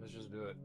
Let's just do it.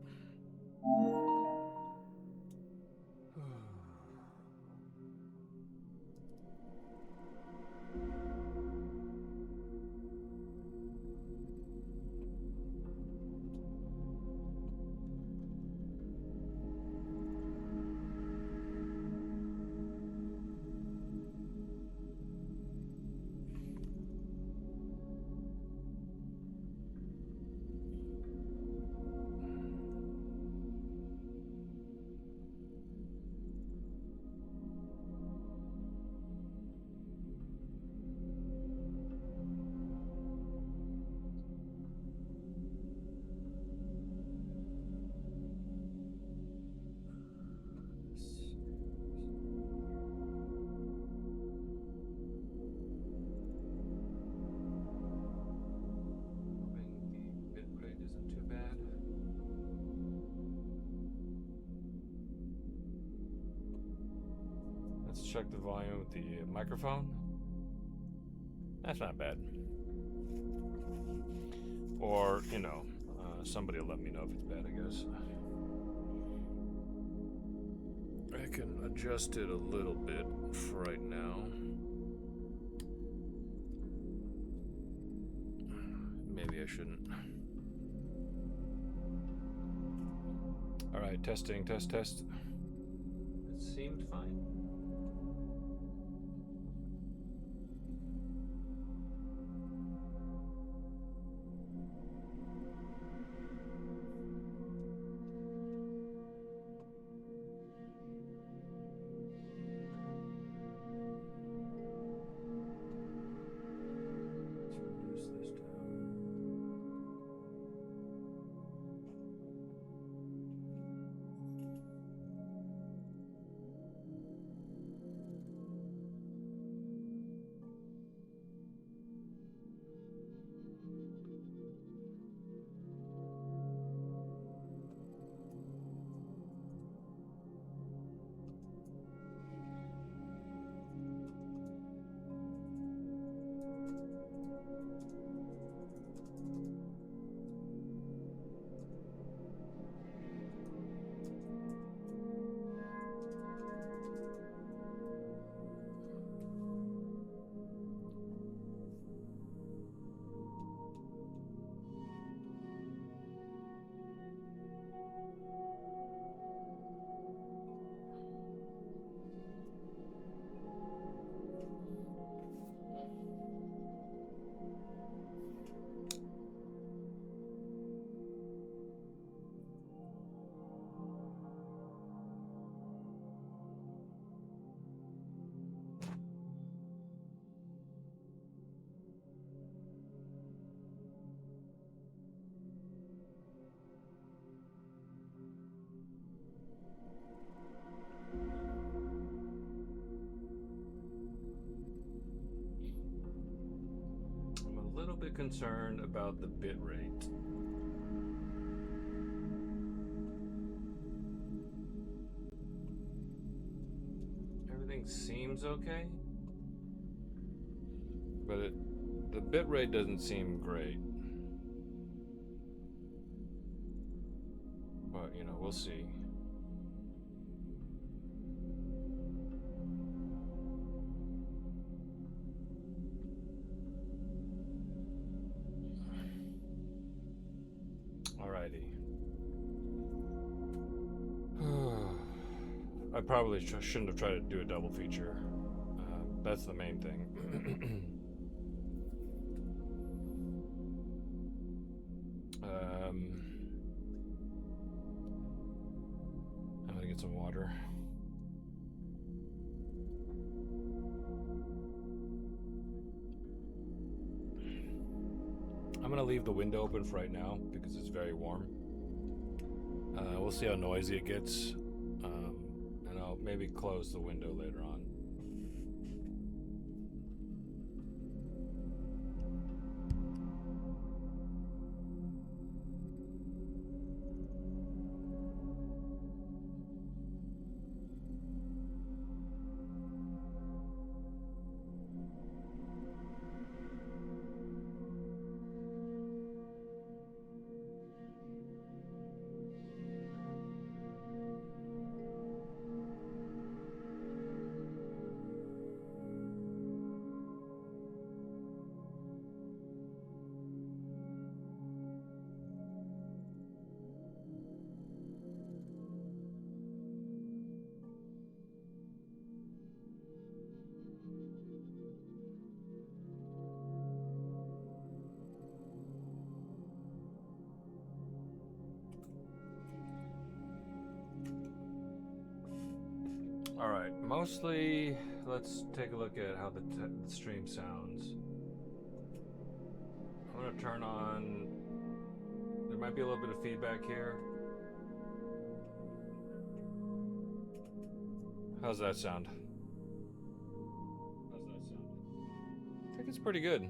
Let's check the volume with the microphone. That's not bad. Or, you know, somebody will let me know if it's bad, I guess. I can adjust it a little bit for right now. Maybe I shouldn't. All right, testing, test. It seemed fine. A little bit concerned about the bit rate. Everything seems okay, but the bit rate doesn't seem great. But, you know, we'll see. Alrighty. I probably shouldn't have tried to do a double feature. That's the main thing. I'm gonna get some water. I'm gonna leave the window open for right now because it's very warm. We'll see how noisy it gets, and I'll maybe close the window later on. All right, mostly let's take a look at how the stream sounds. I'm gonna turn on, there might be a little bit of feedback here. How's that sound? I think it's pretty good.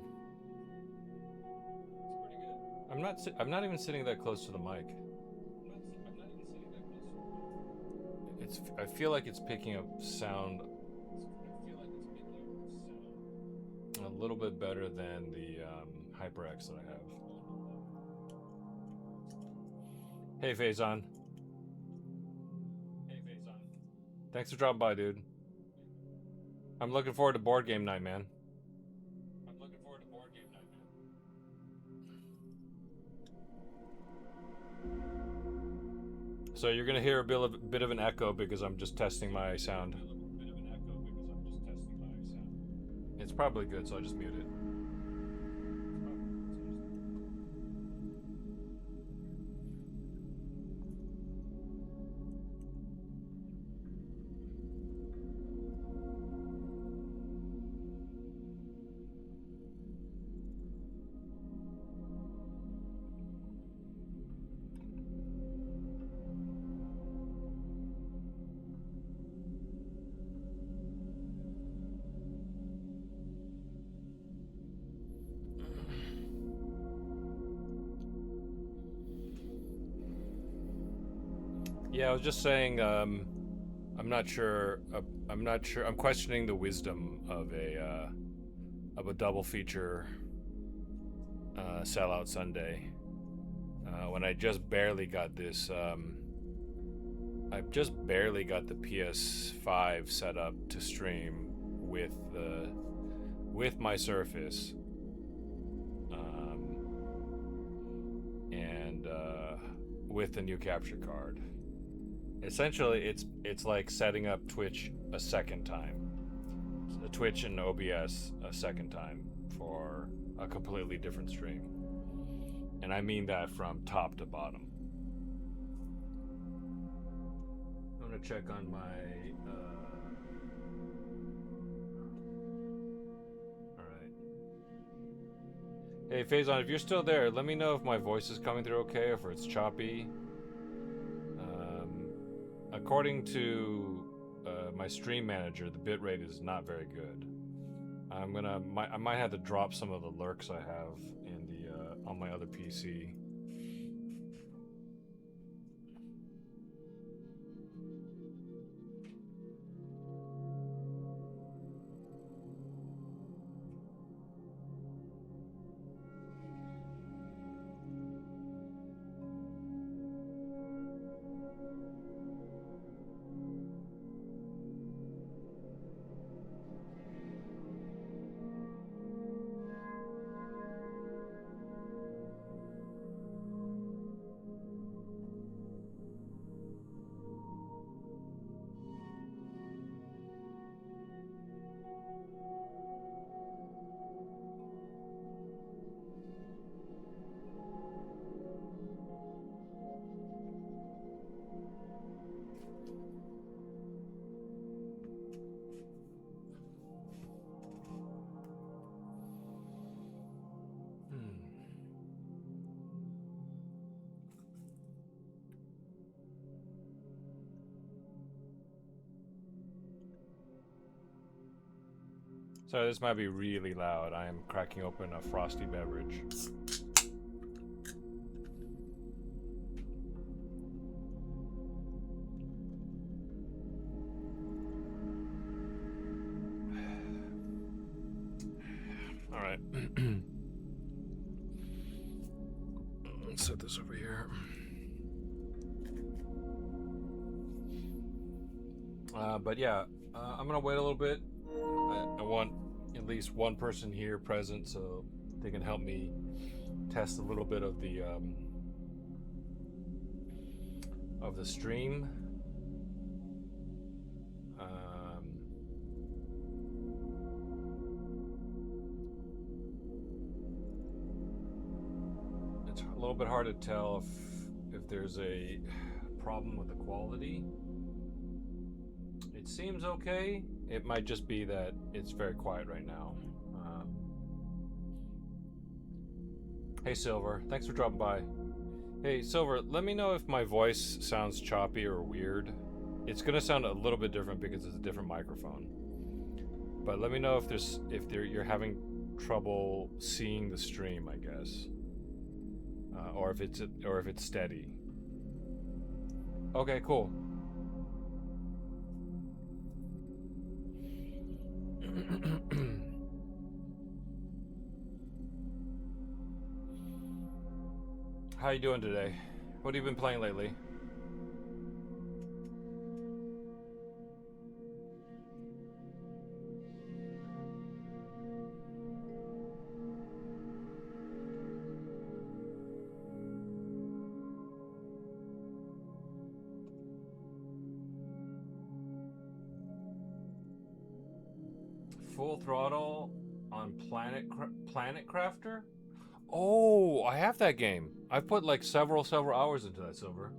I'm not even sitting that close to the mic. I feel like it's picking up sound a little bit better than the HyperX that I have. Hey Faison. Thanks for dropping by, dude. I'm looking forward to board game night, man. So you're gonna hear a bit of an echo because I'm just testing my sound. It's probably good, so I'll just mute it. Yeah, I was just saying, I'm not sure. I'm questioning the wisdom of a double feature sellout Sunday. When I just barely got this, I've just barely got the PS5 set up to stream with my Surface, and with the new capture card. Essentially, it's like setting up Twitch a second time, Twitch and OBS a second time for a completely different stream, and I mean that from top to bottom. I'm gonna check on my. All right. Hey Faison, if you're still there, let me know if my voice is coming through okay, or if it's choppy. According to my stream manager, the bitrate is not very good. I might have to drop some of the lurks I have in the on my other PC. So this might be really loud. I am cracking open a frosty beverage. All right. Let's set this over here. But yeah, I'm gonna wait a little bit. I want at least one person here present so they can help me test a little bit of the stream. It's a little bit hard to tell if there's a problem with the quality. It seems okay. It might just be that it's very quiet right now. Hey Silver, thanks for dropping by. Hey Silver, let me know if my voice sounds choppy or weird. It's gonna sound a little bit different because it's a different microphone. But let me know if you're having trouble seeing the stream, I guess, or if it's steady. Okay, cool. How you doing today? What have you been playing lately? Full throttle on Planet Crafter? Oh, I have that game. I've put like several hours into that, Silver.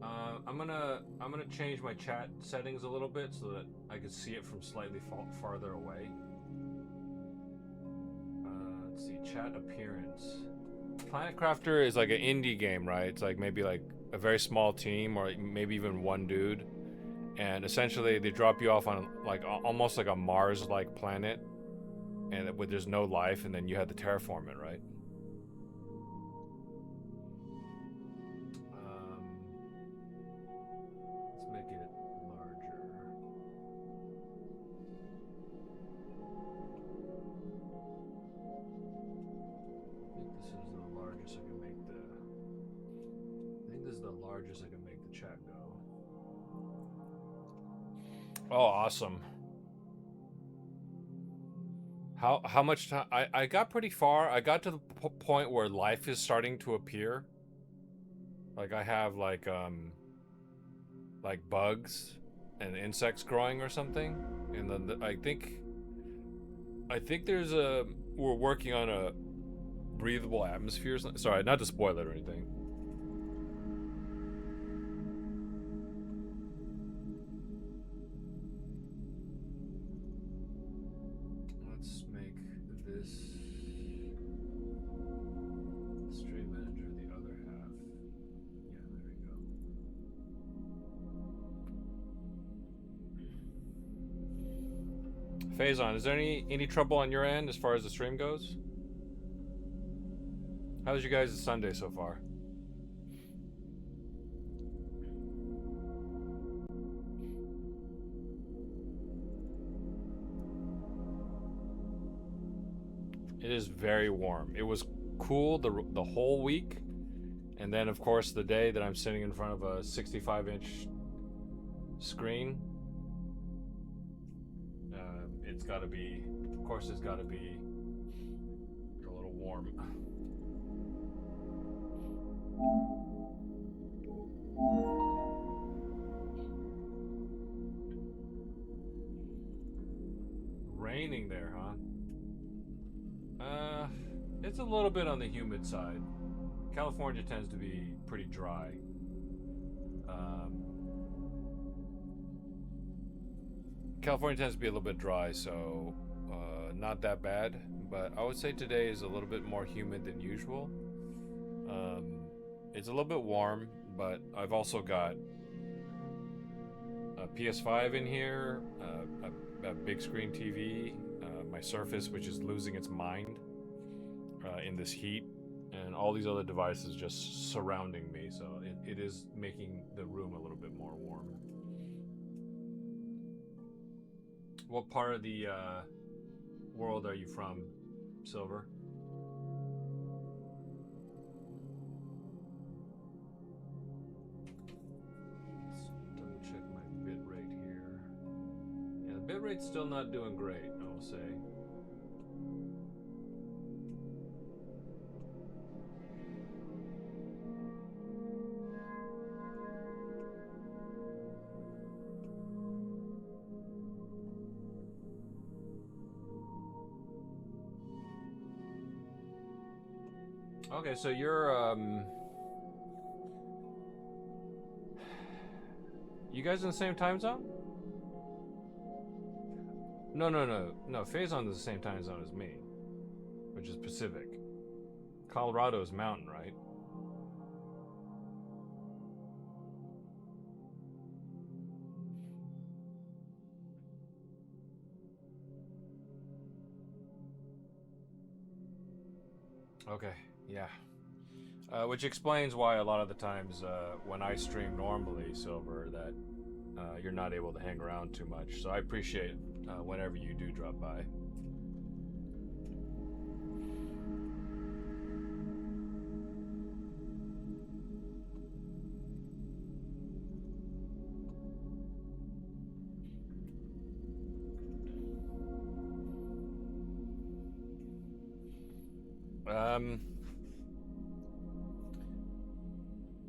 I'm gonna change my chat settings a little bit so that I can see it from slightly farther away. Let's see, chat appearance. Planet Crafter is like an indie game, right? It's like maybe like a very small team or maybe even one dude, and essentially they drop you off on like almost like a Mars-like planet, and there's no life, and then you have to terraform it, right? Let's make it larger. I think this is the largest I can make the. I think this is the largest I can make the chat go. Oh, awesome. How much time? I got pretty far. I got to the point where life is starting to appear. Like I have like bugs and insects growing or something, and then I think there's we're working on a breathable atmosphere. Sorry, not to spoil it or anything. Let's make this stream manager the other half. Yeah, there we go. Faison, is there any trouble on your end as far as the stream goes? How's you guys' Sunday so far? It is very warm. It was cool the whole week, and then of course the day that I'm sitting in front of a 65-inch screen, it's got to be. Of course, it's got to be a little warm. Raining there, huh? It's a little bit on the humid side. California tends to be pretty dry. California tends to be a little bit dry, so not that bad. But I would say today is a little bit more humid than usual. It's a little bit warm, but I've also got a PS5 in here, a big screen TV, my Surface, which is losing its mind in this heat, and all these other devices just surrounding me, so it is making the room a little bit more warm. What part of the world are you from, Silver? Let's double check my bit rate here. Yeah, the bit rate's still not doing great, I will say. Okay, so You guys in the same time zone? No. Faison's the same time zone as me, which is Pacific. Colorado is Mountain, right? Okay, yeah. Which explains why a lot of the times when I stream normally, Silver, that you're not able to hang around too much. So I appreciate whenever you do drop by.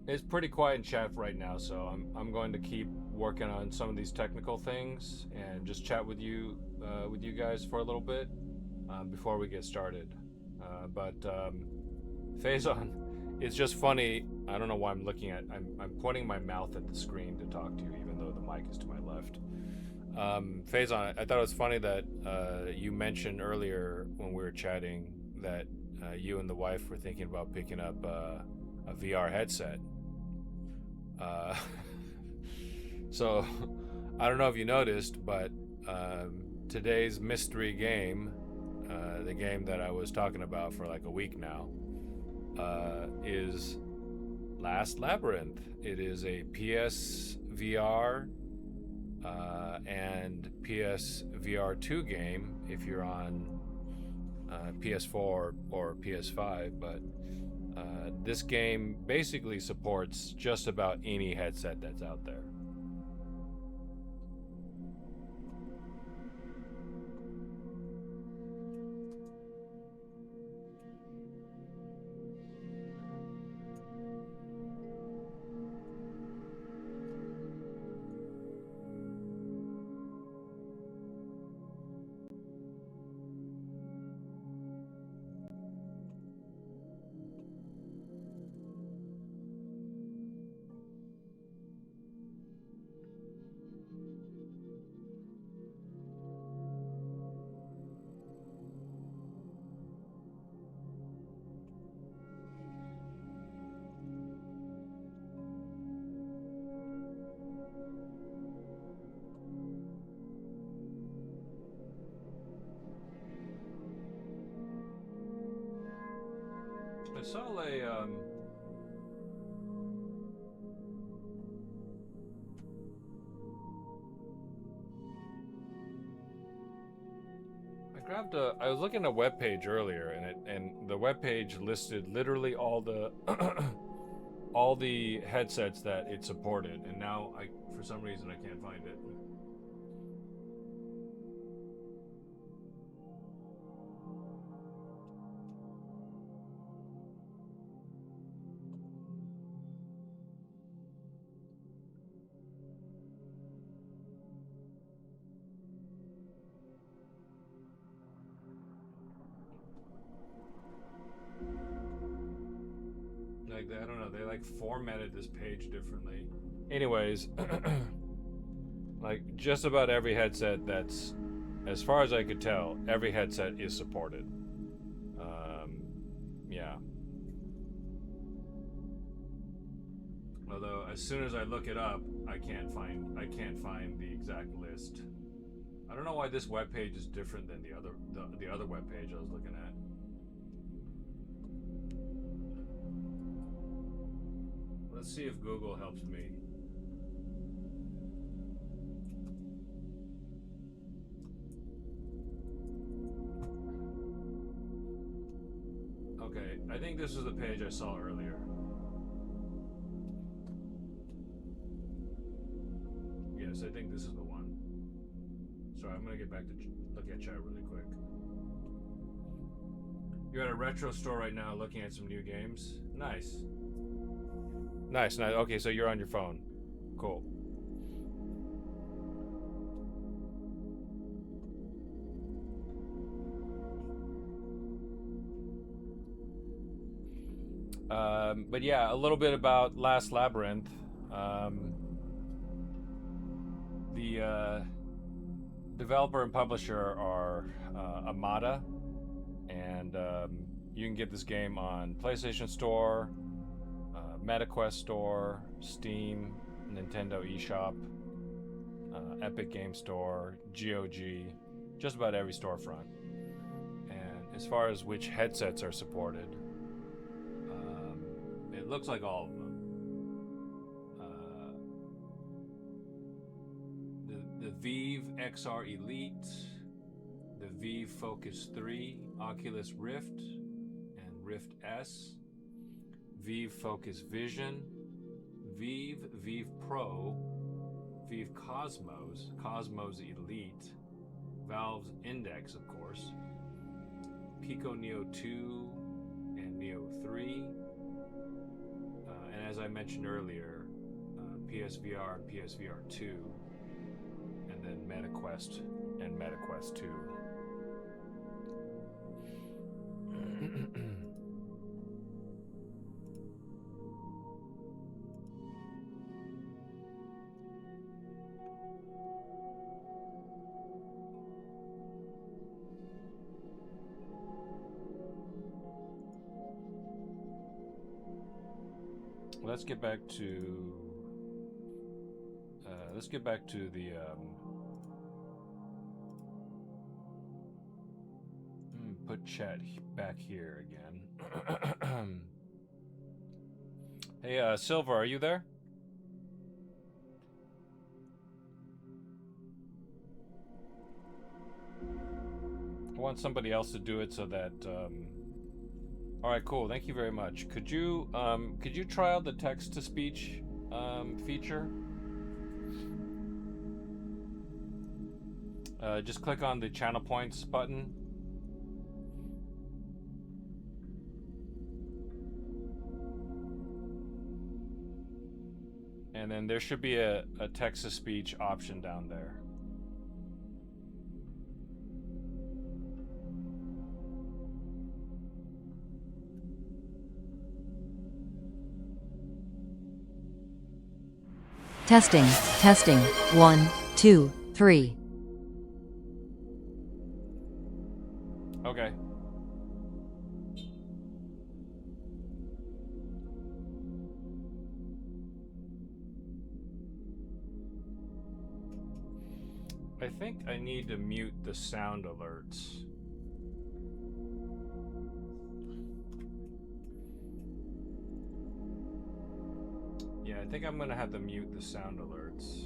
It's pretty quiet in chat right now, so I'm going to keep working on some of these technical things and just chat with you guys for a little bit before we get started. But Faison, it's just funny. I don't know why I'm looking at. I'm pointing my mouth at the screen to talk to you, even though the mic is to my left. Faison, I thought it was funny that you mentioned earlier when we were chatting that you and the wife were thinking about picking up a VR headset. So I don't know if you noticed, but today's mystery game, the game that I was talking about for like a week now, is Last Labyrinth. It is a PSVR and PSVR2 game if you're on PS4 or PS5, but this game basically supports just about any headset that's out there. I saw I was looking at a web page earlier, and the web page listed literally all the all the headsets that it supported, and now for some reason I can't find it. Like I don't know, they like formatted this page differently. Anyways, like just about every headset that's, as far as I could tell, every headset is supported. Yeah. Although as soon as I look it up, I can't find the exact list. I don't know why this web page is different than the other web page I was looking at. Let's see if Google helps me. Okay, I think this was the page I saw earlier. Yes, I think this is the one. Sorry, I'm gonna get back to look at chat really quick. You're at a retro store right now looking at some new games? Nice. Nice. Okay, so you're on your phone. Cool. But yeah, a little bit about Last Labyrinth. The developer and publisher are Amada, and you can get this game on PlayStation Store, MetaQuest Store, Steam, Nintendo eShop, Epic Game Store, GOG, just about every storefront. And as far as which headsets are supported, it looks like all of them. The Vive XR Elite, the Vive Focus 3, Oculus Rift, and Rift S, Vive Focus Vision, Vive Pro, Vive Cosmos, Cosmos Elite, Valve's Index, of course, Pico Neo 2 and Neo 3, and as I mentioned earlier, PSVR and PSVR2, and then MetaQuest and MetaQuest 2. Let's get back to the put chat back here again. Hey, Silver, are you there? I want somebody else to do it so that all right, cool. Thank you very much. Could you try out the text to speech feature? Just click on the channel points button. And then there should be a text to speech option down there. Testing. 1, 2, 3. Okay. I think I need to mute the sound alerts. Yeah, I think I'm gonna have to mute the sound alerts.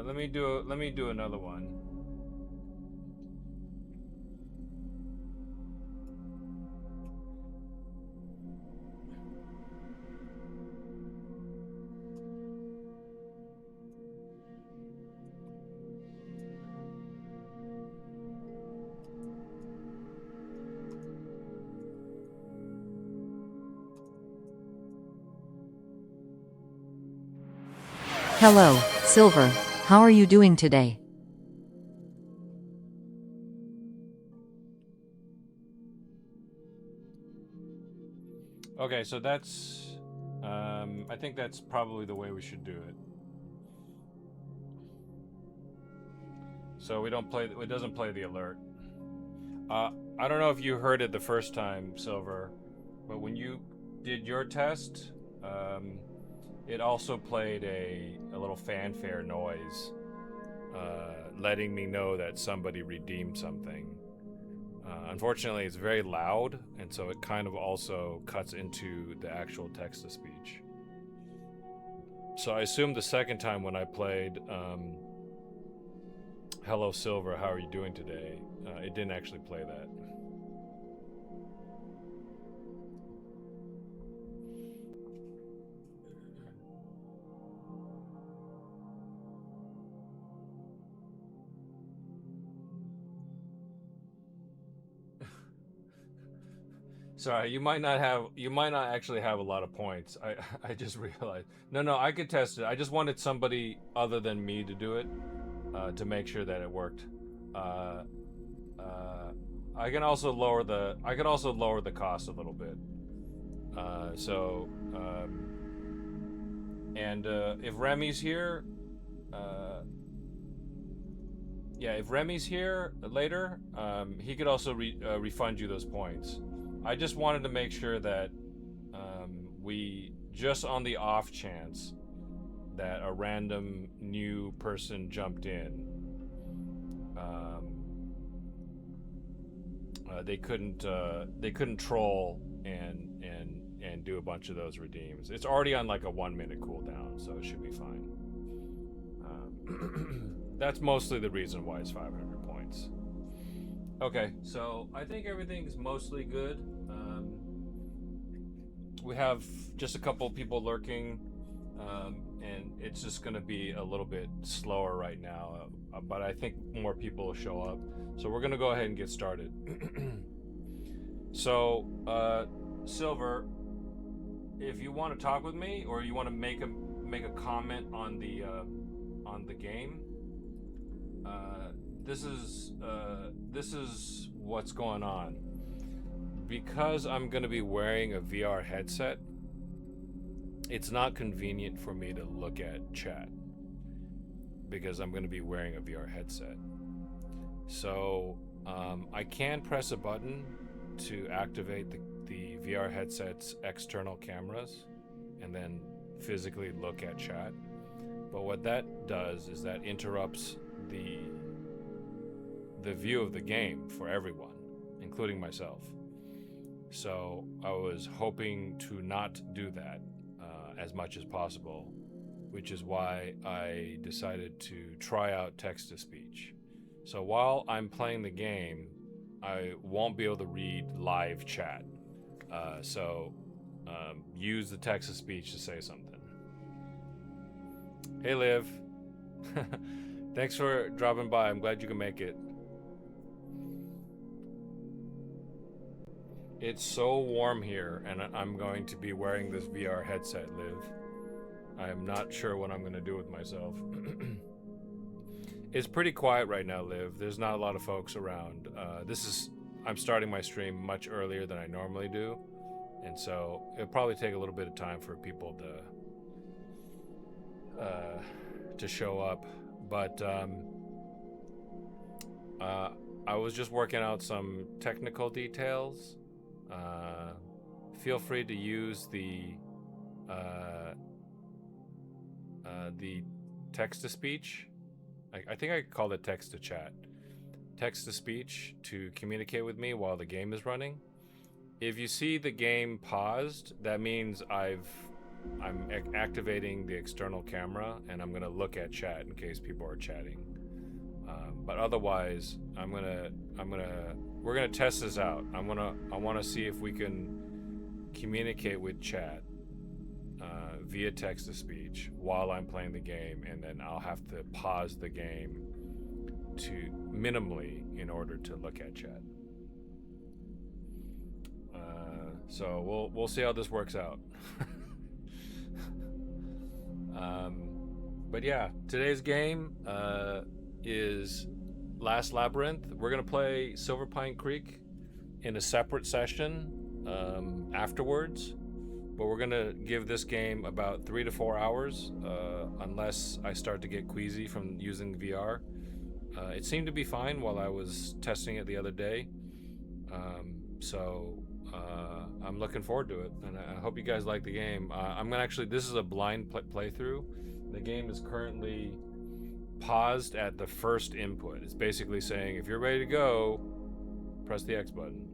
Let me do another one. Hello, Silver. How are you doing today? Okay, so that's I think that's probably the way we should do it. So we don't play. It doesn't play the alert. I don't know if you heard it the first time, Silver, but when you did your test, it also played a little fanfare noise, letting me know that somebody redeemed something. Unfortunately, it's very loud, and so it kind of also cuts into the actual text-to-speech. So I assume the second time when I played Hello Silver, how are you doing today? It didn't actually play that. Sorry, you might not actually have a lot of points. I just realized. No, I could test it. I just wanted somebody other than me to do it. to make sure that it worked. Uh, I can also lower the cost a little bit. And if Remy's here, if Remy's here later, he could also refund you those points. I just wanted to make sure that we, just on the off chance that a random new person jumped in, they couldn't troll and do a bunch of those redeems. It's already on like a 1-minute cooldown, so it should be fine. That's mostly the reason why it's 500 points. Okay, so I think everything's mostly good. We have just a couple people lurking, and it's just going to be a little bit slower right now, but I think more people will show up. So we're going to go ahead and get started. So, Silver, if you want to talk with me, or you want to make a comment on the game, this is what's going on. Because I'm going to be wearing a VR headset, it's not convenient for me to look at chat because I'm going to be wearing a VR headset. So I can press a button to activate the VR headset's external cameras and then physically look at chat. But what that does is that interrupts the view of the game for everyone, including myself. So I was hoping to not do that as much as possible, which is why I decided to try out text-to-speech. So while I'm playing the game, I won't be able to read live chat. So use the text-to-speech to say something. Hey, Liv. Thanks for dropping by. I'm glad you can make it. It's so warm here, and I'm going to be wearing this VR headset, Liv. I am not sure what I'm going to do with myself. It's pretty quiet right now, Liv. There's not a lot of folks around. I'm starting my stream much earlier than I normally do, and so it'll probably take a little bit of time for people to show up. But I was just working out some technical details. Feel free to use the text-to-speech. I think I called it text-to-chat. Text-to-speech to communicate with me while the game is running. If you see the game paused, that means I'm activating the external camera, and I'm gonna look at chat in case people are chatting. But otherwise, we're gonna test this out. I wanna see if we can communicate with chat via text-to-speech while I'm playing the game, and then I'll have to pause the game to minimally in order to look at chat. So we'll see how this works out. But yeah, today's game is Last Labyrinth. We're gonna play Silver Pine Creek in a separate session afterwards, but we're gonna give this game about 3 to 4 hours unless I start to get queasy from using VR. It seemed to be fine while I was testing it the other day, so I'm looking forward to it, and I hope you guys like the game. This is a blind playthrough. The game is currently paused at the first input. It's basically saying, if you're ready to go, press the X button.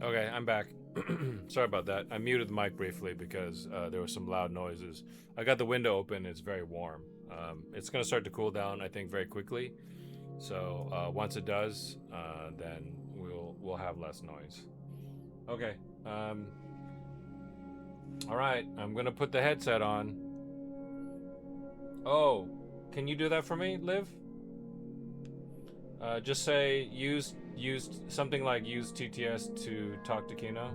Okay, I'm back. Sorry about that. I muted the mic briefly because there were some loud noises. I got the window open. It's very warm. It's going to start to cool down, I think, very quickly. So once it does, then we'll have less noise. Okay. All right. I'm going to put the headset on. Oh, can you do that for me, Liv? Just say used something like use TTS to talk to Kino.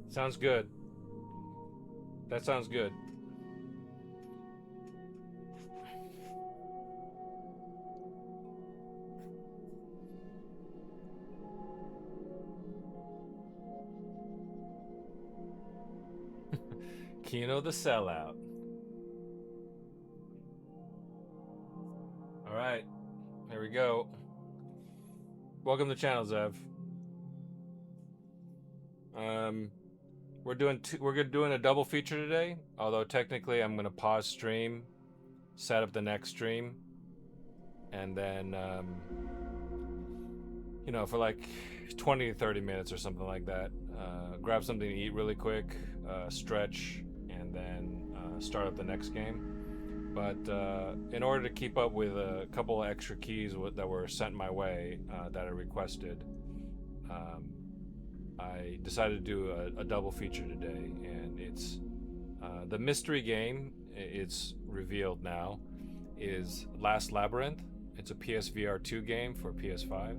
Sounds good. That sounds good. Kino the sellout. All right, here we go. Welcome to the channel, Zev. We're doing a double feature today. Although technically, I'm gonna pause stream, set up the next stream, and then you know, for like 20 to 30 minutes or something like that, grab something to eat really quick, stretch, and then start up the next game. But in order to keep up with a couple of extra keys that were sent my way that I requested, I decided to do a double feature today, and it's the mystery game. It's revealed now is Last Labyrinth. It's a PSVR2 game for PS5,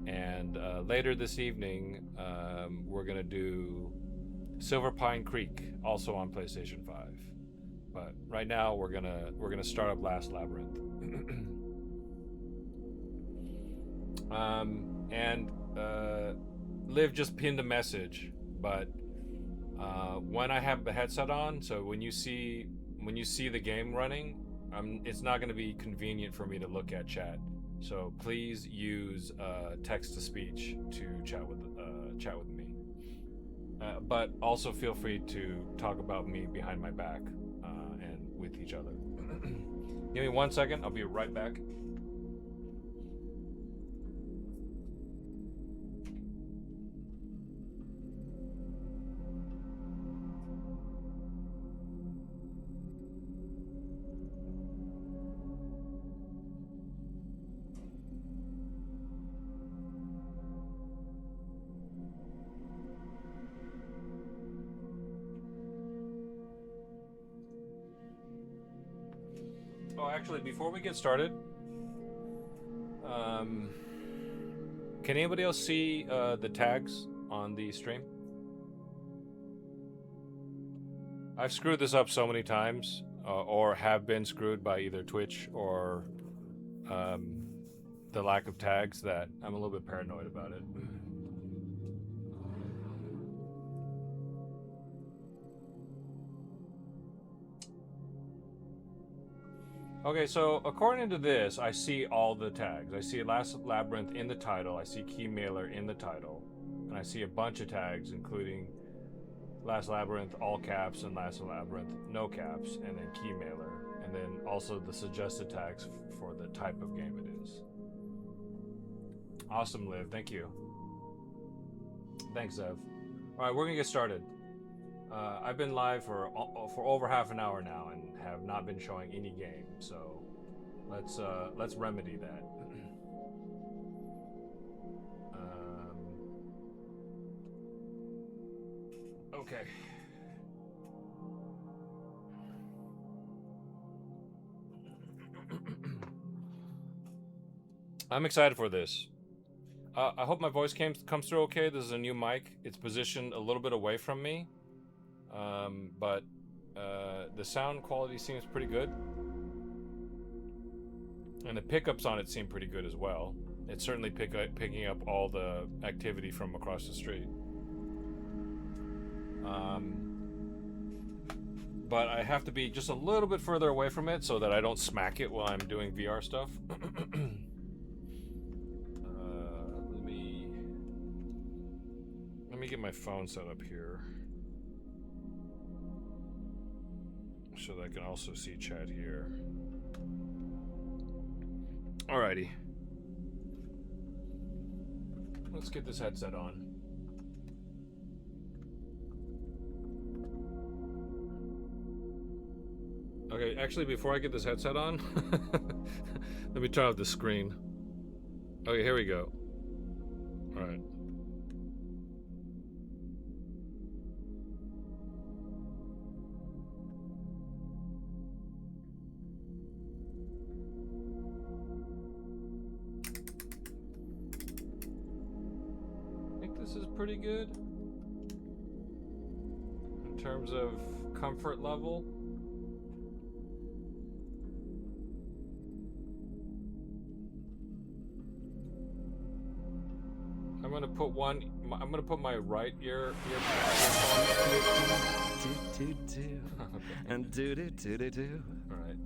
and later this evening we're gonna do Silver Pine Creek, also on PlayStation 5. But right now we're gonna start up Last Labyrinth. And Liv just pinned a message, but when I have the headset on, so when you see the game running, it's not going to be convenient for me to look at chat. So please use text to speech to chat with me. But also feel free to talk about me behind my back and with each other. Give me 1 second. I'll be right back. Oh, actually, before we get started, can anybody else see the tags on the stream? I've screwed this up so many times, or have been screwed by either Twitch or the lack of tags, that I'm a little bit paranoid about it. Okay, so according to this, I see all the tags. I see Last Labyrinth in the title, I see Key Mailer in the title, and I see a bunch of tags, including Last Labyrinth all caps and Last Labyrinth no caps, and then Key Mailer, and then also the suggested tags for the type of game it is. Awesome, Liv. Thank you. Thanks, Zev. All right, we're gonna get started. I've been live for over half an hour now and have not been showing any game, so let's remedy that. Okay. I'm excited for this. I hope my voice comes through okay. This is a new mic. It's positioned a little bit away from me, but the sound quality seems pretty good, and the pickups on it seem pretty good as well. It's certainly picking up all the activity from across the street. But I have to be just a little bit further away from it so that I don't smack it while I'm doing VR stuff. Let me get my phone set up here so that I can also see chat here. Alrighty. Let's get this headset on. Okay, actually, before I get this headset on, let me turn off the screen. Okay, here we go. All right. I think this is pretty good in terms of comfort level. I'm gonna put my right ear. And do. All right.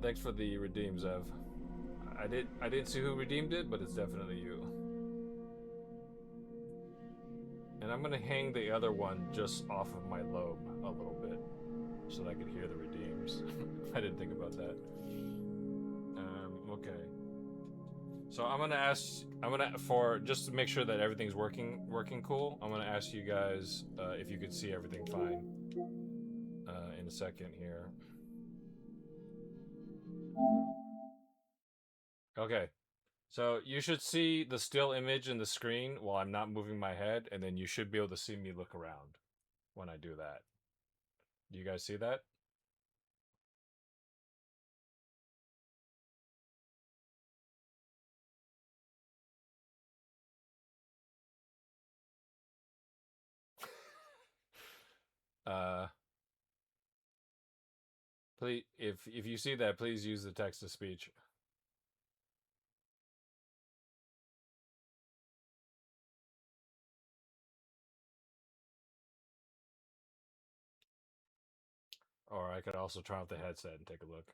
Thanks for the redeem, Zev. I didn't see who redeemed it, but it's definitely you. And I'm gonna hang the other one just off of my lobe a little bit, so that I could hear the redeems. I didn't think about that. Okay. So I'm gonna just to make sure that everything's working cool. I'm gonna ask you guys if you could see everything fine in a second here. Okay. So you should see the still image in the screen while I'm not moving my head, and then you should be able to see me look around when I do that. Do you guys see that? Uh, please, if you see that, please use the text to speech. Or I could also turn off the headset and take a look.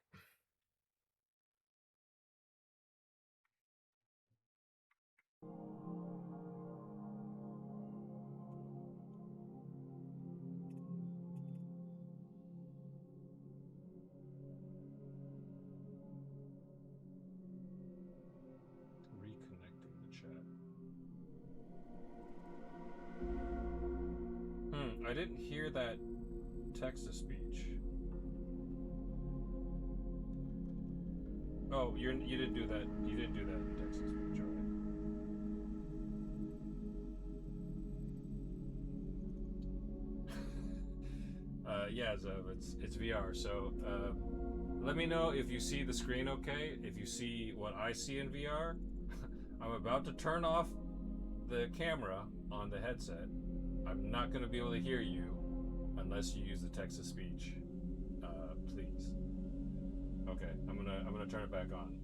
Reconnecting the chat. I didn't hear that text to speech. Oh, you didn't do that. You didn't do that in text to speech, alright. Yeah, Zev, it's VR. So let me know if you see the screen okay. If you see what I see in VR, I'm about to turn off the camera on the headset. I'm not going to be able to hear you unless you use the text to speech. Please. Okay, I'm gonna turn it back on.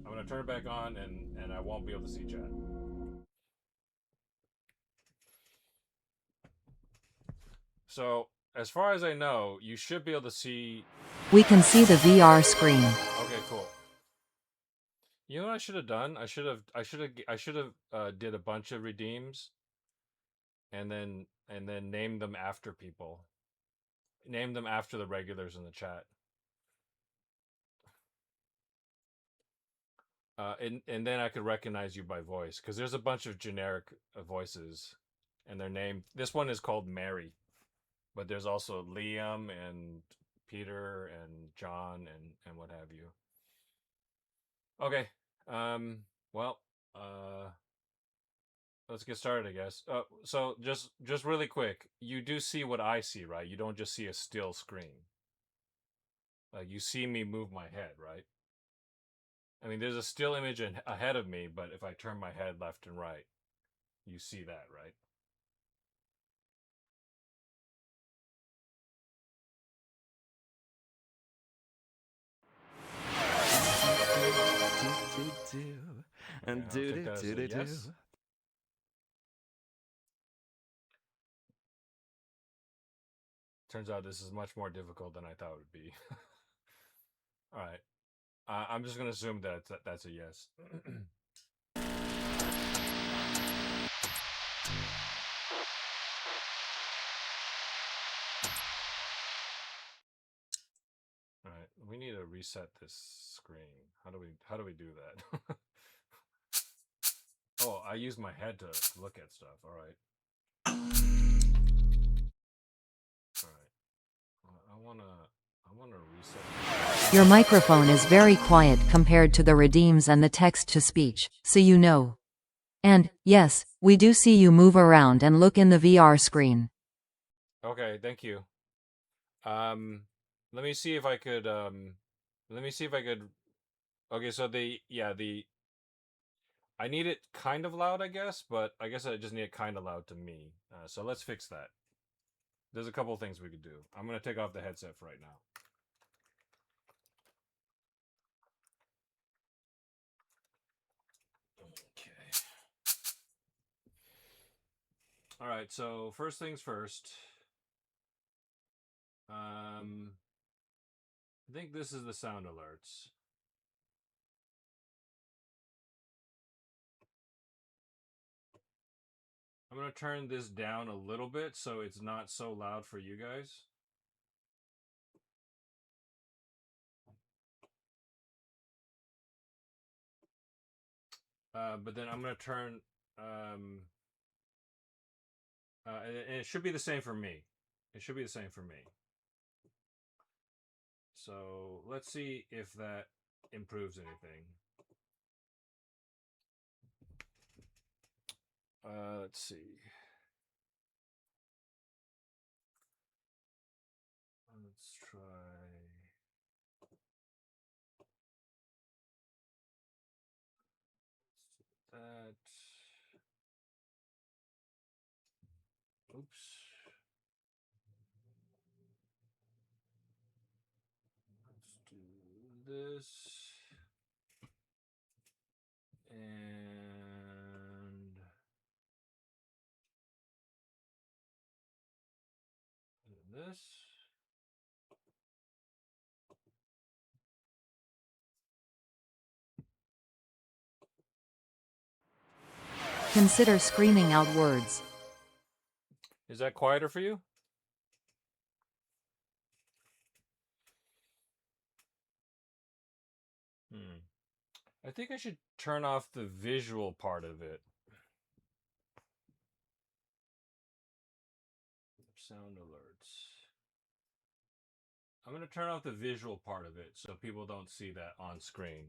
I'm gonna turn it back on, and I won't be able to see chat. So as far as I know, you should be able to see. We can see the VR screen. Okay, cool. You know what I should have done? I should have did a bunch of redeems, and then named them after people. Name them after the regulars in the chat. And then I could recognize you by voice, because there's a bunch of generic voices, and their name. This one is called Mary, but there's also Liam and Peter and John and what have you. Okay. Well. Let's get started, I guess. So just really quick, you do see what I see, right? You don't just see a still screen. You see me move my head, right? I mean, there's a still image ahead of me, but if I turn my head left and right, you see that, right? And Okay, do. Yes. Turns out this is much more difficult than I thought it would be. All right. I'm just gonna assume that that's a yes. All right. We need to reset this screen. How do we do that? Oh, I use my head to look at stuff. All right. All right. I wanna reset. Your microphone is very quiet compared to the redeems and the text to speech, so you know. And, yes, we do see you move around and look in the VR screen. Okay, thank you. Um, let me see if I could. Let me see if I could. Okay, so the I need it kind of loud, I guess, but I guess I just need it kind of loud to me. So let's fix that. There's a couple things we could do. I'm gonna take off the headset for right now. Okay. All right. So first things first. I think this is the sound alerts. I'm gonna turn this down a little bit so it's not so loud for you guys. But then I'm gonna turn. And it should be the same for me. It should be the same for me. So let's see if that improves anything. Let's see. Let's try that. Oops. Let's do this. And this. Consider screaming out words. Is that quieter for you? I think I should turn off the visual part of it. Sound alerts. I'm going to turn off the visual part of it so people don't see that on screen.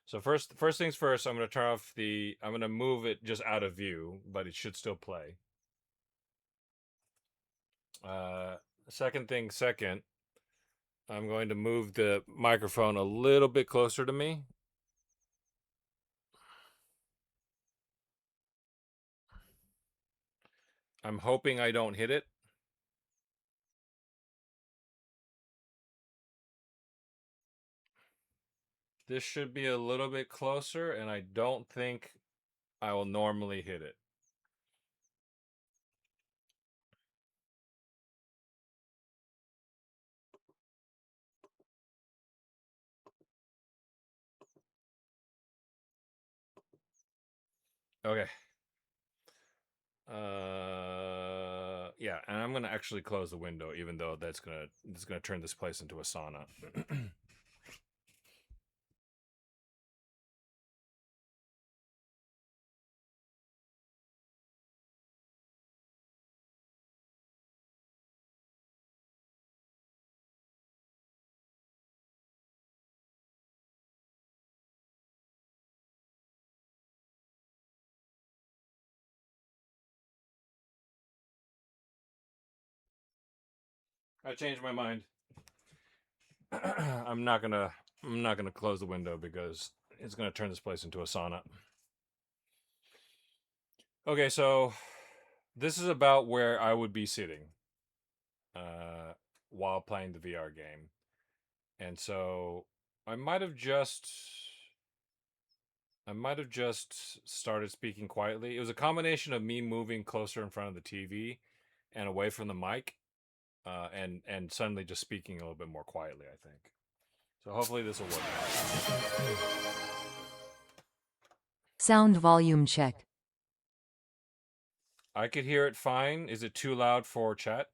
So first things first, I'm going to turn off the I'm going to move it just out of view, but it should still play. Second thing second, I'm going to move the microphone a little bit closer to me. I'm hoping I don't hit it. This should be a little bit closer, and I don't think I will normally hit it. Okay. Yeah, and I'm gonna actually close the window, even though it's gonna turn this place into a sauna. I changed my mind. I'm not gonna close the window because it's gonna turn this place into a sauna. Okay, so this is about where I would be sitting uh, while playing the VR game, and so I might have just I might have just started speaking quietly. It was a combination of me moving closer in front of the TV and away from the mic, and suddenly just speaking a little bit more quietly. I think so. Hopefully this will work. Sound volume check. I could hear it fine. Is it too loud for chat?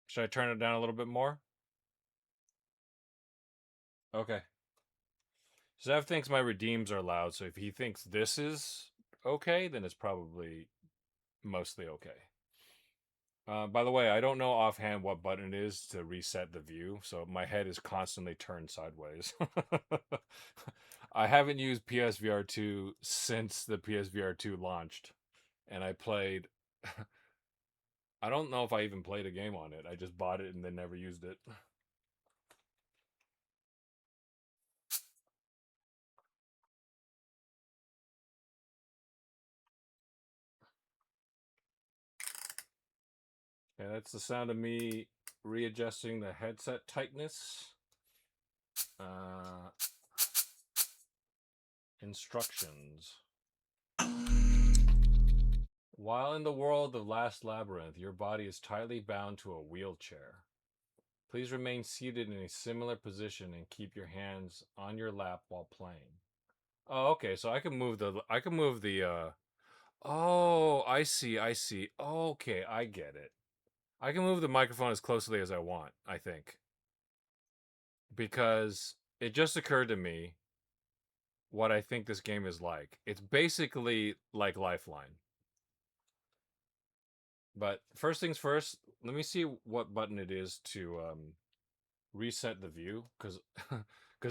Should I turn it down a little bit more? Okay. Zev thinks my redeems are loud, so if he thinks this is okay, then it's probably mostly okay. By the way, I don't know offhand what button it is to reset the view, so my head is constantly turned sideways. I haven't used PSVR2 since the PSVR2 launched, and I played. I don't know if I even played a game on it. I just bought it and then never used it. Yeah, that's the sound of me readjusting the headset tightness. Uh, Instructions. While in the world of Last Labyrinth, your body is tightly bound to a wheelchair. Please remain seated in a similar position and keep your hands on your lap while playing. Oh, okay, so I can move the oh, I see, I see. Okay, I get it. I can move the microphone as closely as I want, I think. Because it just occurred to me what I think this game is like. It's basically like Lifeline. But first things first, let me see what button it is to reset the view, because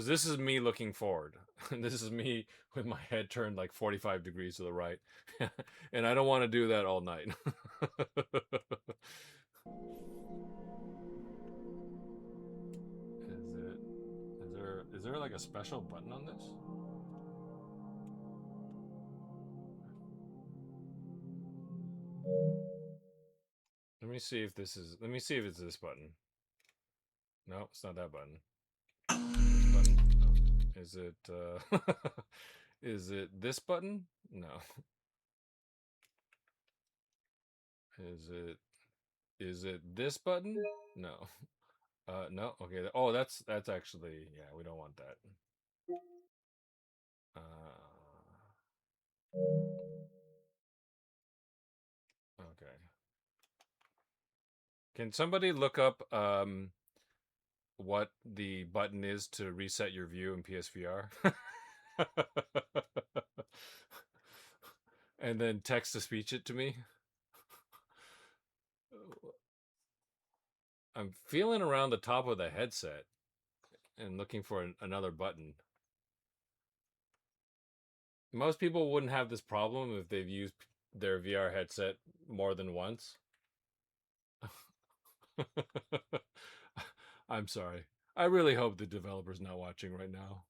this is me looking forward. This is me with my head turned like 45 degrees to the right, and I don't want to do that all night. Is there like a special button on this? Let me see if it's this button. No, it's not that button. This button? No. Is it is it this button? No. Is it this button? No. No. Okay. Oh, that's actually, yeah, we don't want that. Okay. Can somebody look up what the button is to reset your view in PSVR? And then text to speech it to me. I'm feeling around the top of the headset and looking for another button. Most people wouldn't have this problem if they've used their VR headset more than once. I'm sorry. I really hope the developer's not watching right now.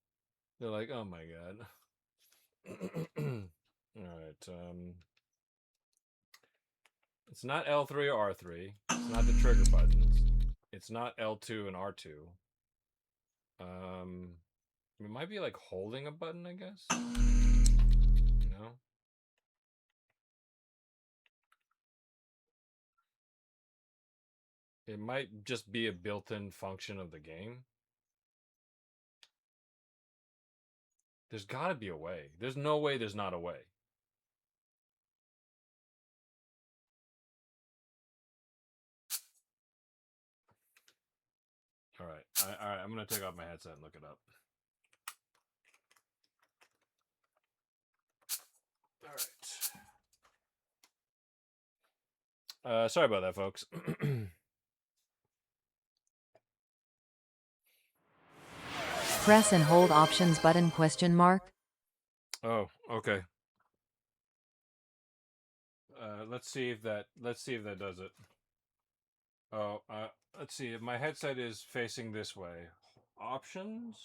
They're like, oh my god. All right. It's not L3 or R3. It's not the trigger buttons. It's not L2 and R2. Um, it might be like holding a button, I guess. No. It might just be a built-in function of the game. There's got to be a way. There's no way there's not a way. All right. All right. I'm going to take off my headset and look it up. All right. Sorry about that, folks. Press and hold options button ? Oh, okay. Let's see if that does it. Oh, let's see. If my headset is facing this way, options.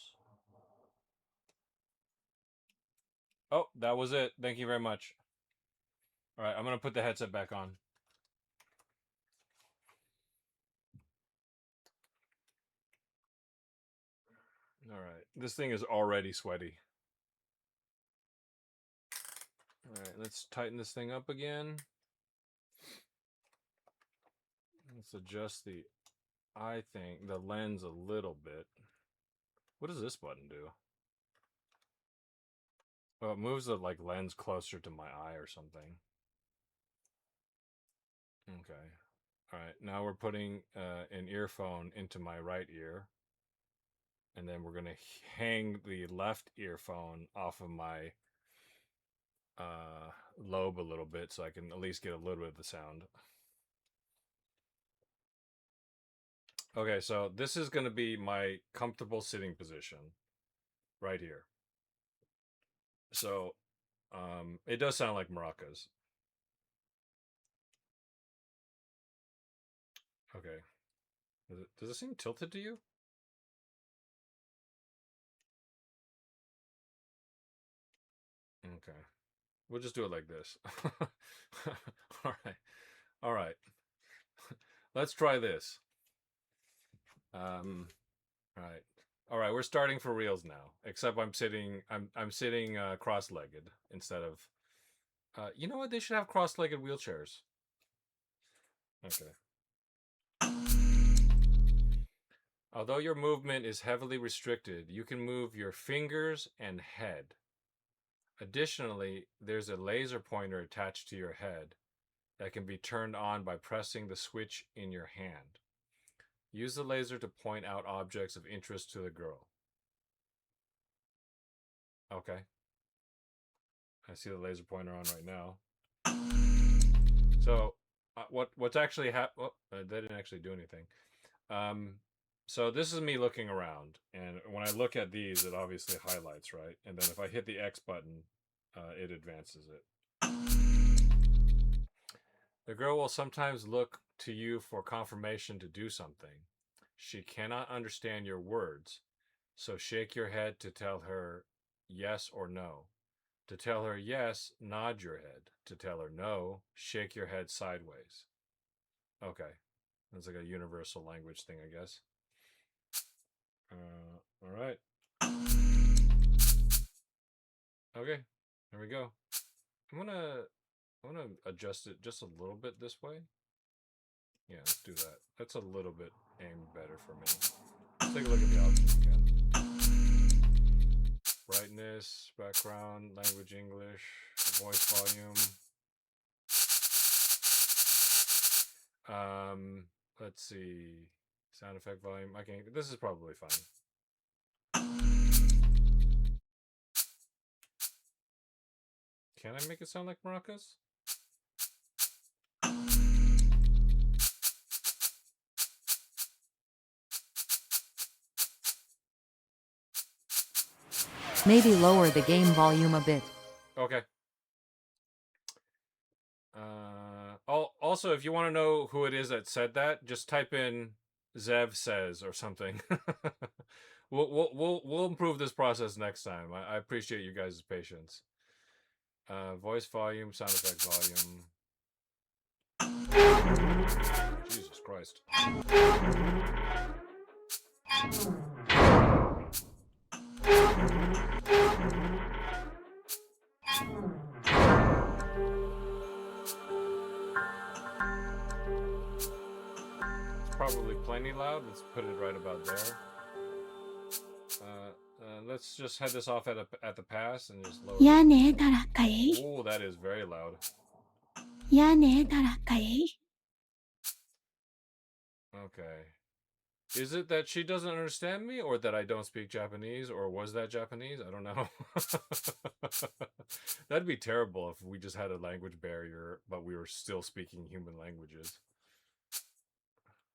Oh, that was it. Thank you very much. All right, I'm gonna put the headset back on. All right, this thing is already sweaty. All right, let's tighten this thing up again. Let's adjust the the lens a little bit. What does this button do? Oh, it moves the like lens closer to my eye or something. Okay. All right, now we're putting an earphone into my right ear. and then we're gonna hang the left earphone off of my lobe a little bit so I can at least get a little bit of the sound. Okay, so this is going to be my comfortable sitting position right here. So it does sound like maracas. Okay. Does it seem tilted to you? Okay. We'll just do it like this. All right. All right. Let's try this. All right. All right, we're starting for reals now. Except I'm sitting cross-legged instead of you know what? They should have cross-legged wheelchairs. Okay. Although your movement is heavily restricted, you can move your fingers and head. Additionally, there's a laser pointer attached to your head that can be turned on by pressing the switch in your hand. Use the laser to point out objects of interest to the girl. Okay. I see the laser pointer on right now. So, what's actually happened? Oh, that didn't actually do anything. So this is me looking around, and when I look at these, it obviously highlights, right? And then if I hit the X button, it advances it. The girl will sometimes look to you for confirmation to do something. She cannot understand your words, so shake your head to tell her yes or no. To tell her yes, nod your head. To tell her no, shake your head sideways. Okay. That's like a universal language thing, I guess. All right. Okay, there we go. I'm gonna adjust it just a little bit this way. Yeah, let's do that. That's a little bit aimed better for me. Let's take a look at the options again. Brightness, background, language English, voice volume. Let's see. Sound effect volume. This is probably fine. Can I make it sound like maracas? Maybe lower the game volume a bit. Okay. Also, if you want to know who it is that said that, just type in Zev says or something. We'll improve this process next time. I appreciate you guys' patience. Voice volume, sound effect volume. Jesus Christ. Probably plenty loud. Let's put it right about there. Let's just head this off at the pass and just lower it. Oh, that is very loud. Okay. Is it that she doesn't understand me, or that I don't speak Japanese, or was that Japanese? I don't know. That'd be terrible if we just had a language barrier, but we were still speaking human languages.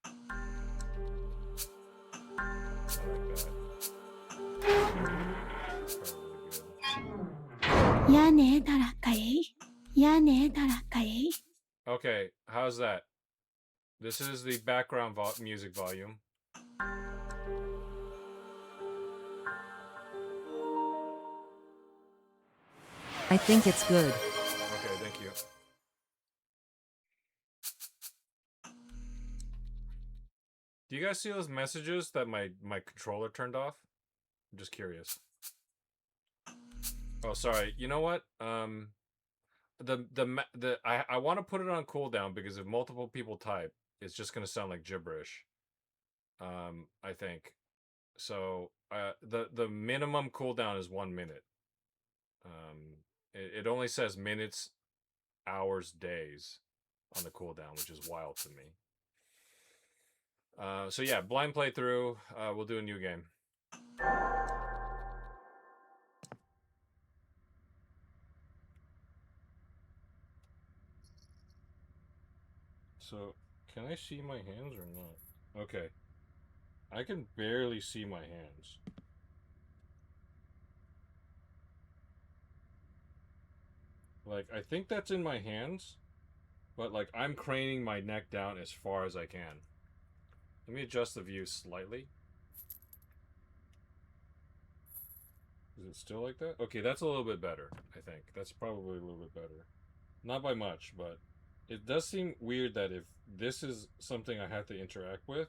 I like that. Okay, how's that? This is the background music volume. I think it's good. Okay, thank you. Do you guys see those messages that my controller turned off? I'm just curious. Oh, sorry. You know what? I want to put it on cooldown because if multiple people type, it's just gonna sound like gibberish. I think. So the minimum cooldown is 1 minute. It only says minutes, hours, days on the cooldown, which is wild to me. So yeah, blind playthrough. We'll do a new game. So, can I see my hands or not? Okay. I can barely see my hands. Like, I think that's in my hands, but like, I'm craning my neck down as far as I can. Let me adjust the view slightly. Is it still like that? Okay, that's a little bit better, I think. That's probably a little bit better. Not by much, but it does seem weird that if this is something I have to interact with,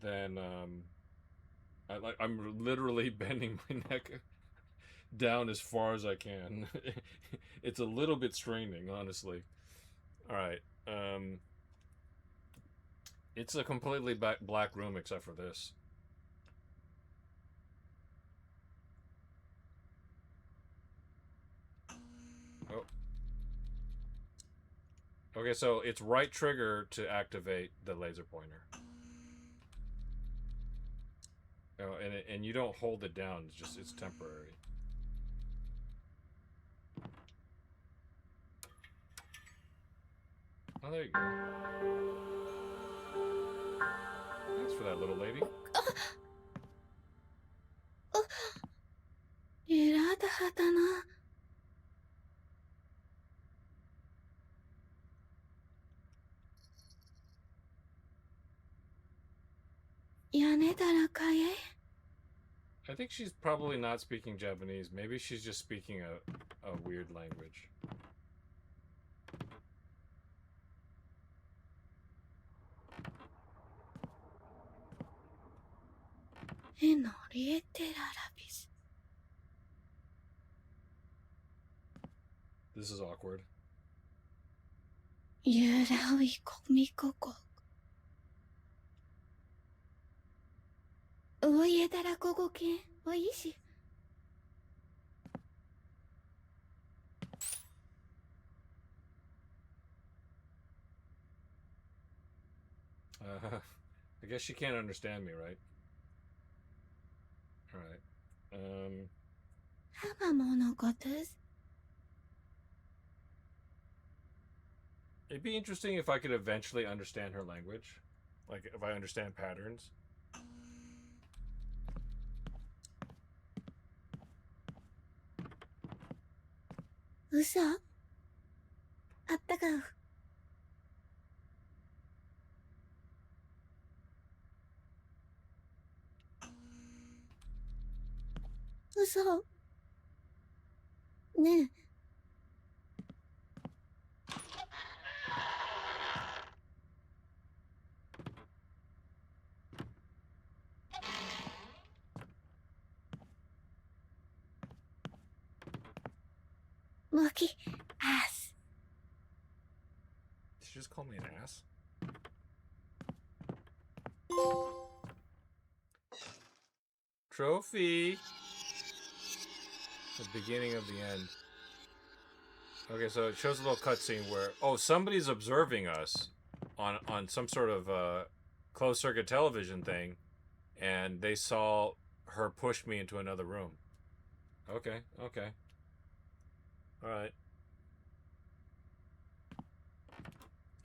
then I'm literally bending my neck down as far as I can. It's a little bit straining, honestly. All right. It's a completely black room except for this. Oh. Okay, so it's right trigger to activate the laser pointer. Oh, and you don't hold it down. It's temporary. Oh, there you go. Thanks for that, little lady. えらだはだな。屋根だらかえ。 I think she's probably not speaking Japanese. Maybe she's just speaking a weird language. えのりえてららびす。 This is awkward. ゆらういこみここ。おいえだらこごけん。おいし。 I guess she can't understand me, right? All right. はまものことす。 It'd be interesting if I could eventually understand her language, like if I understand patterns. うそ。あったかう。うそ。ねえ。 Lucky ass. Did she just call me an ass? Trophy. The beginning of the end. Okay, so it shows a little cutscene where somebody's observing us on some sort of closed circuit television thing, and they saw her push me into another room. Okay. All right.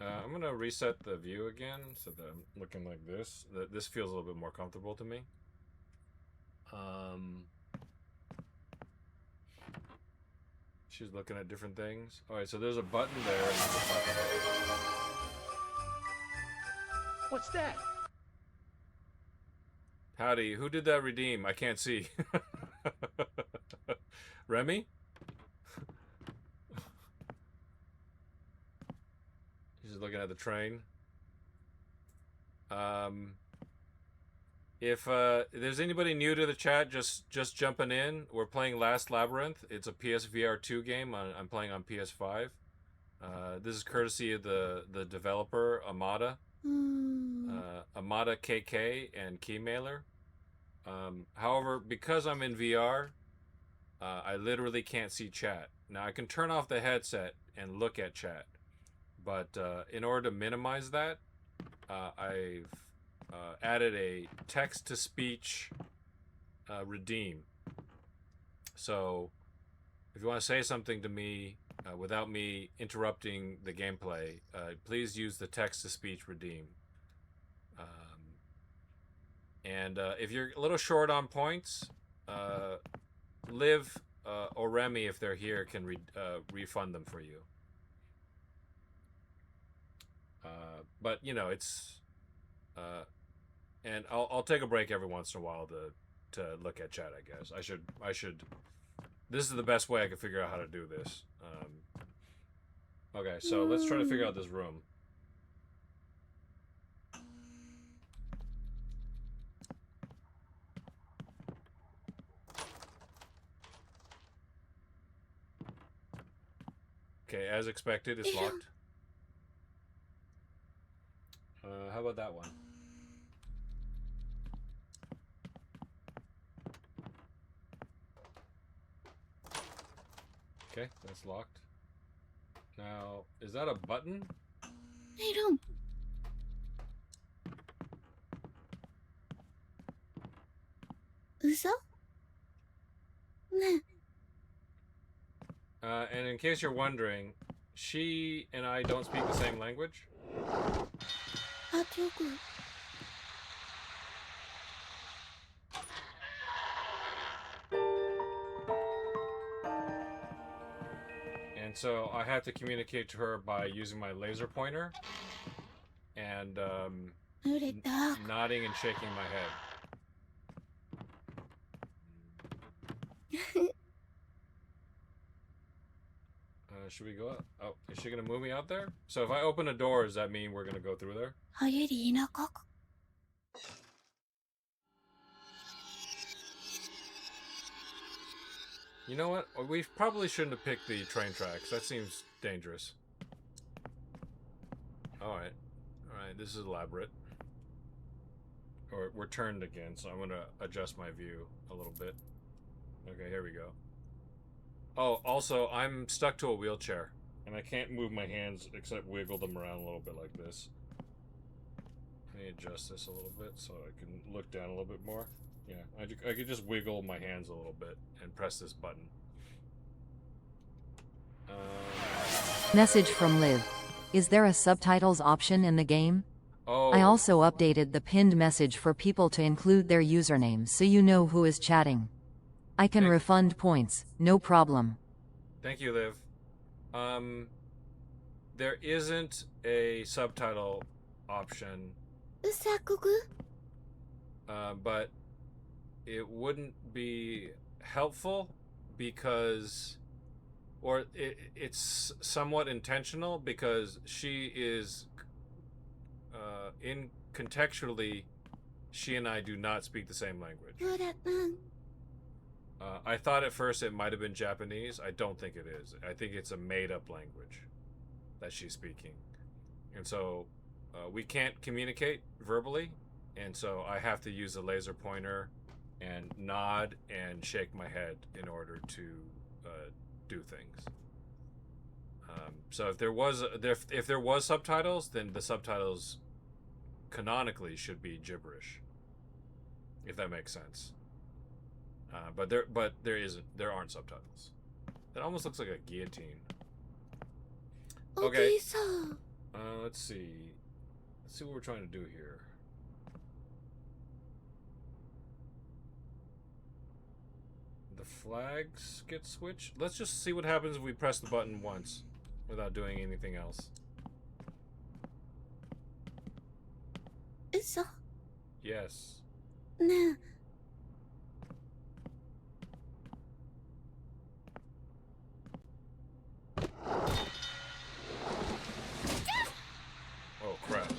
I'm gonna reset the view again so that I'm looking like this. This feels a little bit more comfortable to me. She's looking at different things. All right, so there's a button there. What's that? Howdy, who did that redeem? I can't see. Remy? She's looking at the train. If there's anybody new to the chat, just jumping in, we're playing Last Labyrinth. It's a PSVR2 game. I'm playing on PS5. This is courtesy of the developer Amada, Amada KK and Keymailer. However, because I'm in VR, I literally can't see chat. Now I can turn off the headset and look at chat, but in order to minimize that, I've added a text-to-speech redeem. So if you want to say something to me without me interrupting the gameplay, please use the text-to-speech redeem. And if you're a little short on points, Liv or Remy, if they're here, can refund them for you. But you know, it's and I'll take a break every once in a while to look at chat. I guess I should. This is the best way I can figure out how to do this. Okay, so let's try to figure out this room. Okay, as expected, it's locked. How about that one? Okay, that's locked. Now, is that a button? I don't. Uso? And in case you're wondering, she and I don't speak the same language. And so I had to communicate to her by using my laser pointer and nodding and shaking my head. Should we go out? Oh, is she gonna move me out there? So if I open a door, does that mean we're gonna go through there? You know what? We probably shouldn't have picked the train tracks. That seems dangerous. Alright. Alright, this is elaborate. Or we're turned again, so I'm gonna adjust my view a little bit. Okay, here we go. Oh, also, I'm stuck to a wheelchair, and I can't move my hands except wiggle them around a little bit like this. Let me adjust this a little bit so I can look down a little bit more. Yeah, I could just wiggle my hands a little bit and press this button. Message from Liv. Is there a subtitles option in the game? Oh. I also updated the pinned message for people to include their usernames so you know who is chatting. I can refund points, no problem. Thank you, Liv. There isn't a subtitle option. But it wouldn't be helpful because, or it's somewhat intentional because she is, contextually, she and I do not speak the same language. I thought at first it might have been Japanese. I don't think it is. I think it's a made-up language that she's speaking. And so we can't communicate verbally, and so I have to use a laser pointer and nod and shake my head in order to do things. So if there was subtitles, then the subtitles canonically should be gibberish, if that makes sense. But there isn't. There aren't subtitles. That almost looks like a guillotine. Okay. Let's see. Let's see what we're trying to do here. The flags get switched. Let's just see what happens if we press the button once without doing anything else. Yes. Oh crap.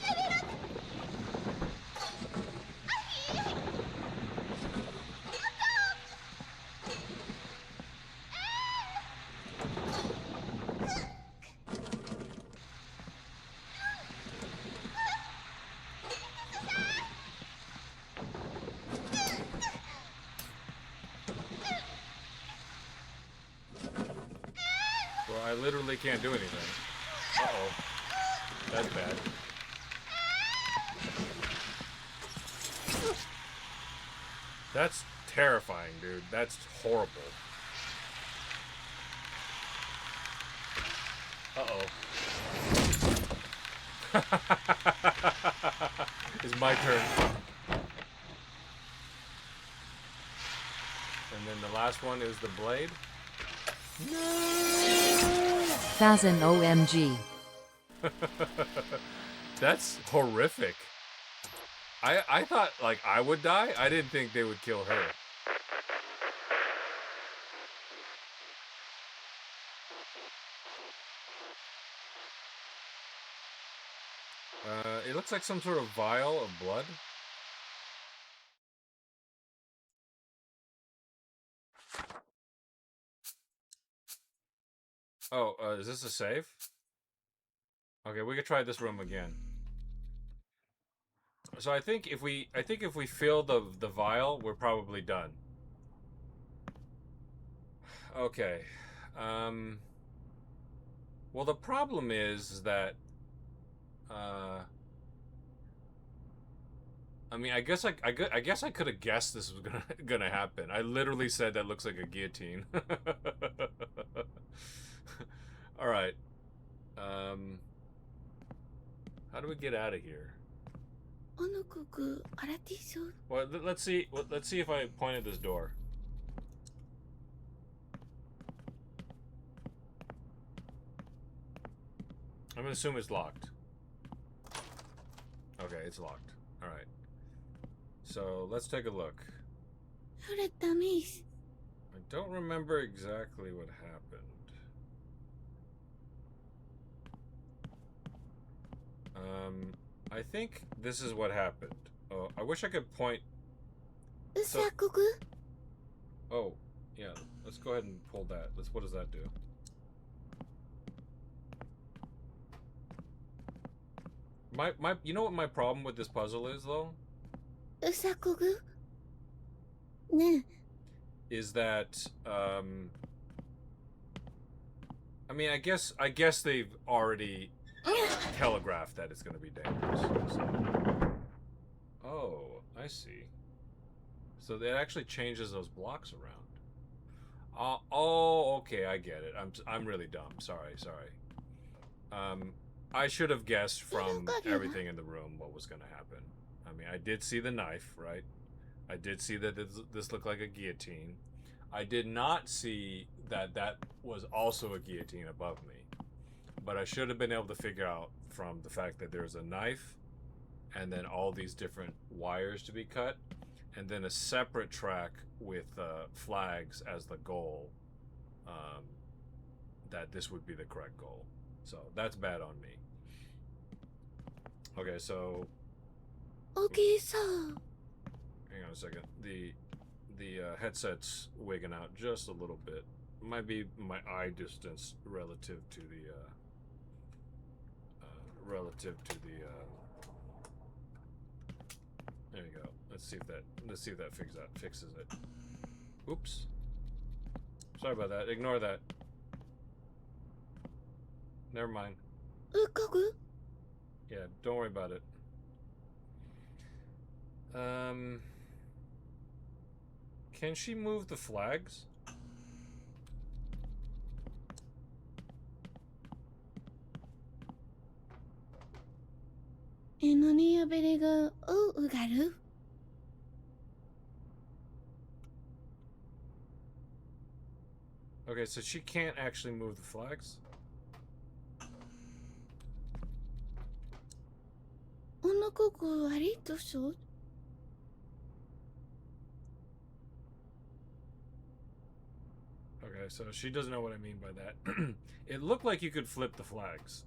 Well, I literally can't do anything. Uh-oh. That's bad. That's terrifying, dude. That's horrible. Uh-oh. It's my turn. And then the last one is the blade. Fazan OMG. That's horrific. I thought, like, I would die. I didn't think they would kill her. It looks like some sort of vial of blood. Oh, is this a save? Okay, we could try this room again. So I think if we fill the vial, we're probably done. Okay. Well, the problem is that I mean, I guess I could have guessed this was gonna happen. I literally said that looks like a guillotine. All right. How do we get out of here? Well, let's see. Let's see if I point at this door. I'm gonna assume it's locked. Okay, it's locked. All right. So let's take a look. I don't remember exactly what happened. I think this is what happened. Oh, I wish I could point. So, oh, yeah. Let's go ahead and pull that. What does that do? You know what my problem with this puzzle is, though? Is that, I mean, I guess they've already telegraphed that it's going to be dangerous. So. Oh, I see. So that actually changes those blocks around. Oh, okay, I get it. I'm really dumb. Sorry. I should have guessed from everything in the room what was going to happen. I mean, I did see the knife, right? I did see that this looked like a guillotine. I did not see that was also a guillotine above me. But I should have been able to figure out from the fact that there's a knife and then all these different wires to be cut and then a separate track with flags as the goal, that this would be the correct goal. So that's bad on me. Okay, so... Hang on a second. The headset's wigging out just a little bit. Might be my eye distance relative to the there you go. Let's see if that fixes it. Oops. Sorry about that. Ignore that. Never mind. Yeah, don't worry about it. Can she move the flags? Okay, so she can't actually move the flags? Okay, so she doesn't know what I mean by that. It looked like you could flip the flags.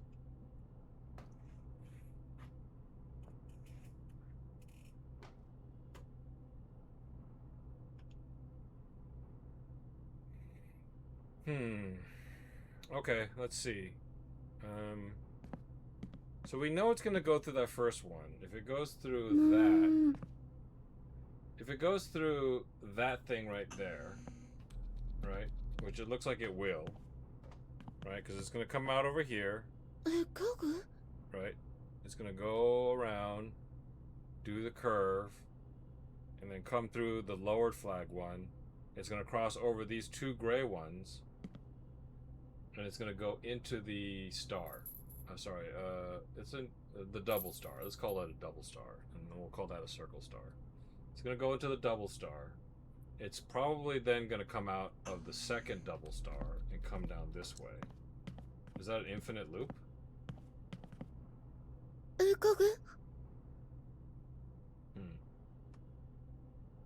Okay, let's see. So we know it's going to go through that first one. If it goes through that... If it goes through that thing right there, right? Which it looks like it will, right? Because it's going to come out over here. Right? It's going to go around, do the curve, and then come through the lowered flag one. It's going to cross over these two gray ones, and it's going to go into the star. Sorry, it's in the double star. Let's call it a double star, and then we'll call that a circle star. It's going to go into the double star. It's probably then going to come out of the second double star and come down this way. Is that an infinite loop? ウコグ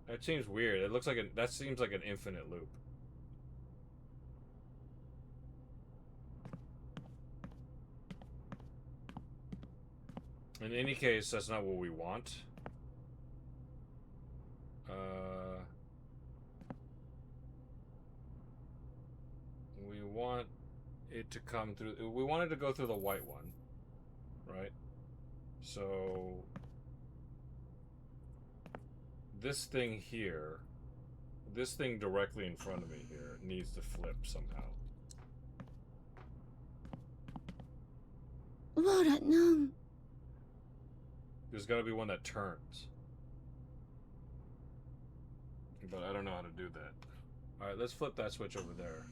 That seems weird. It looks like that seems like an infinite loop. In any case, that's not what we want. We want it to come through. We want it to go through the white one, right? So this thing here, this thing directly in front of me here, needs to flip somehow. わらなん There's got to be one that turns. But I don't know how to do that. Alright, let's flip that switch over there.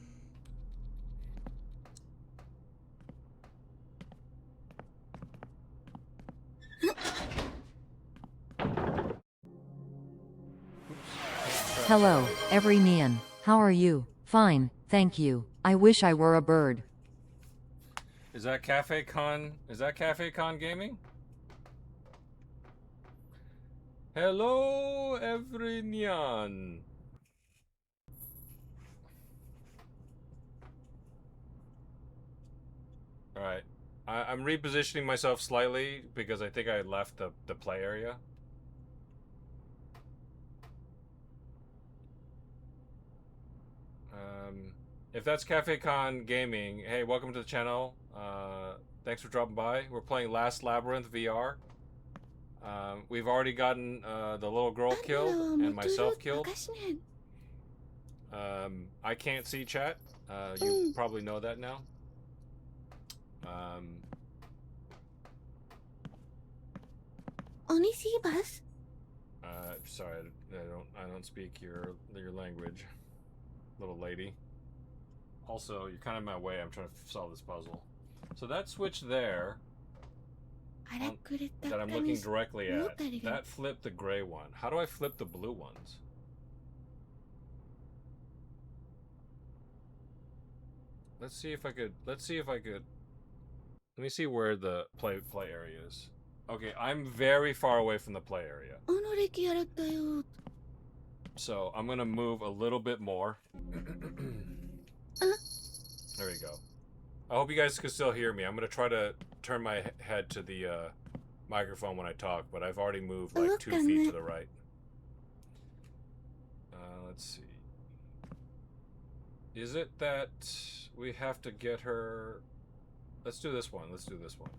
Hello, every Neon. How are you? Fine, thank you. I wish I were a bird. Is that Cafe Con? Is that Cafe Con Gaming? Hello, every Neon. Alright. I'm repositioning myself slightly because I think I left the play area. If that's Cafe Con Gaming, hey, welcome to the channel. Thanks for dropping by. We're playing Last Labyrinth VR. We've already gotten the little girl killed and myself killed. I can't see chat. You probably know that now. Only see bus? Sorry, I don't speak your language, little lady. Also, you're kind of in my way. I'm trying to solve this puzzle. So that switch there that I'm looking directly at, that flipped the gray one. How do I flip the blue ones? Let's see if I could. Let me see where the play area is. Okay, I'm very far away from the play area. 己やったよ So I'm gonna move a little bit more. There we go. I hope you guys can still hear me. I'm gonna try to turn my head to the microphone when I talk, but I've already moved like 2 feet to the right. Let's see. Is it that we have to get her? Let's do this one. Let's do this one.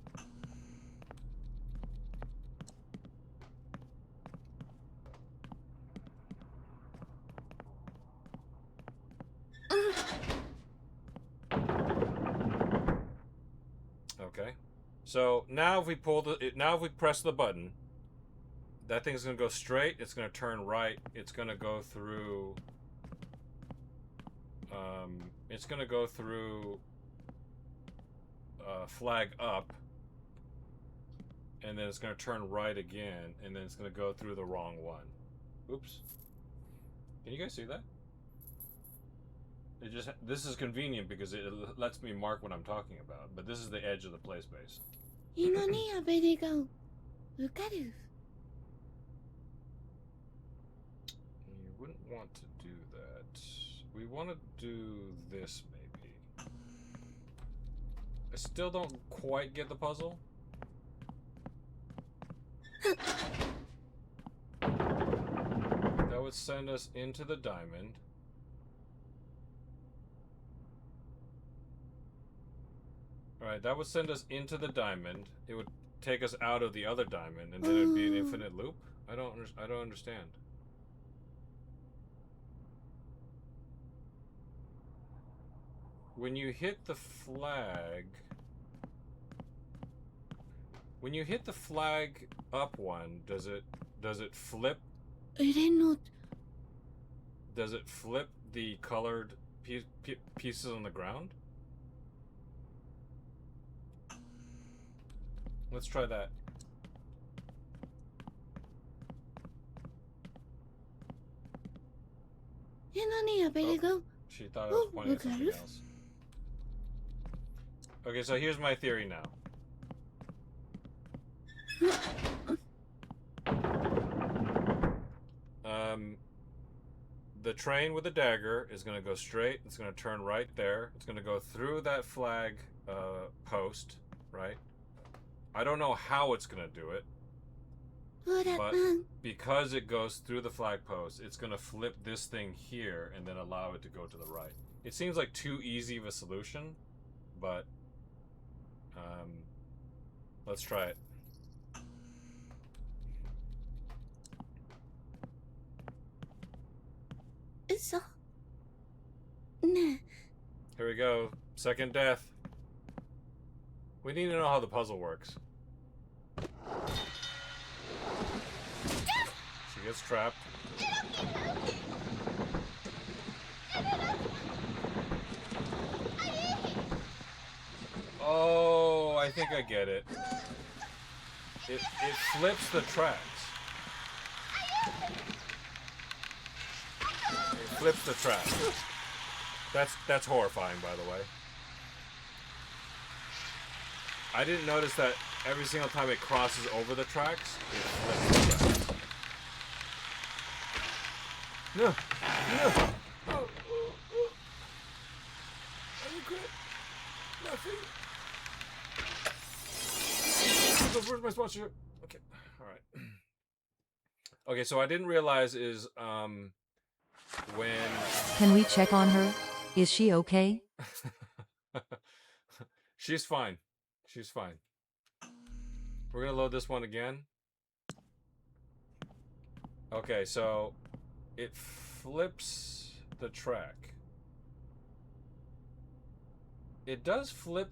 Okay. So now if we press the button, that thing's gonna go straight. It's gonna turn right. It's gonna go through. It's gonna go through. Flag up, and then it's gonna turn right again, and then it's gonna go through the wrong one. Oops. Can you guys see that? This is convenient because it lets me mark what I'm talking about, but this is the edge of the play space. 今にアベリが受かる You wouldn't want to do that. We want to do this maybe. I still don't quite get the puzzle. That would send us into the diamond. Alright, that would send us into the diamond. It would take us out of the other diamond, and then it would be an infinite loop? I don't understand. When you hit the flag... When you hit the flag up one, does it flip Reno. Does it flip the colored pieces on the ground? Let's try that. She thought I was pointing at something else. Okay, so here's my theory now. The train with the dagger is going to go straight. It's going to turn right there. It's going to go through that flag post, right? I don't know how it's going to do it. But because it goes through the flag post, it's going to flip this thing here and then allow it to go to the right. It seems like too easy of a solution, but let's try it. Here we go. Second death. We need to know how the puzzle works. She gets trapped. Oh, I think I get it. It flips the tracks. It flips the tracks. That's horrifying, by the way. I didn't notice that every single time it crosses over the tracks, it flips the tracks. No! No! Oh, oh, oh. I regret nothing. Where's my sponsorship? Okay, alright. Okay, so I didn't realize is, when... Can we check on her? Is she okay? She's fine. She's fine. We're gonna load this one again. Okay, so it flips the track. It does flip.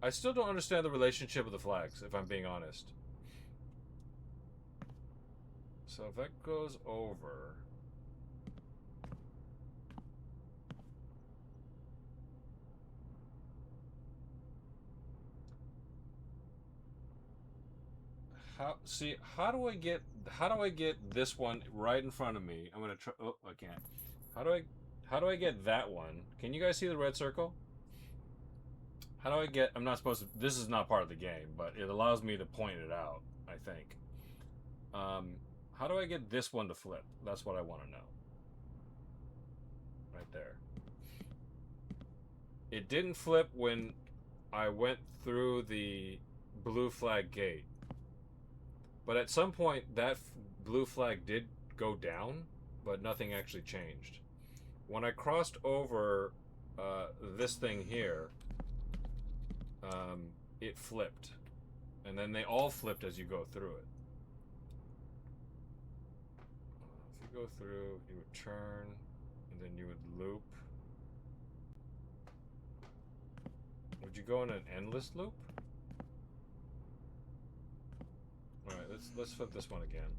I still don't understand the relationship of the flags, if I'm being honest. So if that goes over... How do I get this one right in front of me? I'm gonna try. Oh, I can't. How do I get that one? Can you guys see the red circle? How do I get? I'm not supposed to. This is not part of the game, but it allows me to point it out, I think. How do I get this one to flip? That's what I want to know. Right there. It didn't flip when I went through the blue flag gate. But at some point, that blue flag did go down, but nothing actually changed. When I crossed over this thing here, it flipped. And then they all flipped as you go through it. If you go through, you would turn, and then you would loop. Would you go in an endless loop? Alright, let's flip this one again.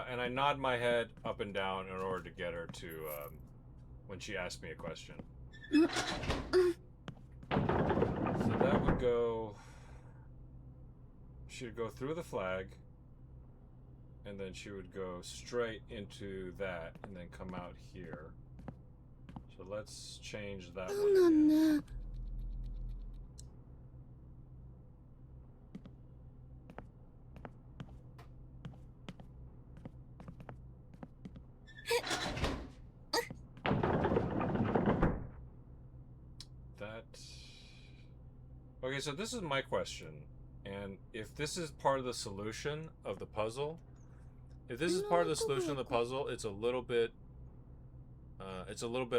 And I nod my head up and down in order to get her to, when she asks me a question. So that would go... She would go through the flag, and then she would go straight into that, and then come out here. So let's change that one again. Okay, so this is my question, and if this is part of the solution of the puzzle, if this is part of the solution of the puzzle, it's a little bit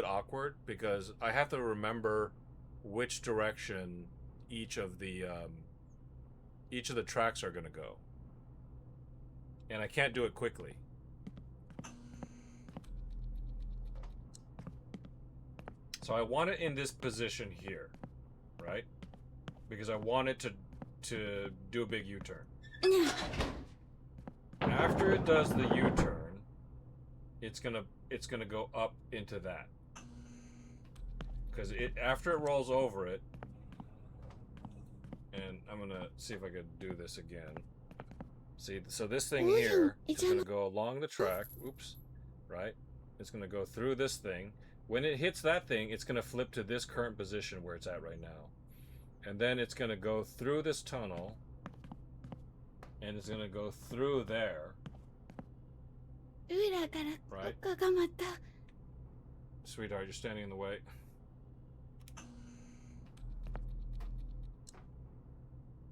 awkward because I have to remember which direction each of the tracks are going to go. and I can't do it quickly. So I want it in this position here, right? Because I want it to do a big U-turn. After it does the U-turn, it's gonna go up into that. Because after it rolls over it, and I'm gonna see if I could do this again. See, so this thing here is gonna go along the track. Oops, right? It's gonna go through this thing. When it hits that thing, it's going to flip to this current position where it's at right now. And then it's going to go through this tunnel. And it's going to go through there. Right? Sweetheart, you're standing in the way.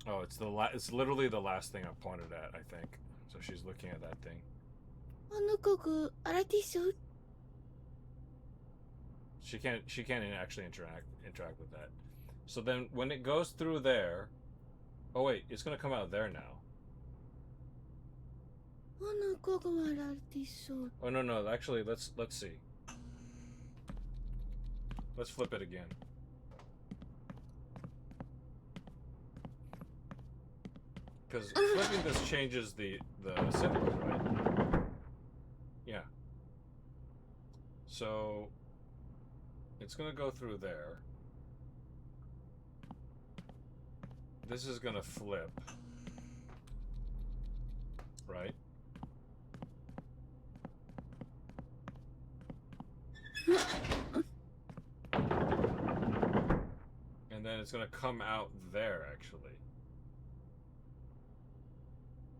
Oh, it's literally the last thing I pointed at, I think. So she's looking at that thing. She can't actually interact with that. So then when it goes through there, oh wait, it's gonna come out there now. Oh no, actually let's see. Let's flip it again. Because flipping this changes the symbol, right? Yeah. So it's going to go through there. This is going to flip. Right? And then it's going to come out there, actually.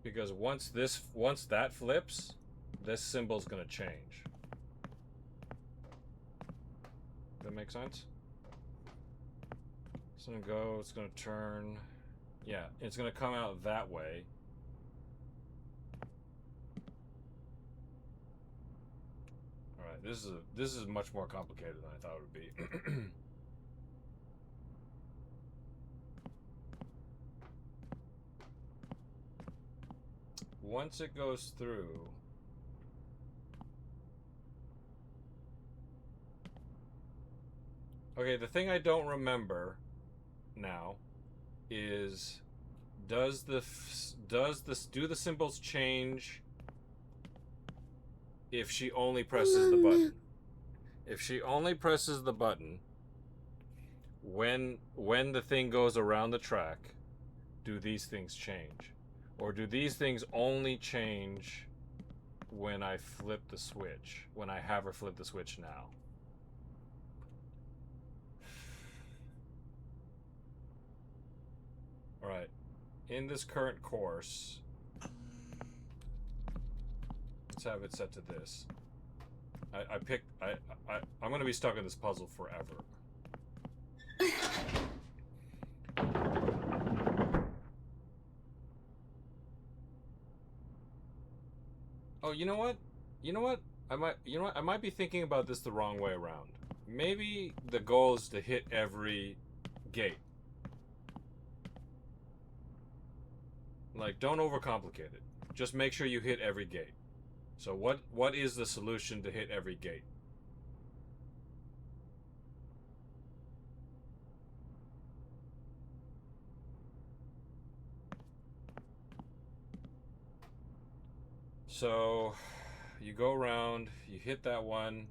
Because once that flips, this symbol's going to change. That make sense? It's gonna go, it's gonna turn. Yeah, it's gonna come out that way. Alright, this is much more complicated than I thought it would be. Once it goes through, okay, the thing I don't remember now is do the symbols change if she only presses the button? If she only presses the button when the thing goes around the track, do these things change? Or do these things only change when I flip the switch, when I have her flip the switch now? Alright, in this current course, let's have it set to this. I'm gonna be stuck in this puzzle forever. Oh, you know what? I might be thinking about this the wrong way around. Maybe the goal is to hit every gate. Like, don't overcomplicate it. Just make sure you hit every gate. So what is the solution to hit every gate? So you go around, you hit that one.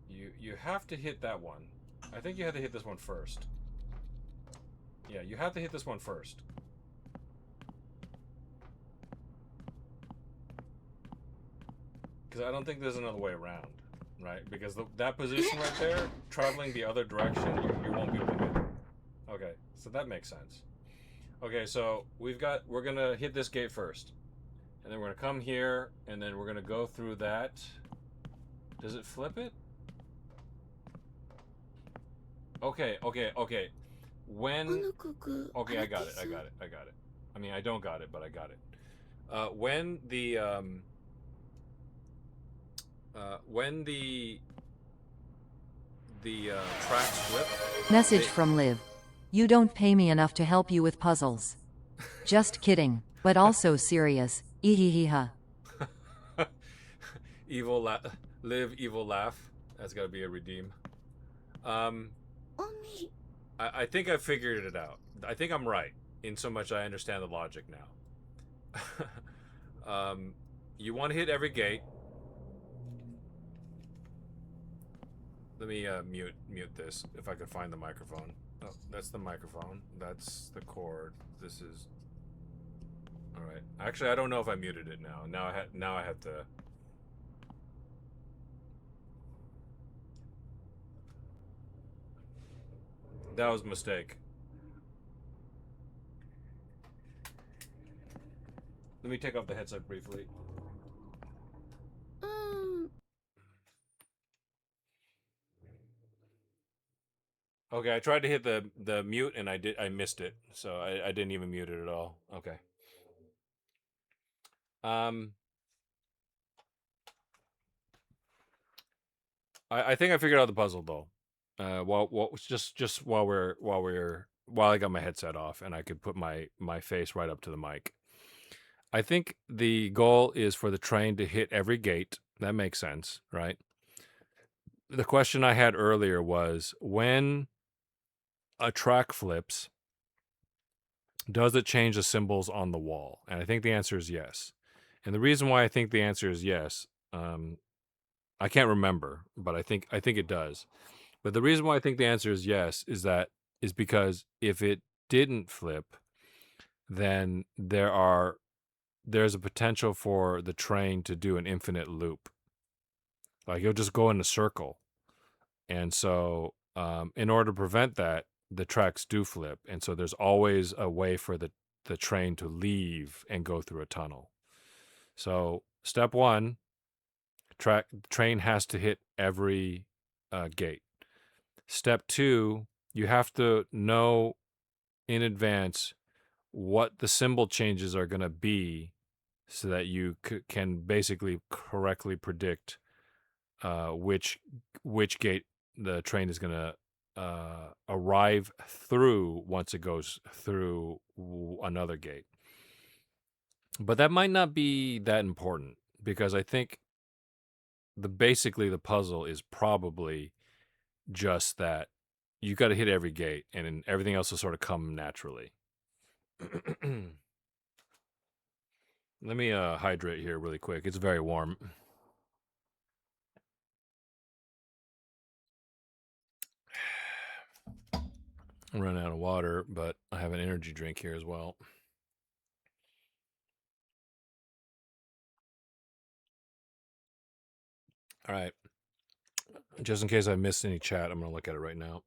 You have to hit that one. I think you have to hit this one first. Yeah, you have to hit this one first. Because I don't think there's another way around, right? Because that position right there, traveling the other direction, you won't be able to hit it. Okay, so that makes sense. Okay, so we're gonna hit this gate first. And then we're gonna come here, and then we're gonna go through that. Does it flip it? Okay. When... Okay, I got it. I mean, I don't got it, but I got it. When the tracks flip... Message from Liv. You don't pay me enough to help you with puzzles. Just kidding, but also serious. Eheheha. Live, evil, laugh. That's got to be a redeem. Only. I think I figured it out. I think I'm right in so much I understand the logic now. You want to hit every gate. Let me mute this if I could find the microphone. Oh, that's the microphone. That's the cord. This is. All right. Actually, I don't know if I muted it now. Now I have to. That was a mistake. Let me take off the headset briefly. Okay, I tried to hit the mute and I missed it, so I didn't even mute it at all. Okay. I think I figured out the puzzle though. Just while I got my headset off and I could put my face right up to the mic. I think the goal is for the train to hit every gate. That makes sense, right? The question I had earlier was when a track flips, does it change the symbols on the wall? And I think the answer is yes. And the reason why I think the answer is yes, I can't remember, but I think it does. But the reason why I think the answer is yes is because if it didn't flip, then there's a potential for the train to do an infinite loop. Like you'll just go in a circle. And so in order to prevent that, the tracks do flip. And so there's always a way for the train to leave and go through a tunnel. So step one, train has to hit every gate. Step two, you have to know in advance what the symbol changes are going to be so that you can basically correctly predict which gate the train is going to arrive through once it goes through another gate. But that might not be that important because I think basically the puzzle is probably just that you got to hit every gate and everything else will sort of come naturally. Let me hydrate here really quick. It's very warm. I'm running out of water, but I have an energy drink here as well. All right. Just in case I missed any chat, I'm going to look at it right now.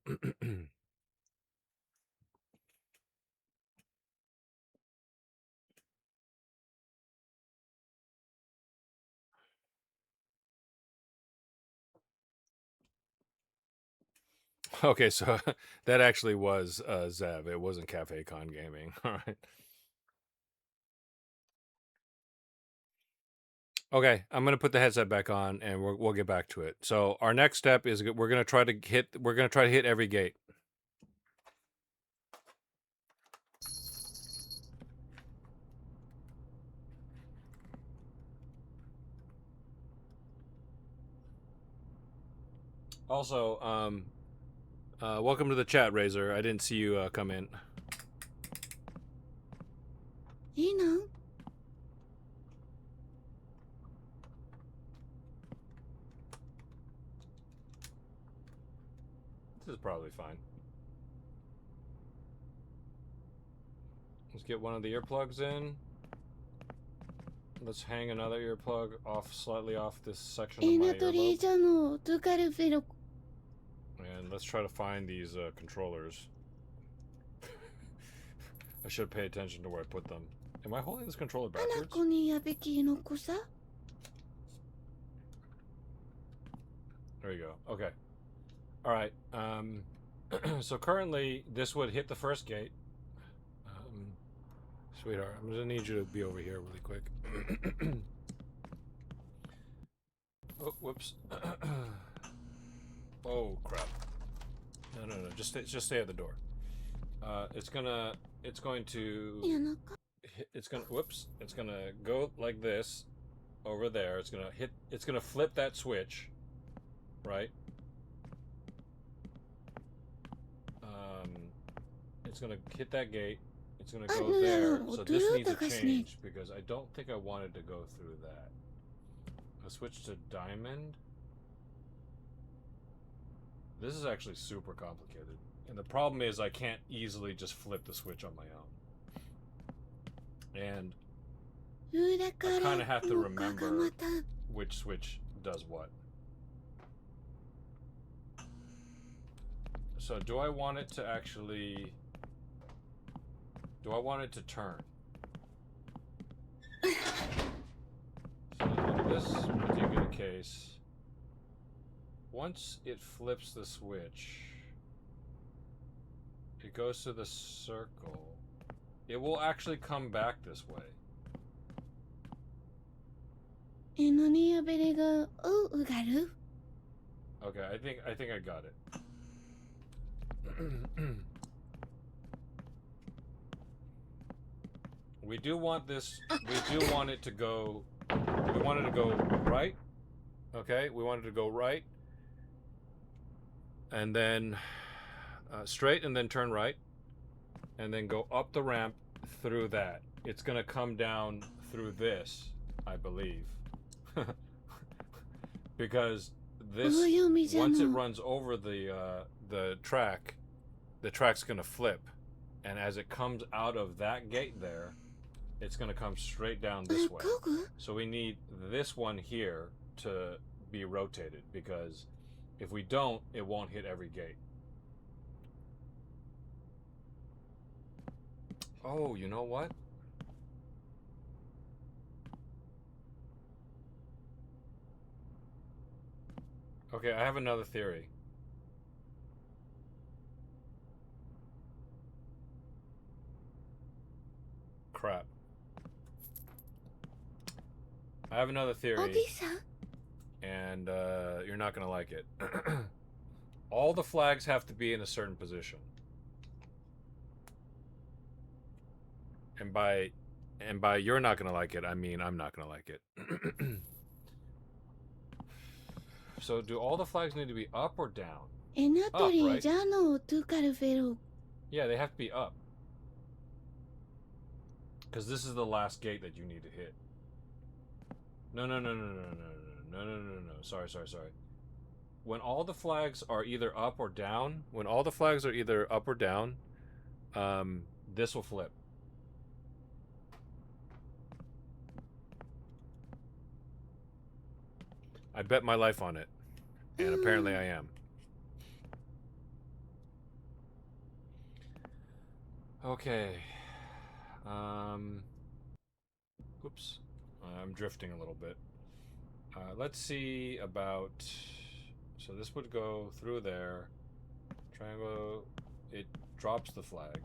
Okay, so that actually was Zev. It wasn't Cafe Con Gaming. All right. Okay, I'm gonna put the headset back on, and we'll get back to it. So our next step is we're gonna try to hit every gate. Also, welcome to the chat, Razor. I didn't see you come in. いいの? This is probably fine. Let's get one of the earplugs in. Let's hang another earplug slightly off this section of my earlobe. And let's try to find these controllers. I should pay attention to where I put them. Am I holding this controller backwards? There you go. Okay. All right. So currently, this would hit the first gate. Sweetheart, I'm gonna need you to be over here really quick. Oh, whoops. Oh crap. No. Just stay at the door. it's going to いやなんか it's gonna go like this over there. It's gonna flip that switch, right? It's gonna hit that gate. It's gonna go no, there. no, So this needs a Toyota change because I don't think I wanted to go through that. I'll switch to diamond. This is actually super complicated. And the problem is I can't easily just flip the switch on my own. And 上か I ら kind of have to 向かが remember また which switch does what. So do I want it to actually... Do I want it to turn? So in this particular case, once it flips the switch, it goes to the circle. It will actually come back this way. 何やべれがうがる Okay, I think I got it. We do want this. We do want it to go. We want it to go right. Okay, we want it to go right, and then straight, and then turn right, and then go up the ramp through that. It's gonna come down through this, I believe, because this once it runs over the track's gonna flip, and as it comes out of that gate there, it's gonna come straight down this way. So we need this one here to be rotated, because if we don't, it won't hit every gate. Oh, you know what? Okay, I have another theory. Crap. I have another theory, さん and you're not gonna like it. All the flags have to be in a certain position. And by you're not gonna like it, I mean I'm not gonna like it. So do all the flags need to be up or down? エナトリ right? ジャノトゥカルフェロ Yeah, they have to be up. Because this is the last gate that you need to hit. No. Sorry. When all the flags are either up or down, this will flip. I bet my life on it. And apparently I am. Okay. Whoops. I'm drifting a little bit. Let's see about... So this would go through there. Triangle. It drops the flag.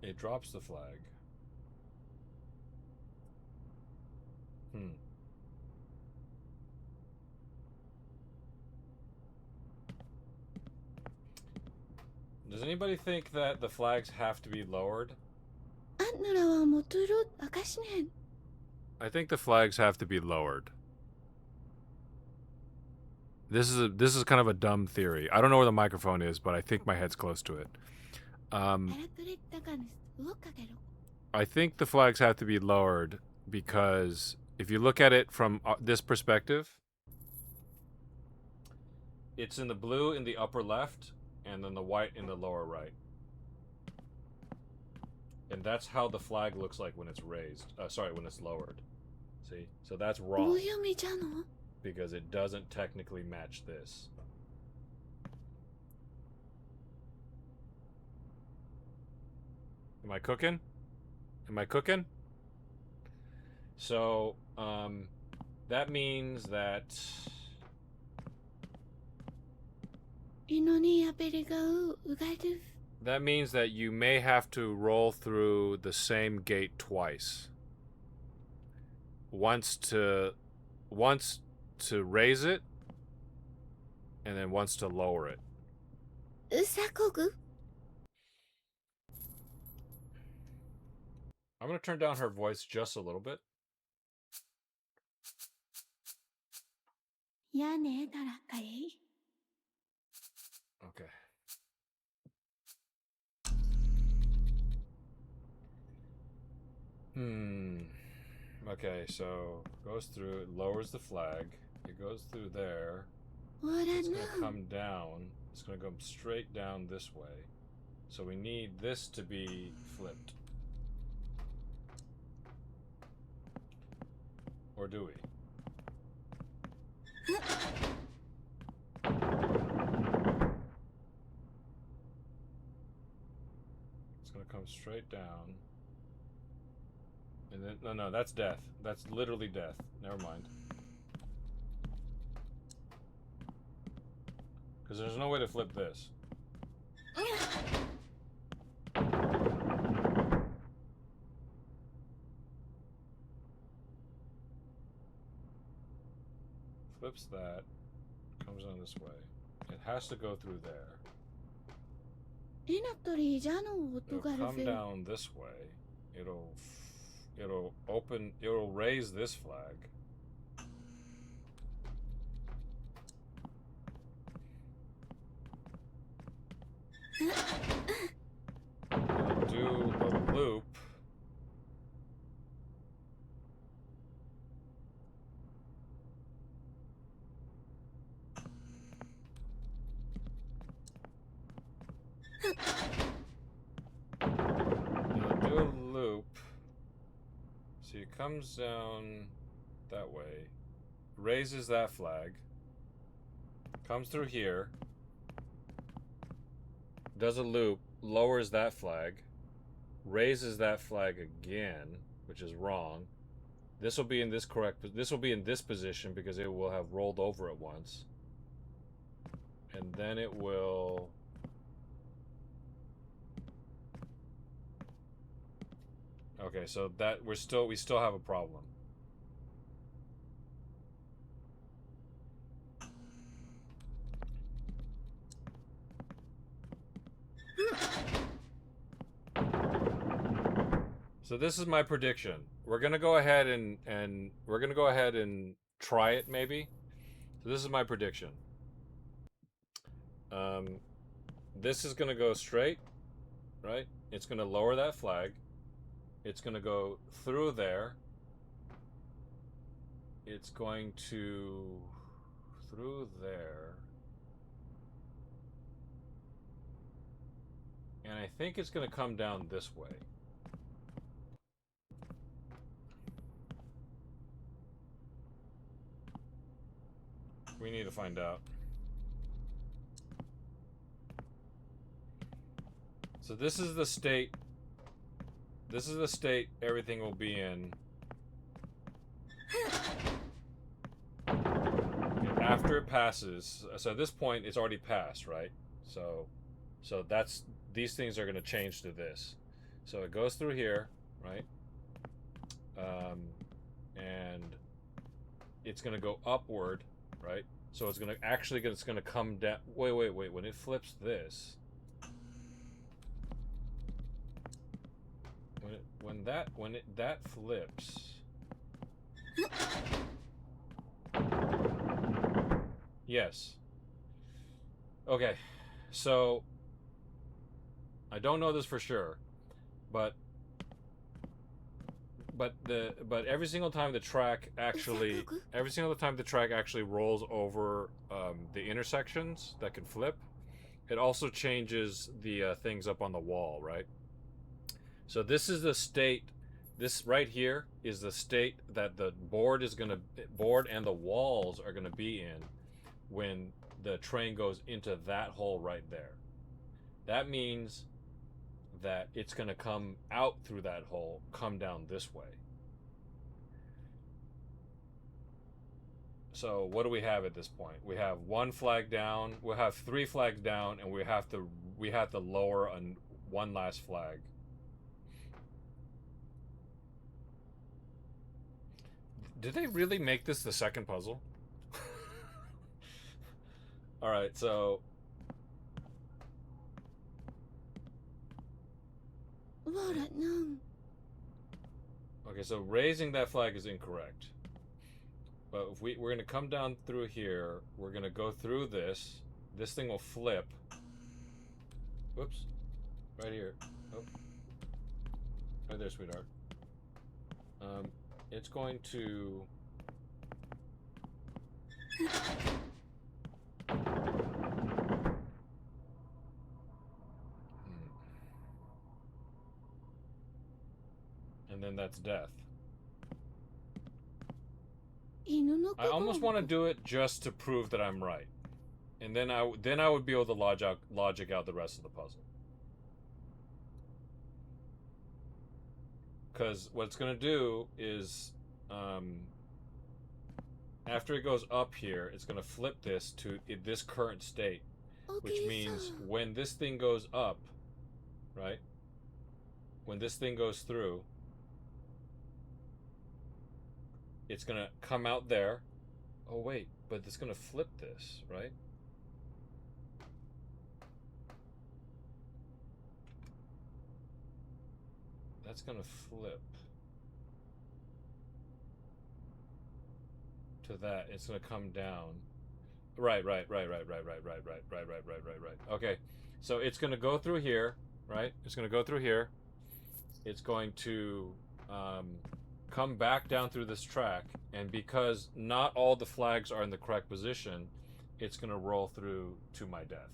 It drops the flag. Does anybody think that the flags have to be lowered? あんならはもとろあかしねん I think the flags have to be lowered. This is kind of a dumb theory. I don't know where the microphone is, but I think my head's close to it. 荒くれたかねうかけろ I think the flags have to be lowered because if you look at it from this perspective, it's in the blue in the upper left and then the white in the lower right. And that's how the flag looks like when it's raised. When it's lowered. See? So that's お wrong 読みじゃの because it doesn't technically match this. Am I cooking? So, that means that 何やべれがうがる that means that you may have to roll through the same gate twice. Once to raise it, and then wants to lower it. うさこぐ I'm going to turn down her voice just a little bit. やねだらかい Okay. Okay, so goes through, it lowers the flag. It goes through there. ほら It's な going to come down. It's going to come straight down this way. So we need this to be flipped. Or do we? It's going to come straight down. And then, no, that's death. That's literally death. Never mind. Because there's no way to flip this. Flips that. Comes on this way. It has to go through there. レナトリーじゃの音 It'll がる come ぜ down this way. It'll raise this flag. It'll do a loop. It'll do a loop. See, it comes down that way, raises that flag, comes through here, does a loop, lowers that flag, raises that flag again, which is wrong. This will be in this this will be in this position because it will have rolled over it once. And then it will Okay, so that we still have a problem. So this is my prediction. We're gonna go ahead and we're gonna go ahead and try it maybe. So this is my prediction. This is gonna go straight, right? It's gonna lower that flag. It's gonna go through there. It's going to through there. And I think it's gonna come down this way. We need to find out. So this is the state. This is the state everything will be in. Okay, after it passes. So at this point, it's already passed, right? So that's these things are going to change to this. So it goes through here, right? And it's going to go upward, right? So it's going to come down. Wait. When it flips this. When that flips. Yes. Okay. So I don't know this for sure, but every single time the track actually rolls over the intersections that can flip, it also changes the things up on the wall, right? So this is the state. This right here is the state that the board and the walls are gonna be in when the train goes into that hole right there. That means that it's gonna come out through that hole, come down this way. So what do we have at this point? We have one flag down. We'll have 3 flags down, and we have to lower one last flag. Did they really make this the second puzzle? Alright, so... What no. Okay, so raising that flag is incorrect. But if we're going to come down through here, we're going to go through this. This thing will flip. Whoops. Right here. Oh. Right there, sweetheart. It's going to... And then that's death. I almost want to do it just to prove that I'm right. And then I would be able to logic out the rest of the puzzle. Because what it's going to do is, after it goes up here, it's going to flip this to this current state. Which means when this thing goes up, right? When this thing goes through, it's going to come out there. Oh, wait, but it's going to flip this, right? That's going to flip to that. It's going to come down. Right. Okay, so it's going to go through here, right? It's going to go through here. It's going to come back down through this track, and because not all the flags are in the correct position, it's going to roll through to my death.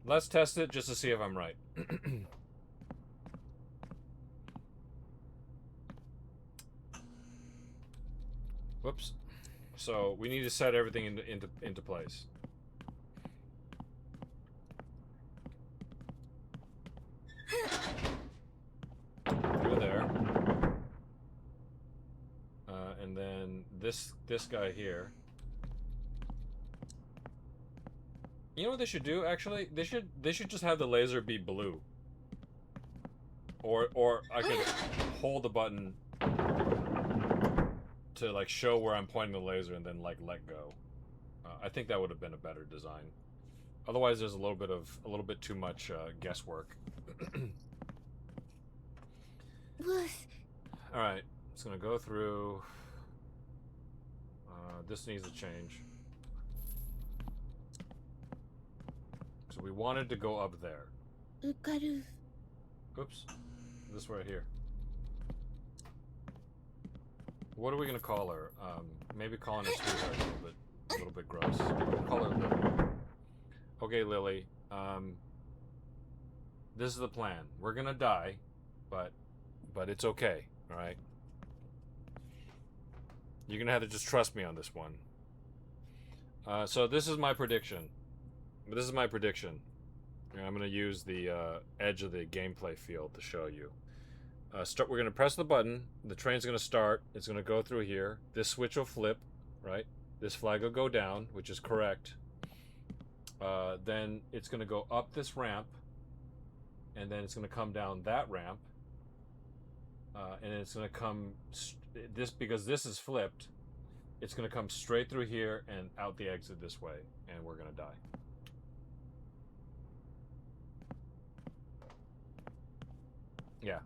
Let's test it just to see if I'm right. Whoops. So we need to set everything into place. Through there. And then this guy here. You know what they should do? Actually, they should just have the laser be blue. Or I could hold the button to like show where I'm pointing the laser and then like let go. I think that would have been a better design. Otherwise, there's a little bit too much guesswork. All right, it's gonna go through. This needs to change. So we wanted to go up there. Oops. This right here. What are we gonna call her? Maybe calling her sweetheart a little bit gross. We'll call her Lily. Okay, Lily. This is the plan. We're gonna die, but it's okay. All right. You're gonna have to just trust me on this one. So this is my prediction. This is my prediction. I'm gonna use the edge of the gameplay field to show you. We're gonna press the button. The train's gonna start. It's gonna go through here. This switch will flip, right? This flag will go down, which is correct. Then it's gonna go up this ramp, and then it's gonna come down that ramp, and then it's gonna come because this is flipped. It's gonna come straight through here and out the exit this way, and we're gonna die. Yeah.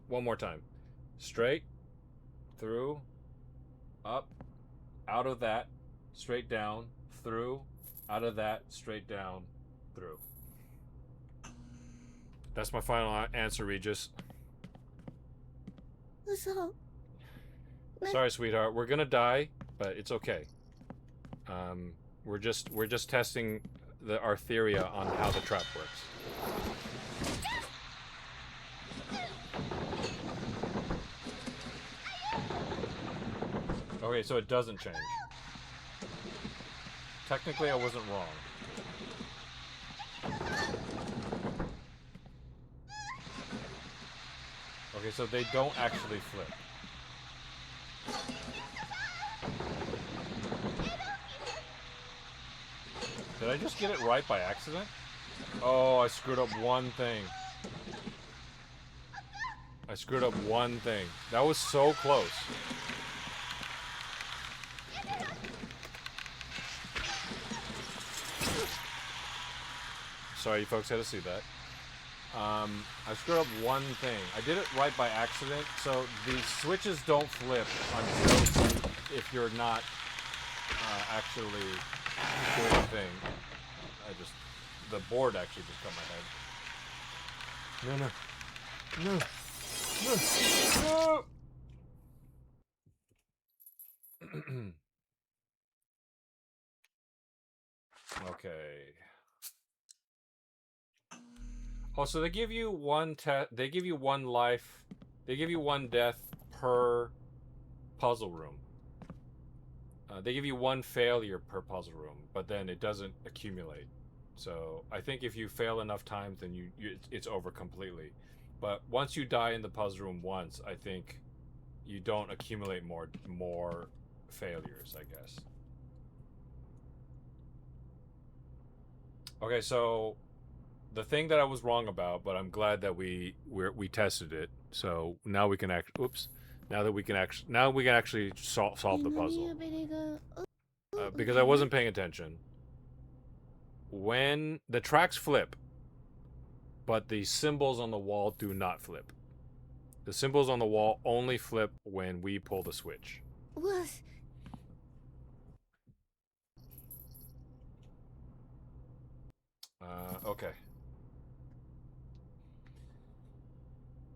One more time. Straight, through, up, out of that, straight down, through, out of that, straight down, through. That's my final answer, Regis. Sorry, sweetheart. We're gonna die, but it's okay. We're just testing our theory on how the trap works. Okay, so it doesn't change. Technically, I wasn't wrong. Okay, so they don't actually flip. Did I just get it right by accident? Oh, I screwed up one thing. I screwed up one thing. That was so close. Sorry, you folks had to see that. I screwed up one thing. I did it right by accident, so the switches don't flip until if you're not actually doing the thing. The board actually just cut my head. No. Okay. Oh, so they give you they give you one life, they give you one death per puzzle room. They give you one failure per puzzle room, but then it doesn't accumulate. So I think if you fail enough times, then it's over completely. But once you die in the puzzle room once, I think you don't accumulate more failures, I guess. Okay, so the thing that I was wrong about, but I'm glad that we tested it. So now we can now we can actually solve the puzzle. Because I wasn't paying attention. When the tracks flip, but the symbols on the wall do not flip. The symbols on the wall only flip when we pull the switch. Okay.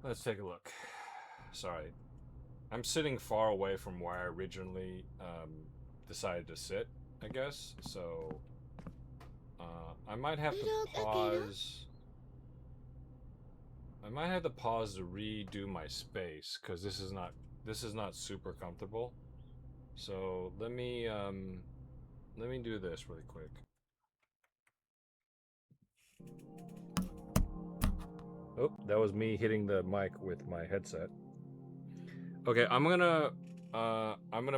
Let's take a look. Sorry. I'm sitting far away from where I originally decided to sit, I guess. So I might have to pause. I might have to pause to redo my space because this is not super comfortable. So let me do this really quick. Oh, that was me hitting the mic with my headset. Okay, I'm gonna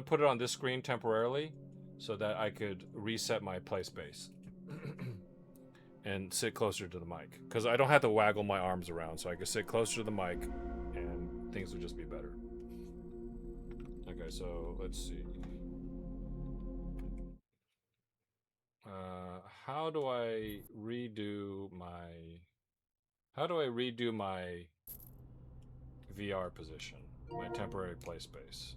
put it on this screen temporarily so that I could reset my play space and sit closer to the mic because I don't have to waggle my arms around, so I can sit closer to the mic and things would just be better. Okay, so let's see. How do I redo my VR position, my temporary play space?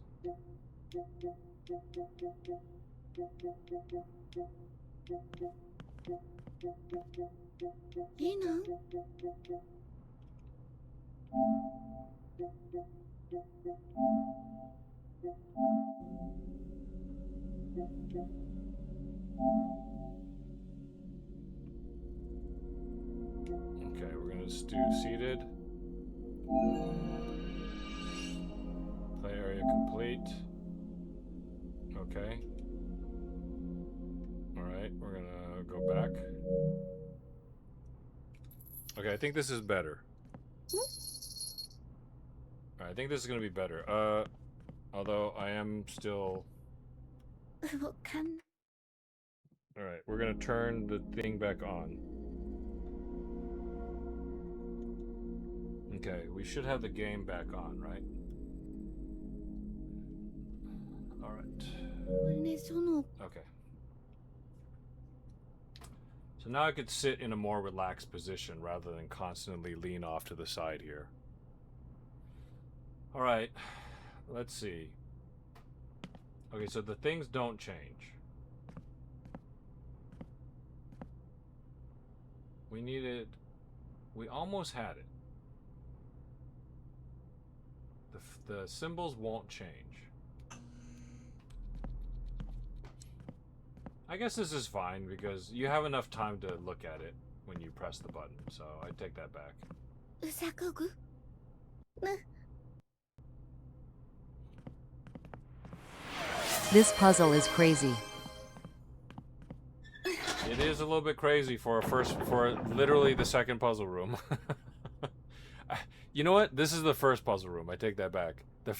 Okay, we're gonna just do seated. Play area complete. Okay. Alright, we're gonna go back. Okay, I think this is better. Alright, I think this is gonna be better. Although I am still... Alright, we're gonna turn the thing back on. Okay, we should have the game back on, right? Alright. Okay. So now I could sit in a more relaxed position rather than constantly lean off to the side here. Alright, let's see. Okay, so the things don't change. We almost had it. The symbols won't change. I guess this is fine because you have enough time to look at it when you press the button, so I take that back. This puzzle is crazy. It is a little bit crazy for literally the second puzzle room. You know what? This is the first puzzle room. I take that back. The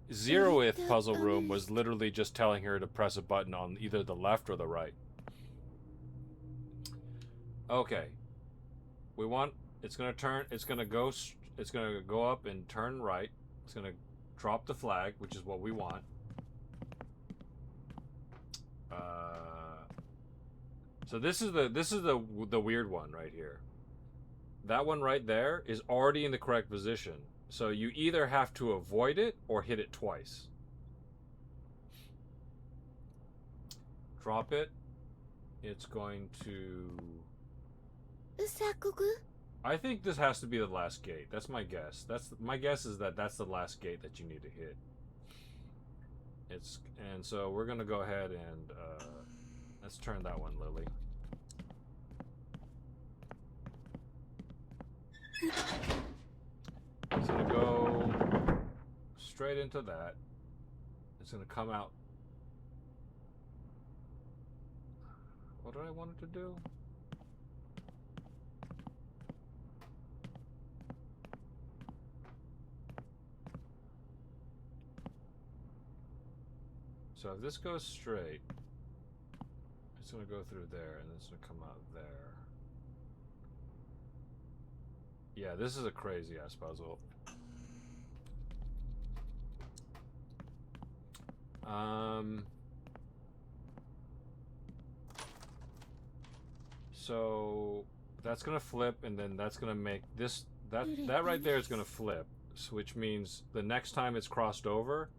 0th puzzle room was literally just telling her to press a button on either the left or the right. Okay. we want, it's gonna turn, it's gonna go up and turn right. It's gonna drop the flag, which is what we want. So this is the weird one right here. That one right there is already in the correct position. So you either have to avoid it or hit it twice. Drop it. It's going to... I think this has to be the last gate. That's my guess. My guess is that that's the last gate that you need to hit. And so we're gonna go ahead and let's turn that one, Lily. It's gonna go straight into that. It's gonna come out. What did I want it to do? So if this goes straight, it's going to go through there, and it's going to come out there. Yeah, this is a crazy-ass puzzle. So that's going to flip, and then that's going to make this... That right there is going to flip, which means the next time it's crossed over,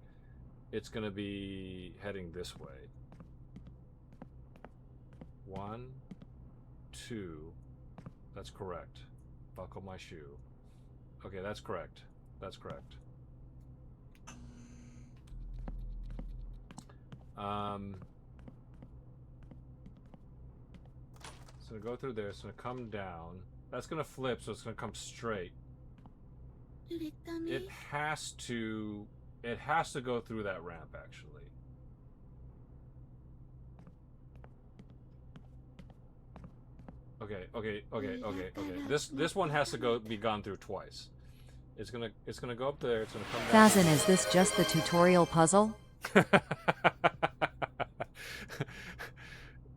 it's going to be heading this way. 1, 2. That's correct. Buckle my shoe. Okay, that's correct. That's correct. It's going to go through there. It's going to come down. That's going to flip, so it's going to come straight. It has to go through that ramp, actually. Okay. This one has to be gone through twice. It's gonna go up there. It's gonna come down. Fazin, is this just the tutorial puzzle?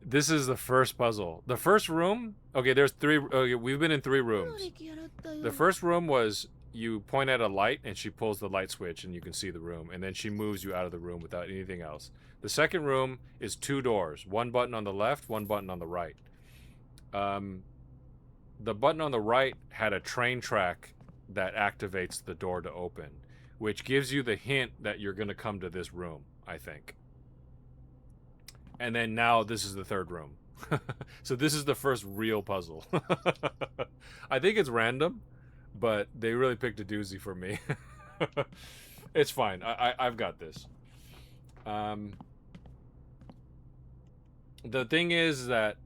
This is the first puzzle. The first room. Okay, there's 3. Okay, we've been in 3 rooms. The first room was you point at a light and she pulls the light switch and you can see the room, and then she moves you out of the room without anything else. The second room is 2 doors. 1 button on the left, 1 button on the right. The button on the right had a train track that activates the door to open, which gives you the hint that you're going to come to this room, I think. And then now this is the third room. So this is the first real puzzle. I think it's random, but they really picked a doozy for me. It's fine. I've got this. The thing is that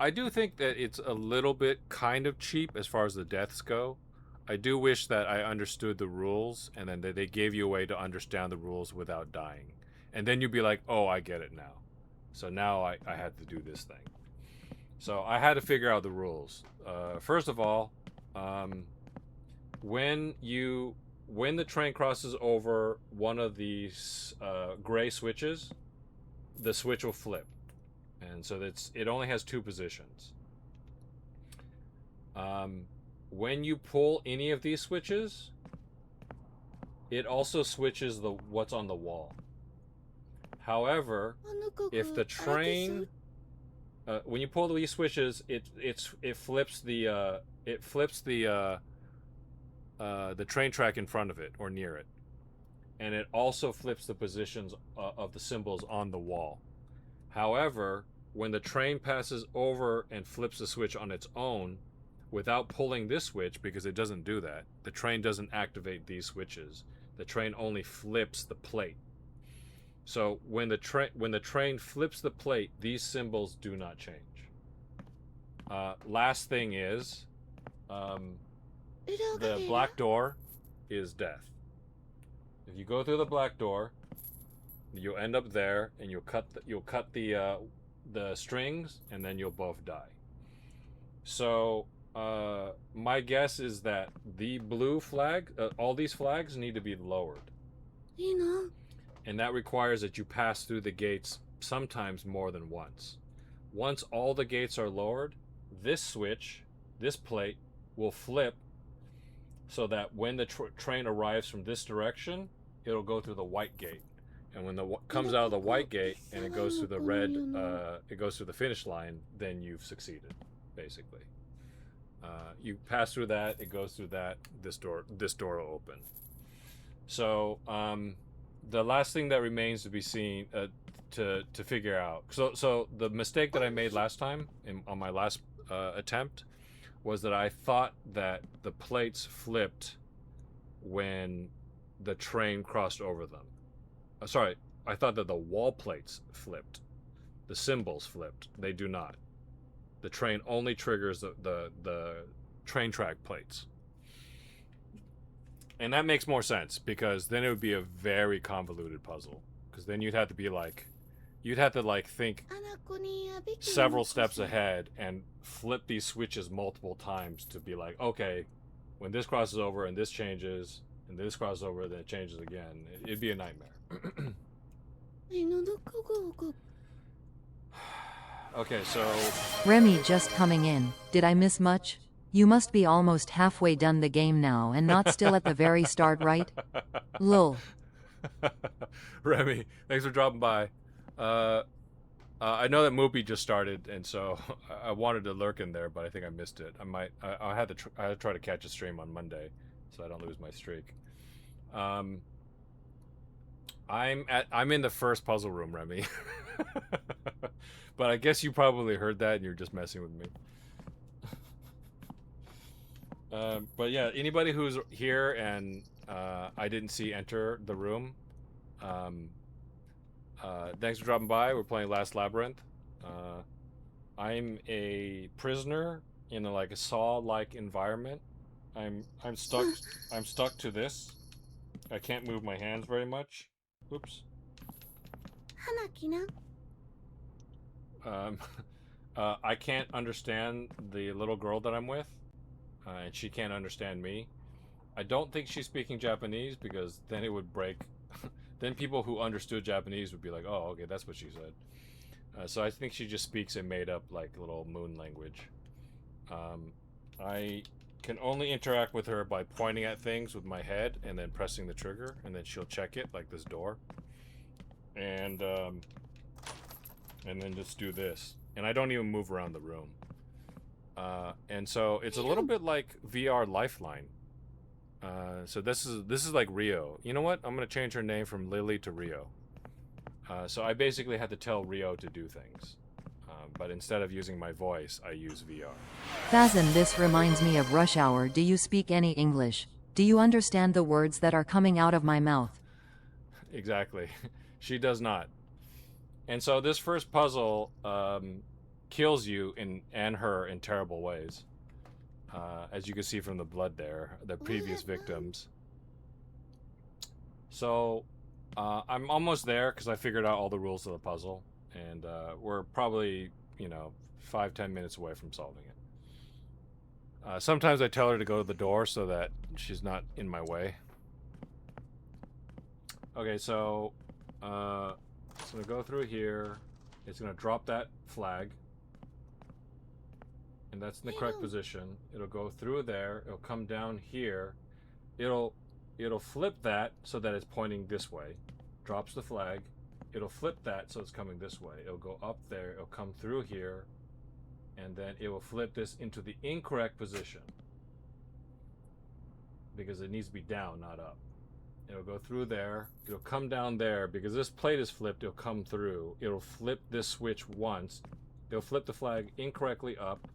I do think that it's a little bit kind of cheap as far as the deaths go. I do wish that I understood the rules, and then they gave you a way to understand the rules without dying. And then you'd be like, oh, I get it now. So now I had to do this thing. So I had to figure out the rules. First of all, when the train crosses over one of these gray switches, the switch will flip. And so it only has 2 positions. When you pull any of these switches, it also switches what's on the wall. However, if the train, when you pull these switches, it flips the train track in front of it or near it, and it also flips the positions of the symbols on the wall. However, when the train passes over and flips the switch on its own, without pulling this switch, because it doesn't do that, the train doesn't activate these switches. The train only flips the plate. So when the train flips the plate, these symbols do not change. Last thing is, the black door is death. If you go through the black door, you'll end up there, and you'll cut the strings, and then you'll both die. So my guess is that the blue flag, all these flags need to be lowered. And that requires that you pass through the gates sometimes more than once. Once all the gates are lowered, this switch, this plate, will flip so that when the train arrives from this direction, it'll go through the white gate. And when comes out of the white gate and it goes through the red, it goes through the finish line, then you've succeeded, basically. You pass through that, it goes through that, this door will open. So the last thing that remains to be seen, to figure out. So the mistake that I made last time on my last attempt was that I thought that the plates flipped when the train crossed over them. Sorry, I thought that the wall plates flipped. The symbols flipped. They do not. The train only triggers the train track plates. And that makes more sense, because then it would be a very convoluted puzzle. Because then you'd have to think several steps ahead and flip these switches multiple times to be like, okay, when this crosses over and this changes, and this crosses over, then it changes again. It'd be a nightmare. Okay, so... Remy just coming in. Did I miss much? You must be almost halfway done the game now and not still at the very start, right? Lol. Remy, thanks for dropping by. I know that Moopy just started, and so I wanted to lurk in there, but I think I missed it. I had to try to catch a stream on Monday, so I don't lose my streak. I'm in the first puzzle room, Remy. But I guess you probably heard that and you're just messing with me. But yeah, anybody who's here and I didn't see enter the room, thanks for dropping by. We're playing Last Labyrinth. I'm a prisoner in a Saw-like environment. I'm stuck to this. I can't move my hands very much. Oops. I can't understand the little girl that I'm with, and she can't understand me. I don't think she's speaking Japanese, because then it would break. Then people who understood Japanese would be like, oh, okay, that's what she said. So I think she just speaks a made-up, little moon language. I can only interact with her by pointing at things with my head and then pressing the trigger, and then she'll check it, like this door. And then just do this. And I don't even move around the room. And so it's a little bit like VR Lifeline. So this is like Rio. You know what? I'm gonna change her name from Lily to Rio. So I basically had to tell Rio to do things. But instead of using my voice, I use VR. Fazan, this reminds me of Rush Hour. Do you speak any English? Do you understand the words that are coming out of my mouth? Exactly. She does not. And so this first puzzle kills you and her in terrible ways. As you can see from the blood there, the previous victims. So I'm almost there because I figured out all the rules of the puzzle, and we're probably 5-10 minutes away from solving it. Sometimes I tell her to go to the door so that she's not in my way. Okay, so it's gonna go through here. It's gonna drop that flag. And that's in the correct position. It'll go through there. It'll come down here. It'll flip that so that it's pointing this way. Drops the flag. It'll flip that so it's coming this way. It'll go up there. It'll come through here. And then it will flip this into the incorrect position. Because it needs to be down, not up. It'll go through there. It'll come down there. Because this plate is flipped, it'll come through. It'll flip this switch once. It'll flip the flag incorrectly up.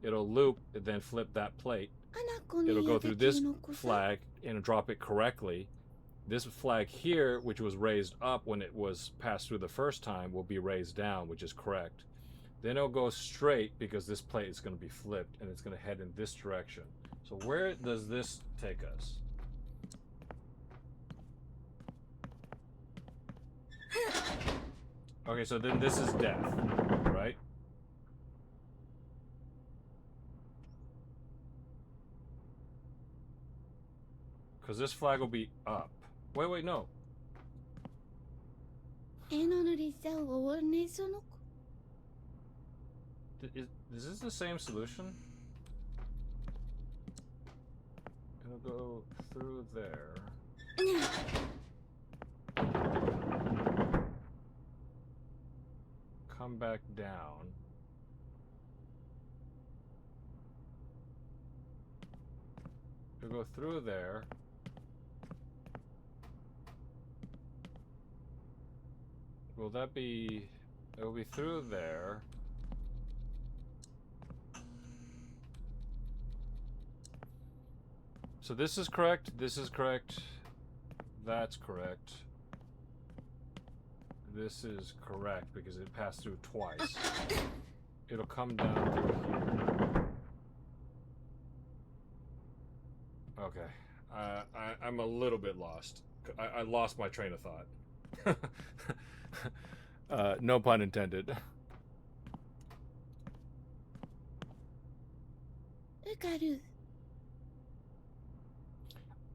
It'll loop and then flip that plate. It'll go through this flag and drop it correctly. This flag here, which was raised up when it was passed through the first time, will be raised down, which is correct. Then it'll go straight because this plate is going to be flipped and it's going to head in this direction. So where does this take us? Okay, so then this is death, right? Because this flag will be up. Wait, no. Is this the same solution? It'll go through there. Come back down. It'll go through there. Will that be... It'll be through there. So this is correct, that's correct. This is correct because it passed through twice. It'll come down through here. Okay. I'm a little bit lost. I lost my train of thought. No pun intended. ウカル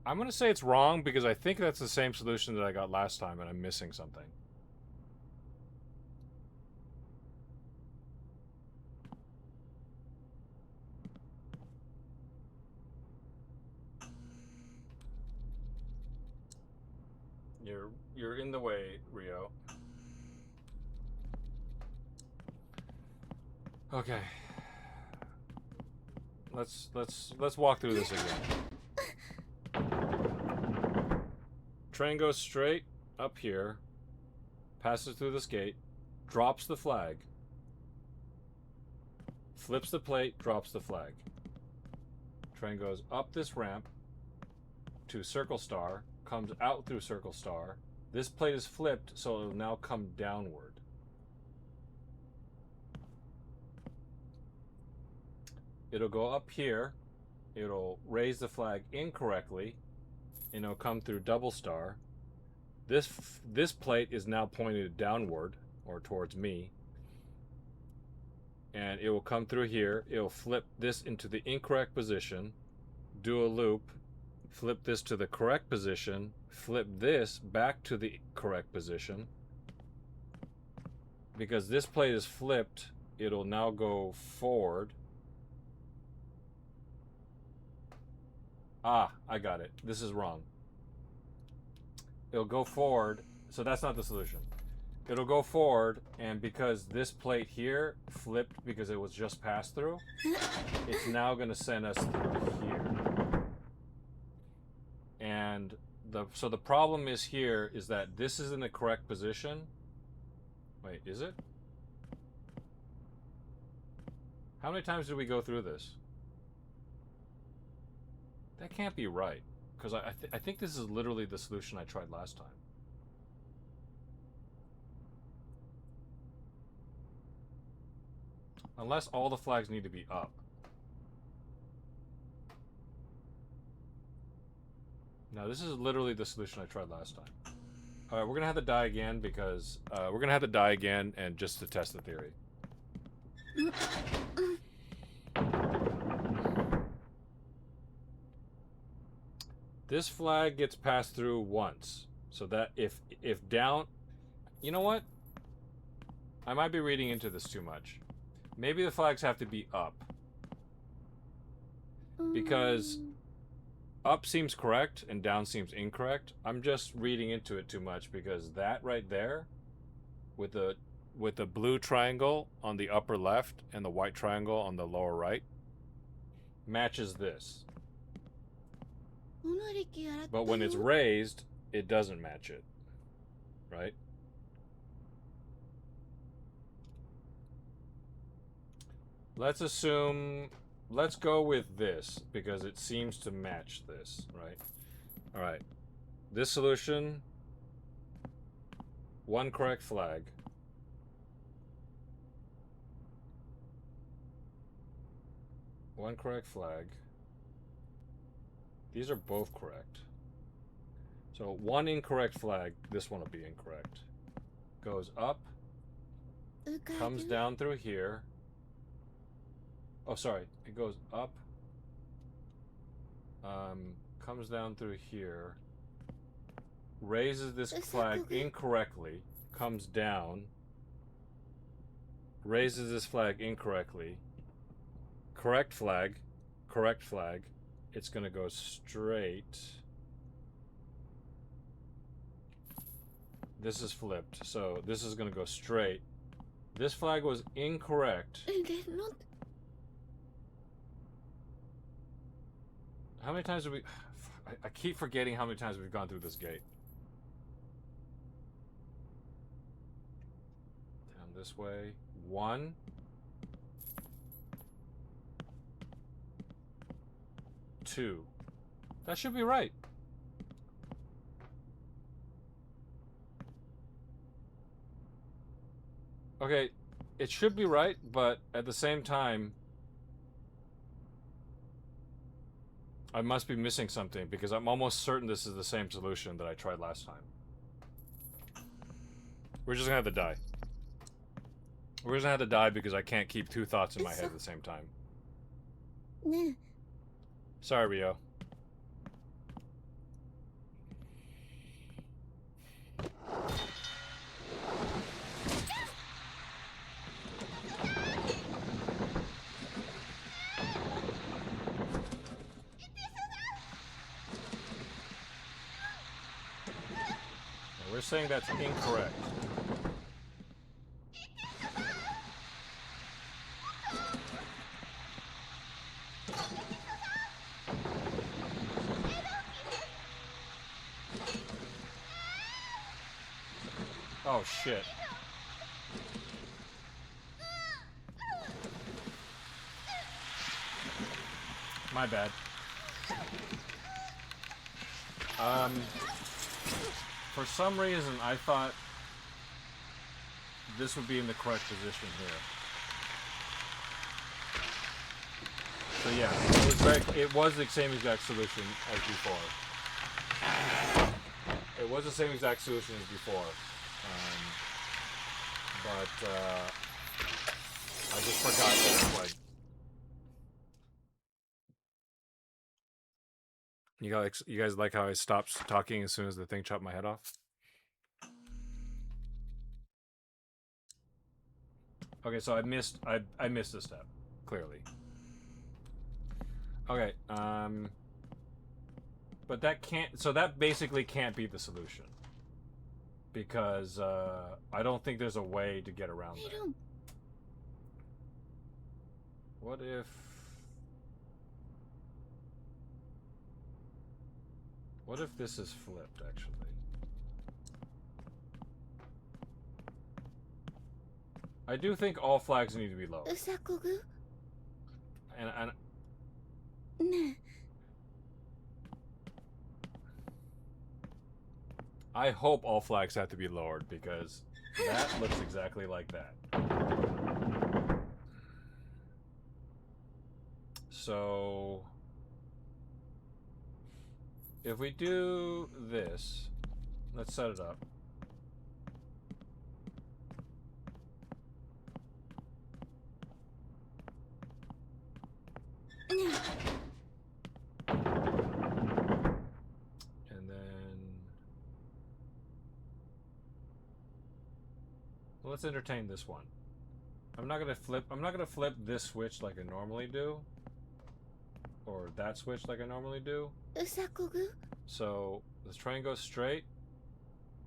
I'm gonna say it's wrong because I think that's the same solution that I got last time and I'm missing something. You're in the way, Rio. Okay. Let's walk through this again. Train goes straight up here, passes through this gate, drops the flag, flips the plate, drops the flag. Train goes up this ramp to Circle Star, comes out through Circle Star. This plate is flipped, so it'll now come downward. It'll go up here, it'll raise the flag incorrectly, and it'll come through Double Star. This plate is now pointed downward, or towards me. And it will come through here, it'll flip this into the incorrect position, do a loop, flip this to the correct position, flip this back to the correct position. Because this plate is flipped, it'll now go forward. Ah, I got it. This is wrong. It'll go forward, so that's not the solution. It'll go forward, and because this plate here flipped because it was just passed through, it's now going to send us through here. And so the problem is here is that this is in the correct position. Wait, is it? How many times did we go through this? That can't be right, because I think this is literally the solution I tried last time. Unless all the flags need to be up. No, this is literally the solution I tried last time. Alright, we're gonna have to die again because we're gonna have to die again and just to test the theory. This flag gets passed through once. So that if down... You know what? I might be reading into this too much. Maybe the flags have to be up. Because up seems correct and down seems incorrect. I'm just reading into it too much because that right there with the blue triangle on the upper left and the white triangle on the lower right matches this. But when it's raised, it doesn't match it. Right? Let's assume... Let's go with this, because it seems to match this, right? Alright. This solution... One correct flag. One correct flag. These are both correct. So one incorrect flag, this one will be incorrect. Goes up, comes down through here. Oh, sorry. It goes up, comes down through here, raises this flag incorrectly, comes down, raises this flag incorrectly, correct flag, it's going to go straight. This is flipped, so this is going to go straight. This flag was incorrect. It is not. How many times have we... I keep forgetting how many times we've gone through this gate. Down this way. 1. 2. That should be right. Okay, it should be right, but at the same time, I must be missing something because I'm almost certain this is the same solution that I tried last time. We're just gonna have to die. We're just gonna have to die because I can't keep 2 thoughts in my head at the same time. Ne. Sorry, Rio. We're saying that's incorrect. Oh shit. My bad. For some reason, I thought this would be in the correct position here. So yeah, it was the same exact solution as before. It was the same exact solution as before. But I just forgot that it's like... You guys like how I stopped talking as soon as the thing chopped my head off? Okay, so I missed a step, clearly. Okay, but that basically can't be the solution. Because I don't think there's a way to get around that. What if this is flipped, actually? I do think all flags need to be low. And Ne. I hope all flags have to be lowered because that looks exactly like that. So if we do this, let's set it up. And then let's entertain this one. I'm not gonna flip this switch like I normally do. Or that switch like I normally do. So this train goes straight,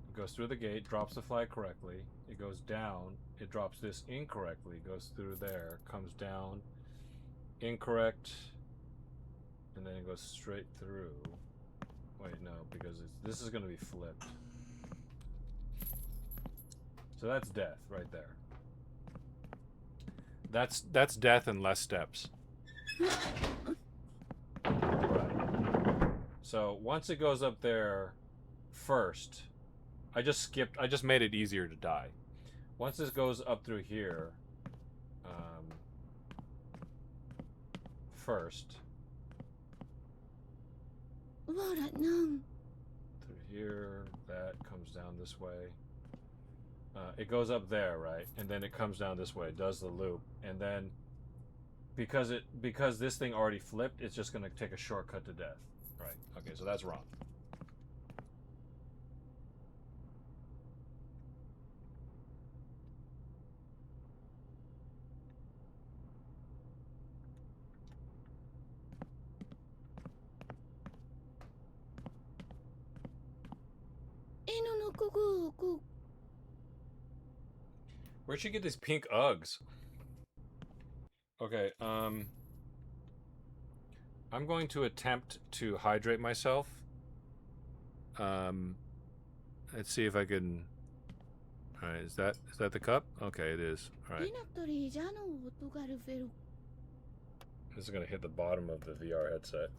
it goes through the gate, drops the flag correctly, it goes down, it drops this incorrectly, goes through there, comes down, incorrect, and then it goes straight through. Wait, no, because this is going to be flipped. So that's death right there. That's death in less steps. Right. So once it goes up there first, I just made it easier to die. Once this goes up through here, first. Through here, that comes down this way. It goes up there, right? And then it comes down this way, does the loop, and then because this thing already flipped, it's just gonna take a shortcut to death. Right. Okay, so that's wrong. のこここ Where'd she get these pink Uggs? Okay, I'm going to attempt to hydrate myself. Let's see if I can. All right, is that the cup? Okay, it is. All right. エナトリじゃの音がるフェル This is gonna hit the bottom of the VR headset.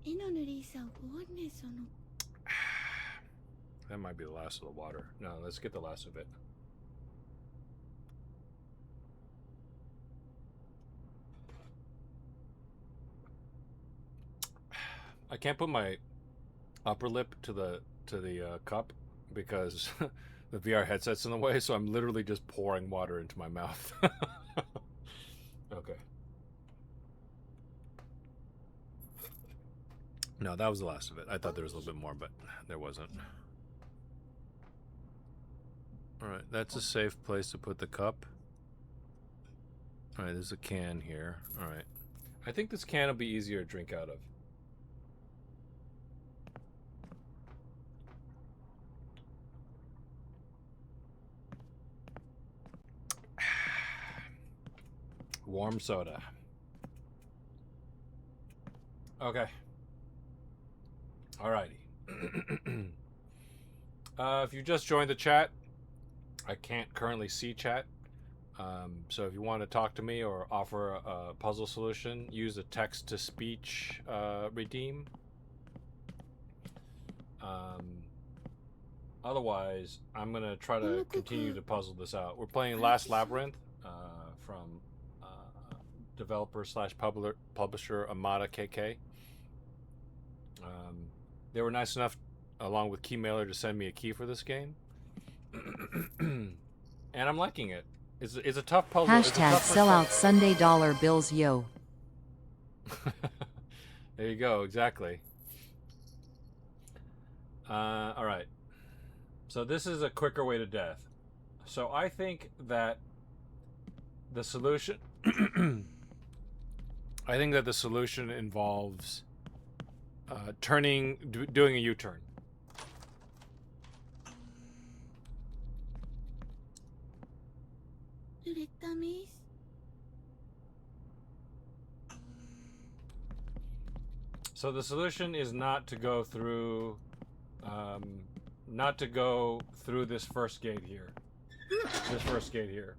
エナのリーさんおんねその That might be the last of the water. No, let's get the last of it. I can't put my upper lip to the cup because the VR headset's in the way, so I'm literally just pouring water into my mouth. Okay. No, that was the last of it. I thought there was a little bit more, but there wasn't. Alright, that's a safe place to put the cup. Alright, there's a can here. Alright. I think this can will be easier to drink out of. Warm soda. Okay. Alrighty. If you just joined the chat, I can't currently see chat. So if you want to talk to me or offer a puzzle solution, use the text-to-speech redeem. Otherwise, I'm going to try to continue to puzzle this out. We're playing Last Labyrinth from developer/publisher Amada KK. They were nice enough, along with Keymailer, to send me a key for this game. And I'm liking it. It's a tough puzzle. Hashtag sellout Sunday dollar bills yo. There you go, exactly. Alright. So this is a quicker way to death. So I think that the solution... I think that the solution involves doing a U-turn. So the solution is not to go through this first gate here. This first gate here.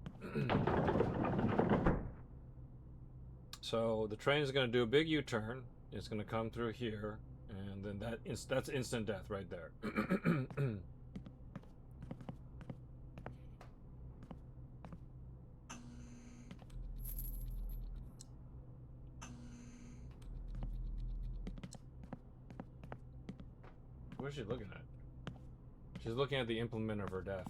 So the train is going to do a big U-turn. It's going to come through here, and then that's instant death right there. What is she looking at? She's looking at the implement of her death.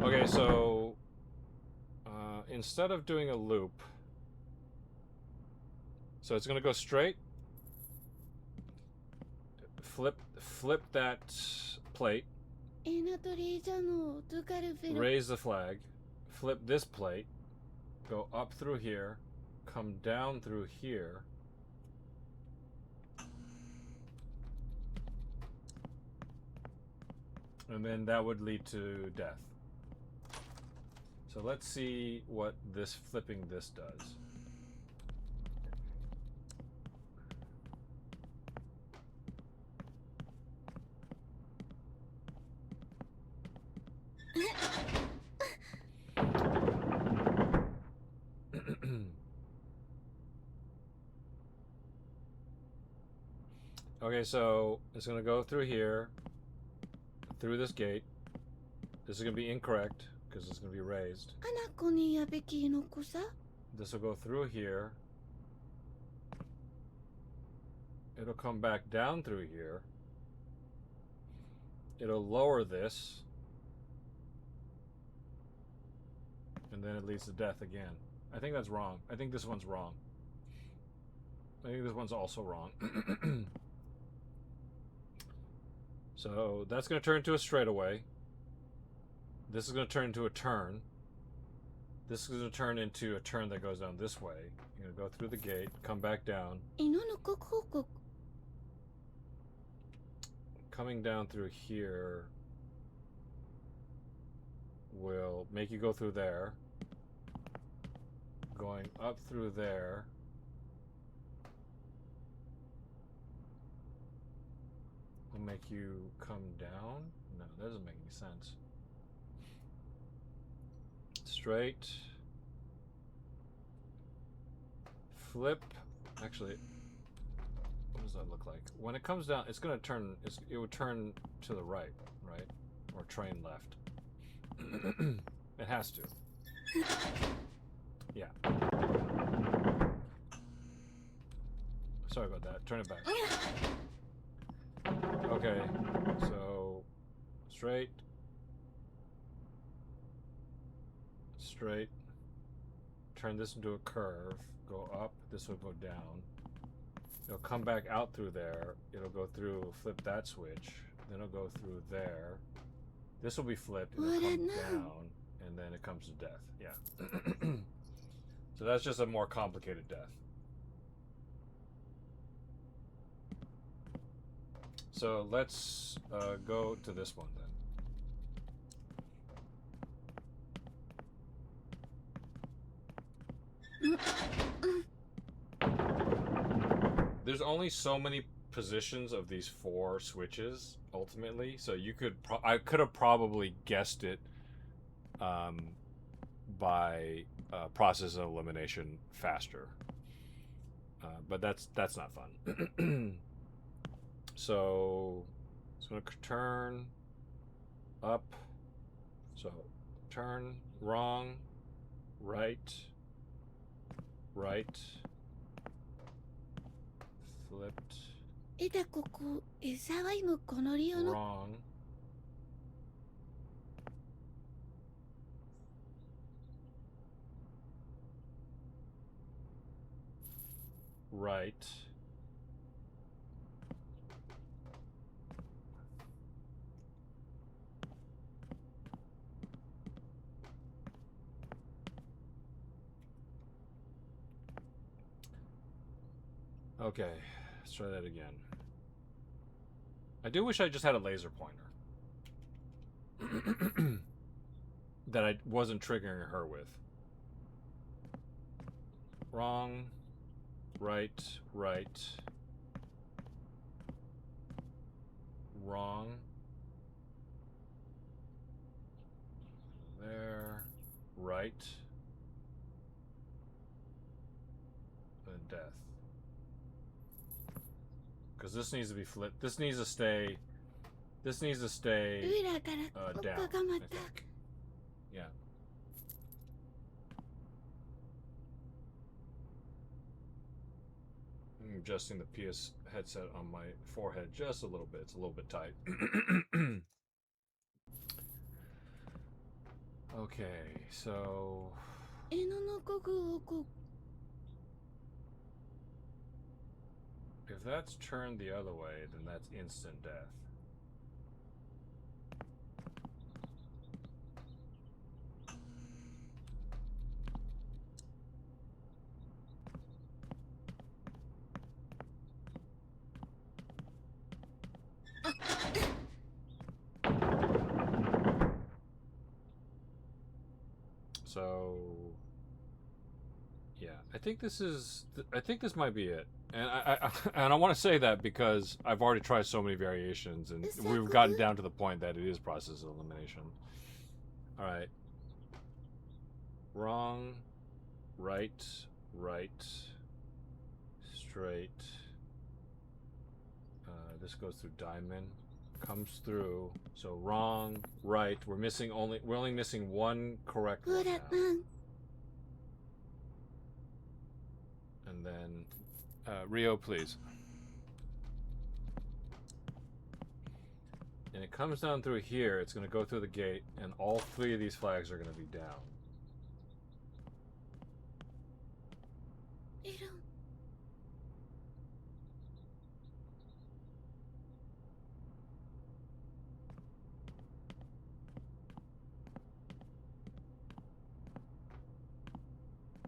Okay, so instead of doing a loop, so it's going to go straight, flip that plate, raise the flag, flip this plate, go up through here, come down through here, and then that would lead to death. So let's see what this flipping this does. Okay, so it's going to go through here, through this gate. This is going to be incorrect because it's going to be raised. This will go through here. It'll come back down through here. It'll lower this. And then it leads to death again. I think that's wrong. I think this one's wrong. I think this one's also wrong. So that's going to turn into a straightaway. This is going to turn into a turn. This is going to turn into a turn that goes down this way. You're going to go through the gate, come back down. 犬の国報告 Coming down through here will make you go through there. Going up through there. Will make you come down? No, that doesn't make any sense. Straight. Flip. Actually, what does that look like? When it comes down, it's going to turn, it would turn to the right, right? Or train left. It has to. Yeah. Sorry about that. Turn it back. Okay, so straight, straight, turn this into a curve, go up, this will go down, it'll come back out through there, it'll go through, flip that switch, then it'll go through there, this will be flipped, and it'll come down, and then it comes to death, yeah. So that's just a more complicated death. So let's go to this one then. There's only so many positions of these 4 switches ultimately, so you could I could have probably guessed it by process of elimination faster, but that's not fun. So it's going to turn up. So turn wrong, right, right, flipped, えだここえさわいむこのりよの wrong, right, okay, let's try that again. I do wish I just had a laser pointer that I wasn't triggering her with. Wrong, right, right, wrong, there, right, and death. Because this needs to be flipped. This needs to stay. This needs to stay 裏から国 down. 家がま I た think. Yeah. I'm adjusting the PS headset on my forehead just a little bit. It's a little bit tight. Okay, so 犬の国報告 if that's turned the other way, then that's instant death. So yeah, I think this is. I think this might be it, and I want to say that because I've already tried so many variations, and Is that we've good? gotten down to the point that it is process of elimination. All right. Wrong, right, right, straight. This goes through diamond, comes through. So wrong, right. We're only missing one correct ほ one ら now. なん And then Rio, please. And it comes down through here. It's going to go through the gate, and all 3 of these flags are going to be down. いるん And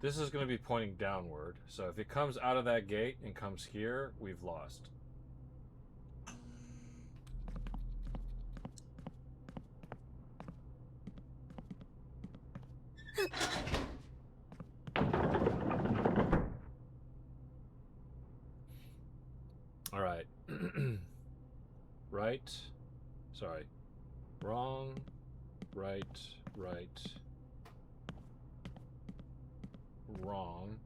This is going to be pointing downward. So if it comes out of that gate and comes here, we've lost. All right. Right. Sorry. Wrong. Right. Right. Wrong.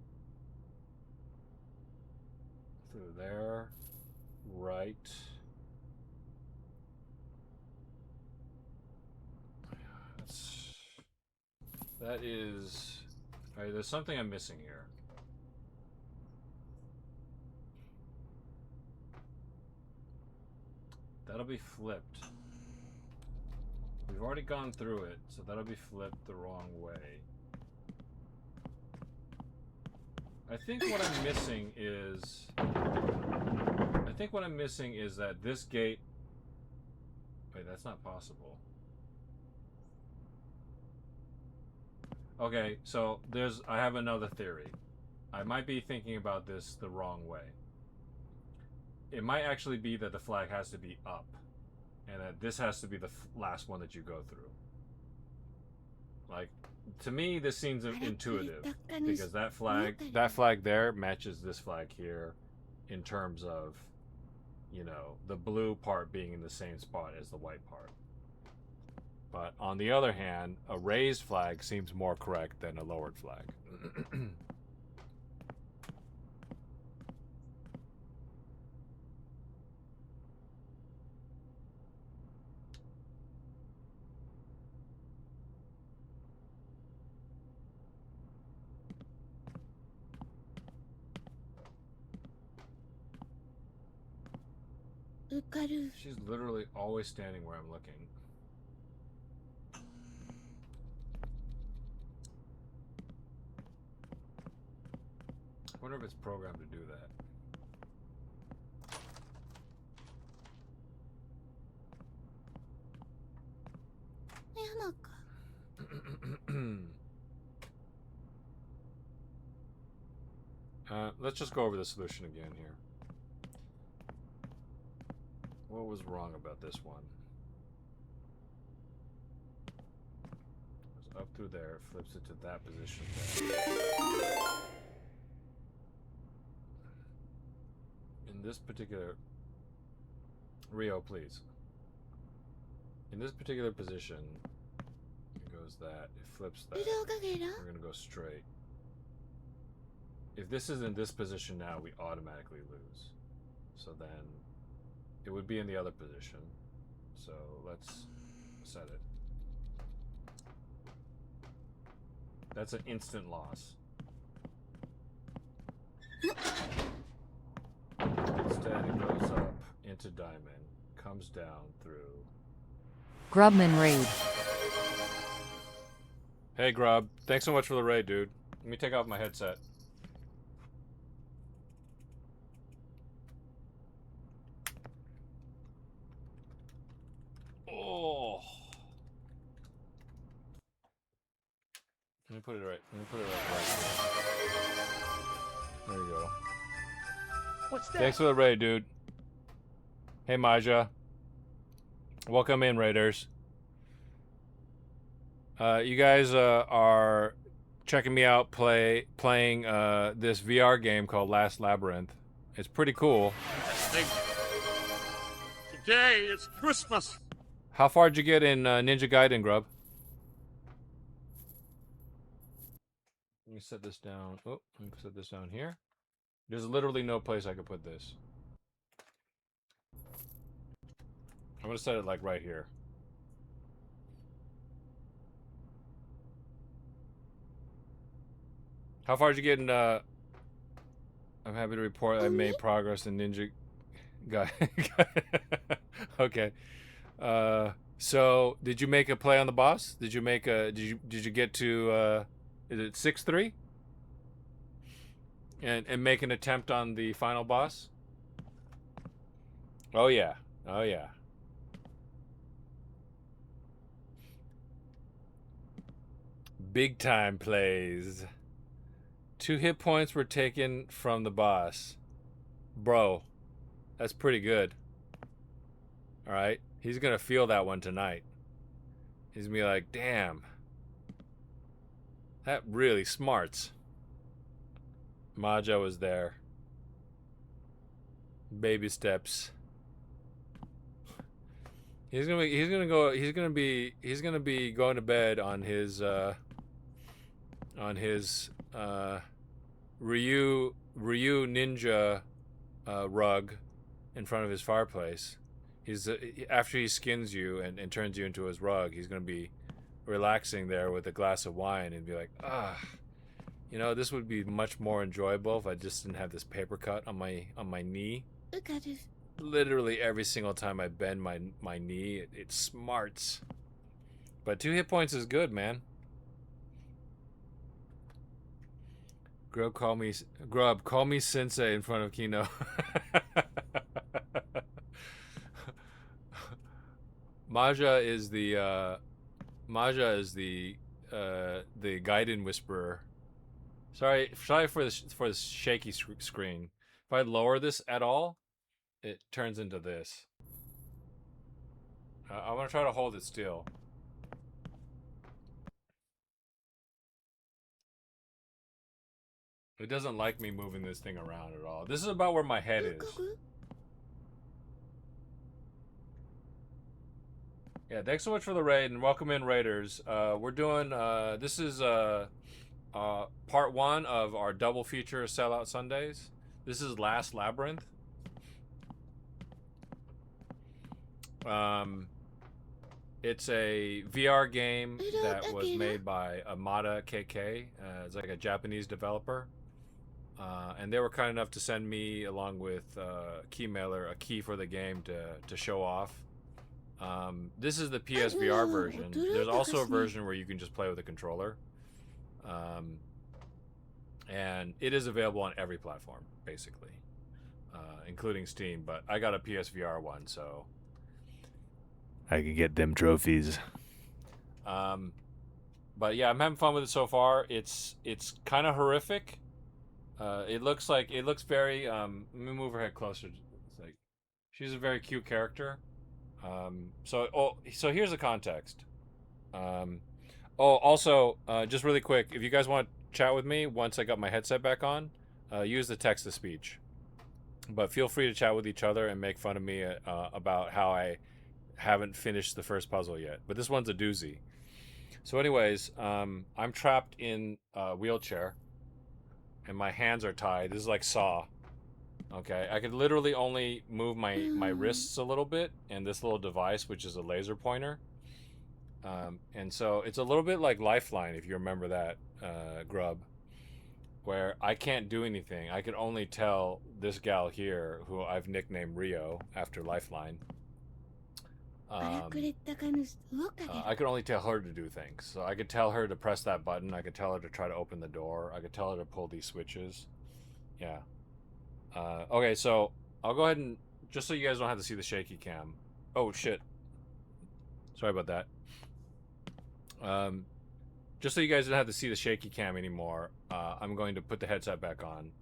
Through there. Right. That is... Alright, there's something I'm missing here. That'll be flipped. We've already gone through it, so that'll be flipped the wrong way. I think what I'm missing is... that this gate... Wait, that's not possible. Okay, so I have another theory. I might be thinking about this the wrong way. It might actually be that the flag has to be up, and that this has to be the last one that you go through. Like, to me, this seems intuitive, because that flag there matches this flag here in terms of, you know, the blue part being in the same spot as the white part. But on the other hand, a raised flag seems more correct than a lowered flag. She's literally always standing where I'm looking. I wonder if it's programmed to do that. Let's just go over the solution again here. What was wrong about this one? It was up through there, flips it to that position there. In this particular... Rio, please. In this particular position, it goes that, it flips that. We're gonna go straight. If this is in this position now, we automatically lose. So then it would be in the other position. So let's set it. That's an instant loss. Instead, it goes up into diamond, comes down through. Grubman raid. Hey Grub, thanks so much for the raid, dude. Let me take off my headset. Oh. Let me put it right. Let me put it right. There you go. What's that? Thanks for the raid, dude. Hey Maja. Welcome in, raiders. You guys are checking me out playing this VR game called Labyrinth. It's pretty cool. Today is Christmas. How far did you get in Ninja Gaiden, Grub? Let me set this down. Oh, let me set this down here. There's literally no place I could put this. I'm gonna set it like right here. How far did you get in, I'm happy to report I made progress in Ninja Gaiden. Okay. So did you make a play on the boss? Did you make a, did you get to, is it 6-3? And make an attempt on the final boss? Oh yeah. Oh yeah. Big time plays. 2 hit points were taken from the boss. Bro, that's pretty good. Alright? He's gonna feel that one tonight. He's gonna be like, damn. That really smarts. Maja was there. Baby steps. He's gonna be going to bed on his Ryu ninja rug in front of his fireplace. He's after he skins you and turns you into his rug, he's gonna be relaxing there with a glass of wine and be like, you know, this would be much more enjoyable if I just didn't have this paper cut on my knee. Literally every single time I bend my knee, it smarts. But 2 hit points is good, man. Grub, call me sensei in front of Kino. Maja is the Gaiden whisperer. Sorry for this shaky screen. If I lower this at all, it turns into this. I'm gonna try to hold it still. It doesn't like me moving this thing around at all. This is about where my head is. Yeah, thanks so much for the raid and welcome in raiders. We're doing this is part 1 of our double feature Sellout Sundays. This is Last Labyrinth. It's a VR game that was made by Amada KK. It's like a Japanese developer. And they were kind enough to send me, along with Keymailer, a key for the game to show off. This is the PSVR version. There's also a version where you can just play with a controller. And it is available on every platform, basically, including Steam. But I got a PSVR one, so I can get them trophies. But yeah, I'm having fun with it so far. It's kind of horrific. It looks very. Let me move her head closer. It's like she's a very cute character. So here's the context. Also, just really quick, if you guys want to chat with me once I got my headset back on, use the text to speech. But feel free to chat with each other and make fun of me about how I haven't finished the first puzzle yet. But this one's a doozy. So anyways, I'm trapped in a wheelchair and my hands are tied. This is like Saw. Okay, I could literally only move my wrists a little bit and this little device, which is a laser pointer. And so it's a little bit like Lifeline, if you remember that, Grub, where I can't do anything. I could only tell this gal here, who I've nicknamed Rio after Lifeline. I could only tell her to do things. So I could tell her to press that button. I could tell her to try to open the door. I could tell her to pull these switches. Yeah. Okay, so I'll go ahead and, just so you guys don't have to see the shaky cam. Oh, shit. Sorry about that. Just so you guys don't have to see the shaky cam anymore, I'm going to put the headset back on.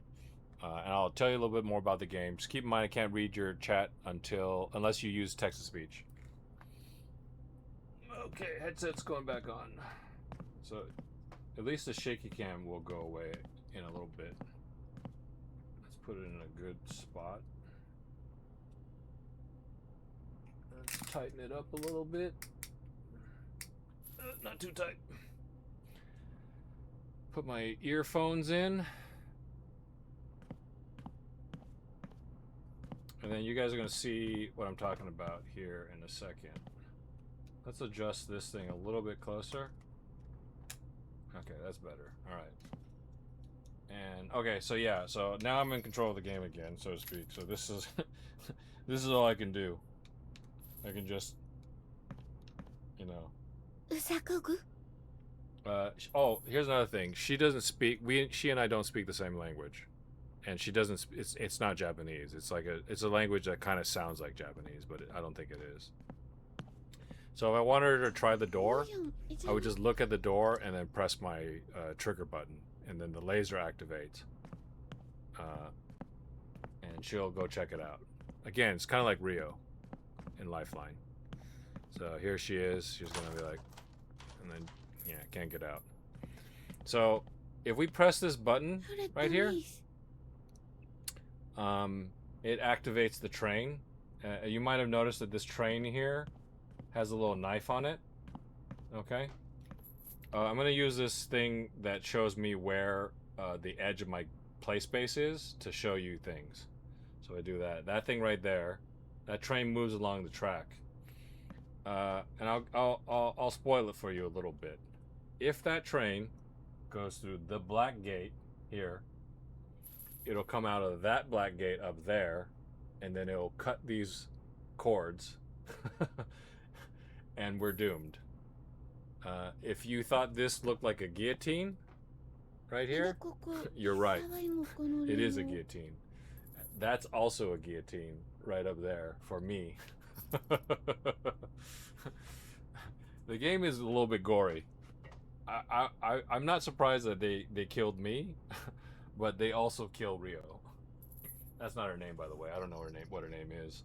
And I'll tell you a little bit more about the game. Just keep in mind I can't read your chat unless you use text-to-speech. Okay, headset's going back on. So at least the shaky cam will go away in a little bit. Let's put it in a good spot. Let's tighten it up a little bit. Not too tight. Put my earphones in. And then you guys are going to see what I'm talking about here in a second. Let's adjust this thing a little bit closer. Okay, that's better. All right. And okay, so yeah, so now I'm in control of the game again, so to speak. So this is this is all I can do. I can just, you know. Oh, here's another thing. She doesn't speak. She and I don't speak the same language, and she doesn't. It's not Japanese. It's like it's a language that kind of sounds like Japanese, but I don't think it is. So if I wanted her to try the door, I would just look at the door and then press my trigger button, and then the laser activates. And she'll go check it out. Again, it's kind of like Rio in Lifeline. So here she is. She's gonna be like, and then yeah, can't get out. So if we press this button right here, it activates the train. You might have noticed that this train here has a little knife on it. Okay. I'm gonna use this thing that shows me where the edge of my play space is to show you things. So I do that. That thing right there, that train moves along the track. And I'll spoil it for you a little bit. If that train goes through the black gate here, it'll come out of that black gate up there, and then it'll cut these cords, and we're doomed. If you thought this looked like a guillotine right here, you're right. It is a guillotine. That's also a guillotine right up there for me. The game is a little bit gory. I'm not surprised that they killed me, but they also killed Rio. That's not her name, by the way. I don't know what her name is.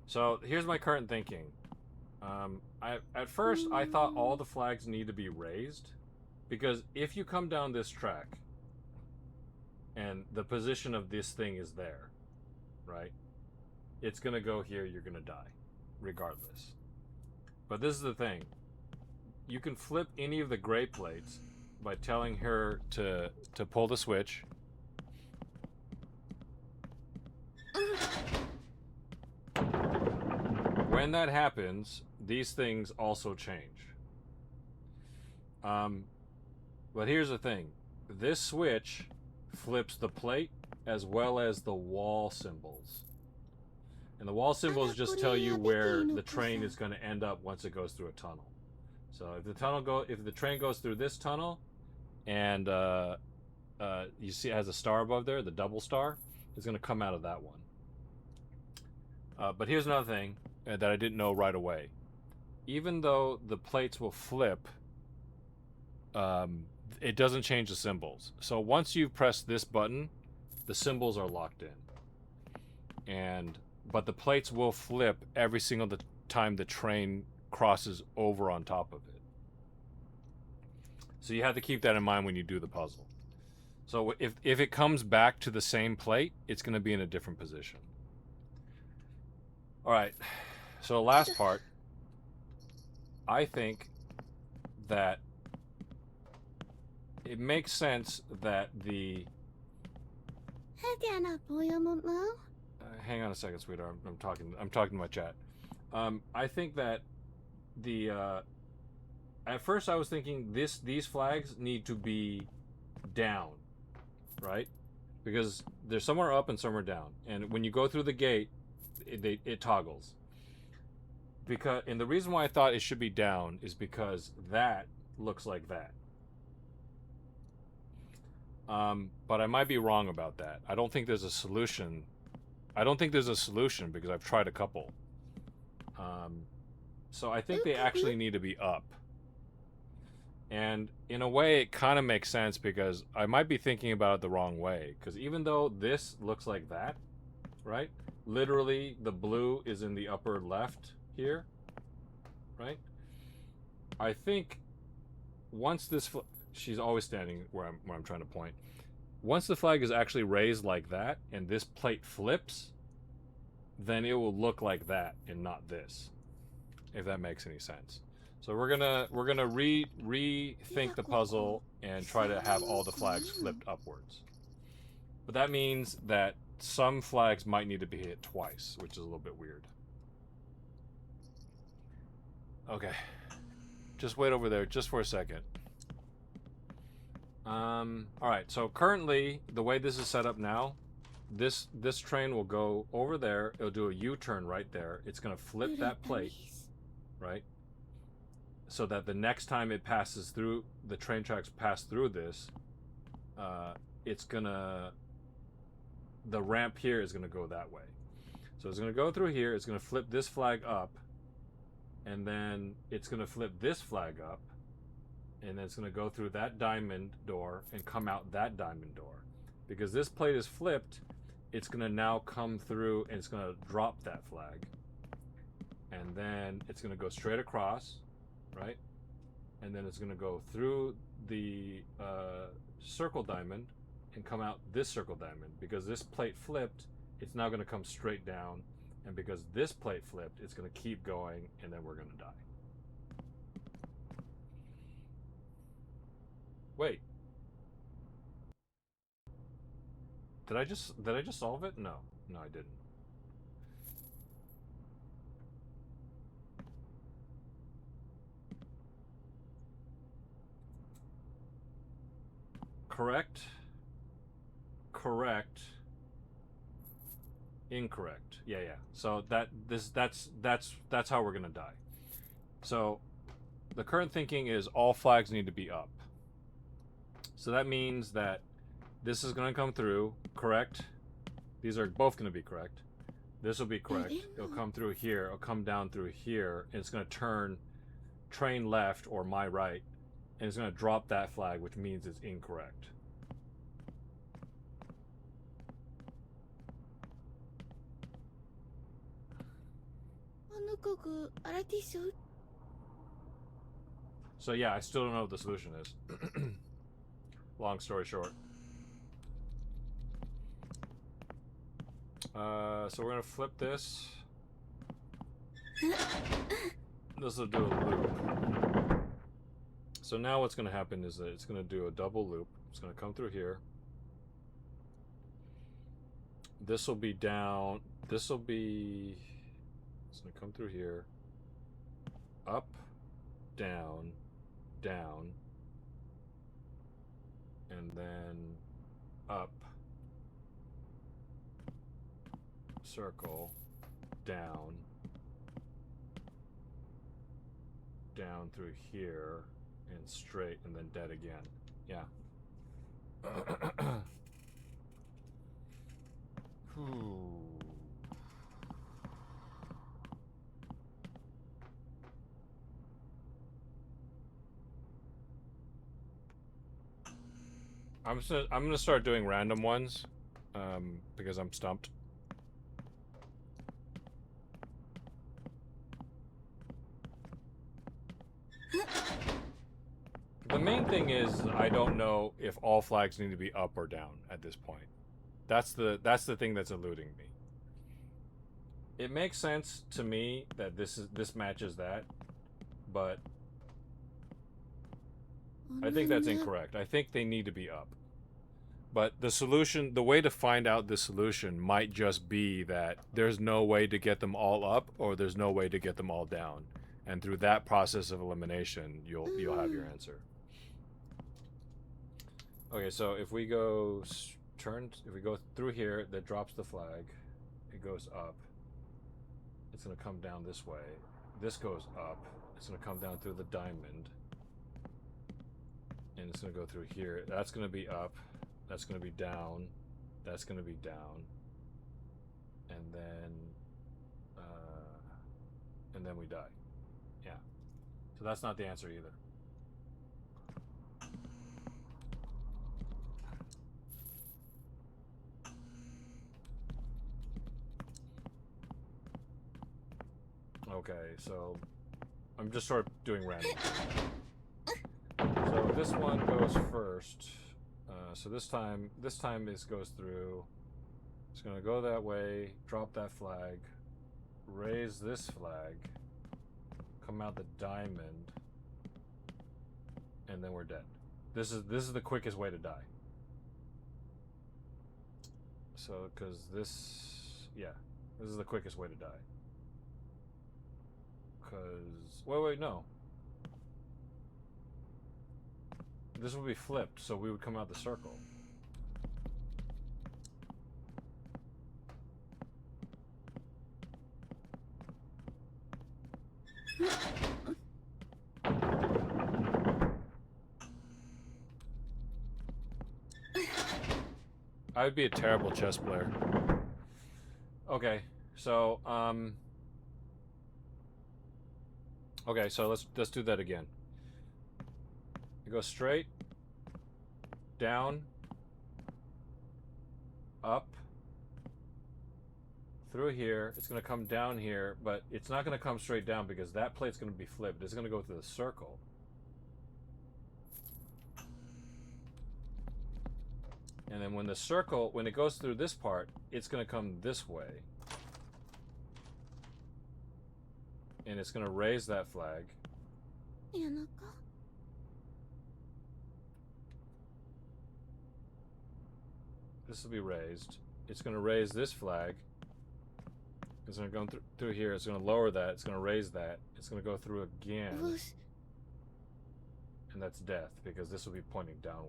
So here's my current thinking. At first I thought all the flags need to be raised, because if you come down this track and the position of this thing is there, right? It's gonna go here, you're gonna die, regardless. But this is the thing. You can flip any of the gray plates by telling her to pull the switch. When that happens, these things also change. But here's the thing. This switch flips the plate as well as the wall symbols. And the wall symbols just tell you where the train is going to end up once it goes through a tunnel. So if the train goes through this tunnel, and you see it has a star above there, the double star, it's going to come out of that one. But here's another thing that I didn't know right away. Even though the plates will flip, it doesn't change the symbols. So once you've pressed this button, the symbols are locked in. But the plates will flip every single time the train crosses over on top of it. So you have to keep that in mind when you do the puzzle. So if it comes back to the same plate, it's going to be in a different position. All right. So last part, I think that it makes sense that the... hang on a second, sweetheart. I'm talking to my chat. I think that the at first I was thinking these flags need to be down, right? Because they're somewhere up and somewhere down, and when you go through the gate, it toggles. And the reason why I thought it should be down is because that looks like that. But I might be wrong about that. I don't think there's a solution. Because I've tried a couple. So I think they actually need to be up. And in a way, it kind of makes sense because I might be thinking about it the wrong way. Because even though this looks like that, right? Literally, the blue is in the upper left here, right? I think once this... she's always standing where I'm trying to point. Once the flag is actually raised like that, and this plate flips, then it will look like that and not this, if that makes any sense. So we're gonna rethink the puzzle and try to have all the flags flipped upwards. But that means that some flags might need to be hit twice, which is a little bit weird. Okay, just wait over there just for a second. Alright, so currently, the way this is set up now, this train will go over there, it'll do a U-turn right there, it's going to flip that plate, right? So that the next time it passes through, the train tracks pass through this, it's gonna... the ramp here is going to go that way. So it's going to go through here, it's going to flip this flag up, and then it's going to flip this flag up, and then it's going to go through that diamond door and come out that diamond door. Because this plate is flipped, it's going to now come through and it's going to drop that flag. And then it's going to go straight across, right? And then it's going to go through the circle diamond and come out this circle diamond. Because this plate flipped, it's now going to come straight down. And because this plate flipped, it's going to keep going, and then we're going to die. Wait. Did I just solve it? No. No, I didn't. Correct. Correct. Incorrect. Yeah. So that's how we're gonna die. So the current thinking is all flags need to be up. So that means that this is gonna come through, correct? These are both gonna be correct. This will be correct. It'll come through here, it'll come down through here, and it's gonna turn train left or my right, and it's gonna drop that flag, which means it's incorrect. So yeah, I still don't know what the solution is. Long story short. So we're gonna flip this. This will do a loop. So now what's gonna happen is that it's gonna do a double loop. It's gonna come through here. This will be down. This will be. It's gonna come through here. Up, down, down, and then up, circle, down, down through here, and straight, and then dead again. Yeah. I'm gonna start doing random ones, because I'm stumped. The main thing is I don't know if all flags need to be up or down at this point. That's the thing that's eluding me. It makes sense to me that this matches that, but I think that's incorrect. I think they need to be up. But the solution, the way to find out the solution might just be that there's no way to get them all up or there's no way to get them all down. And through that process of elimination, you'll have your answer. Okay, so if we go if we go through here, that drops the flag. It goes up. It's going to come down this way. This goes up. It's going to come down through the diamond. And it's going to go through here. That's going to be up. That's going to be down. That's going to be down. And then we die. Yeah. So that's not the answer either. Okay, so I'm just sort of doing random. So this one goes first. So this time this goes through. It's gonna go that way, drop that flag, raise this flag, come out the diamond, and then we're dead. This is the quickest way to die. So, because this is the quickest way to die. Because wait, no. This would be flipped, so we would come out the circle. I would be a terrible chess player. Okay, so okay, so let's do that again. go straight, down, up, through here. It's going to come down here, but it's not going to come straight down because that plate's going to be flipped. It's going to go through the circle. And then when the circle, when it goes through this part, it's going to come this way. And it's going to raise that flag. 谷中 This will be raised. It's going to raise this flag. It's going to go through here. It's going to lower that. It's going to raise that. It's going to go through again. うっす And that's death, because this will be pointing downward.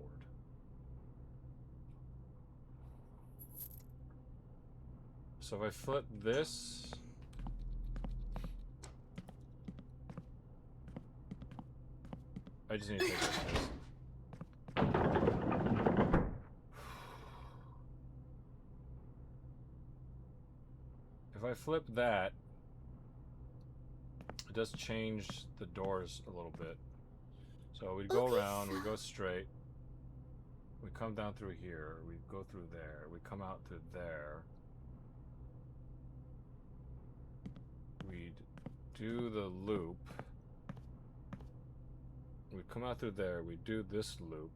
So if I flip this... I just need to take this. If I flip that, it does change the doors a little bit. So we go around, we go straight, we come down through here, we go through there, we come out through there. We'd do the loop. We come out through there, we do this loop.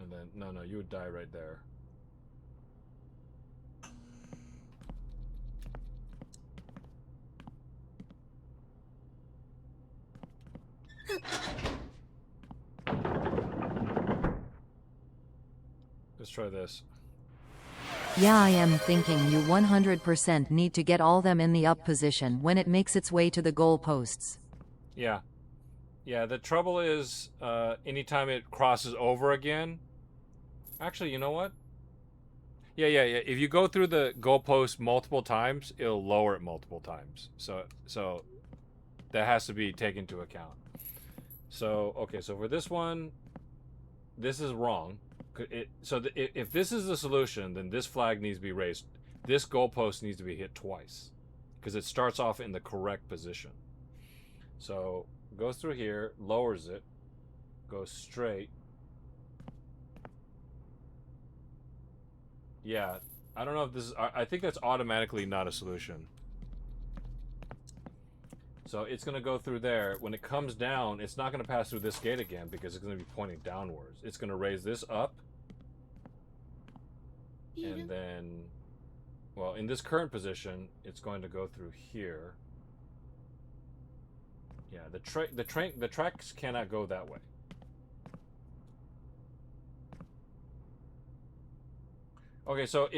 And then, no, you would die right there. Let's try this. Yeah, I am thinking you 100% need to get all them in the up position when it makes its way to the goal posts. Yeah. Yeah, the trouble is, anytime it crosses over again... Actually, you know what? Yeah. If you go through the goalpost multiple times, it'll lower it multiple times. So that has to be taken into account. So, okay, so for this one, this is wrong. If this is the solution, then this flag needs to be raised. This goalpost needs to be hit twice, because it starts off in the correct position. So, goes through here, lowers it, goes straight. Yeah, I don't know if this is... I think that's automatically not a solution. So it's going to go through there. When it comes down, it's not going to pass through this gate again because it's going to be pointing downwards. It's going to raise this up. And then, well, in this current position, it's going to go through here. Yeah, the tracks cannot go that way. Okay, so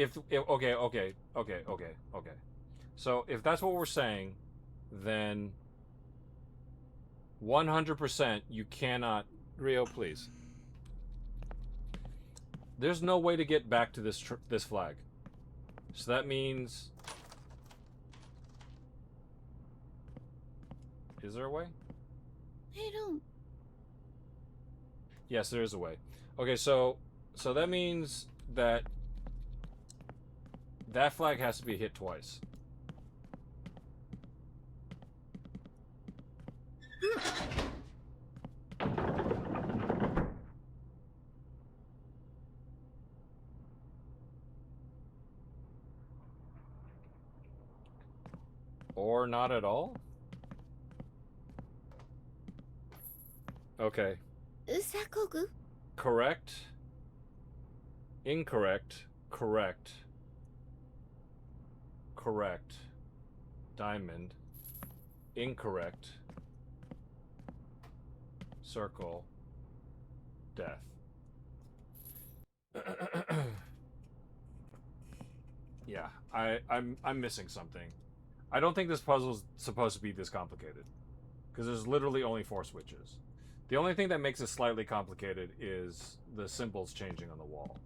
okay. So if that's what we're saying, then 100% you cannot... Rio, please. There's no way to get back to this flag. So that means... Is there a way? I don't. Yes, there is a way. Okay, so that means that that flag has to be hit twice. Or not at all? Okay. うさこぐ Correct. Incorrect. Correct. Correct. Diamond. Incorrect. Circle. Death. Yeah, I'm missing something. I don't think this puzzle's supposed to be this complicated, because there's literally only 4 switches. The only thing that makes it slightly complicated is the symbols changing on the wall.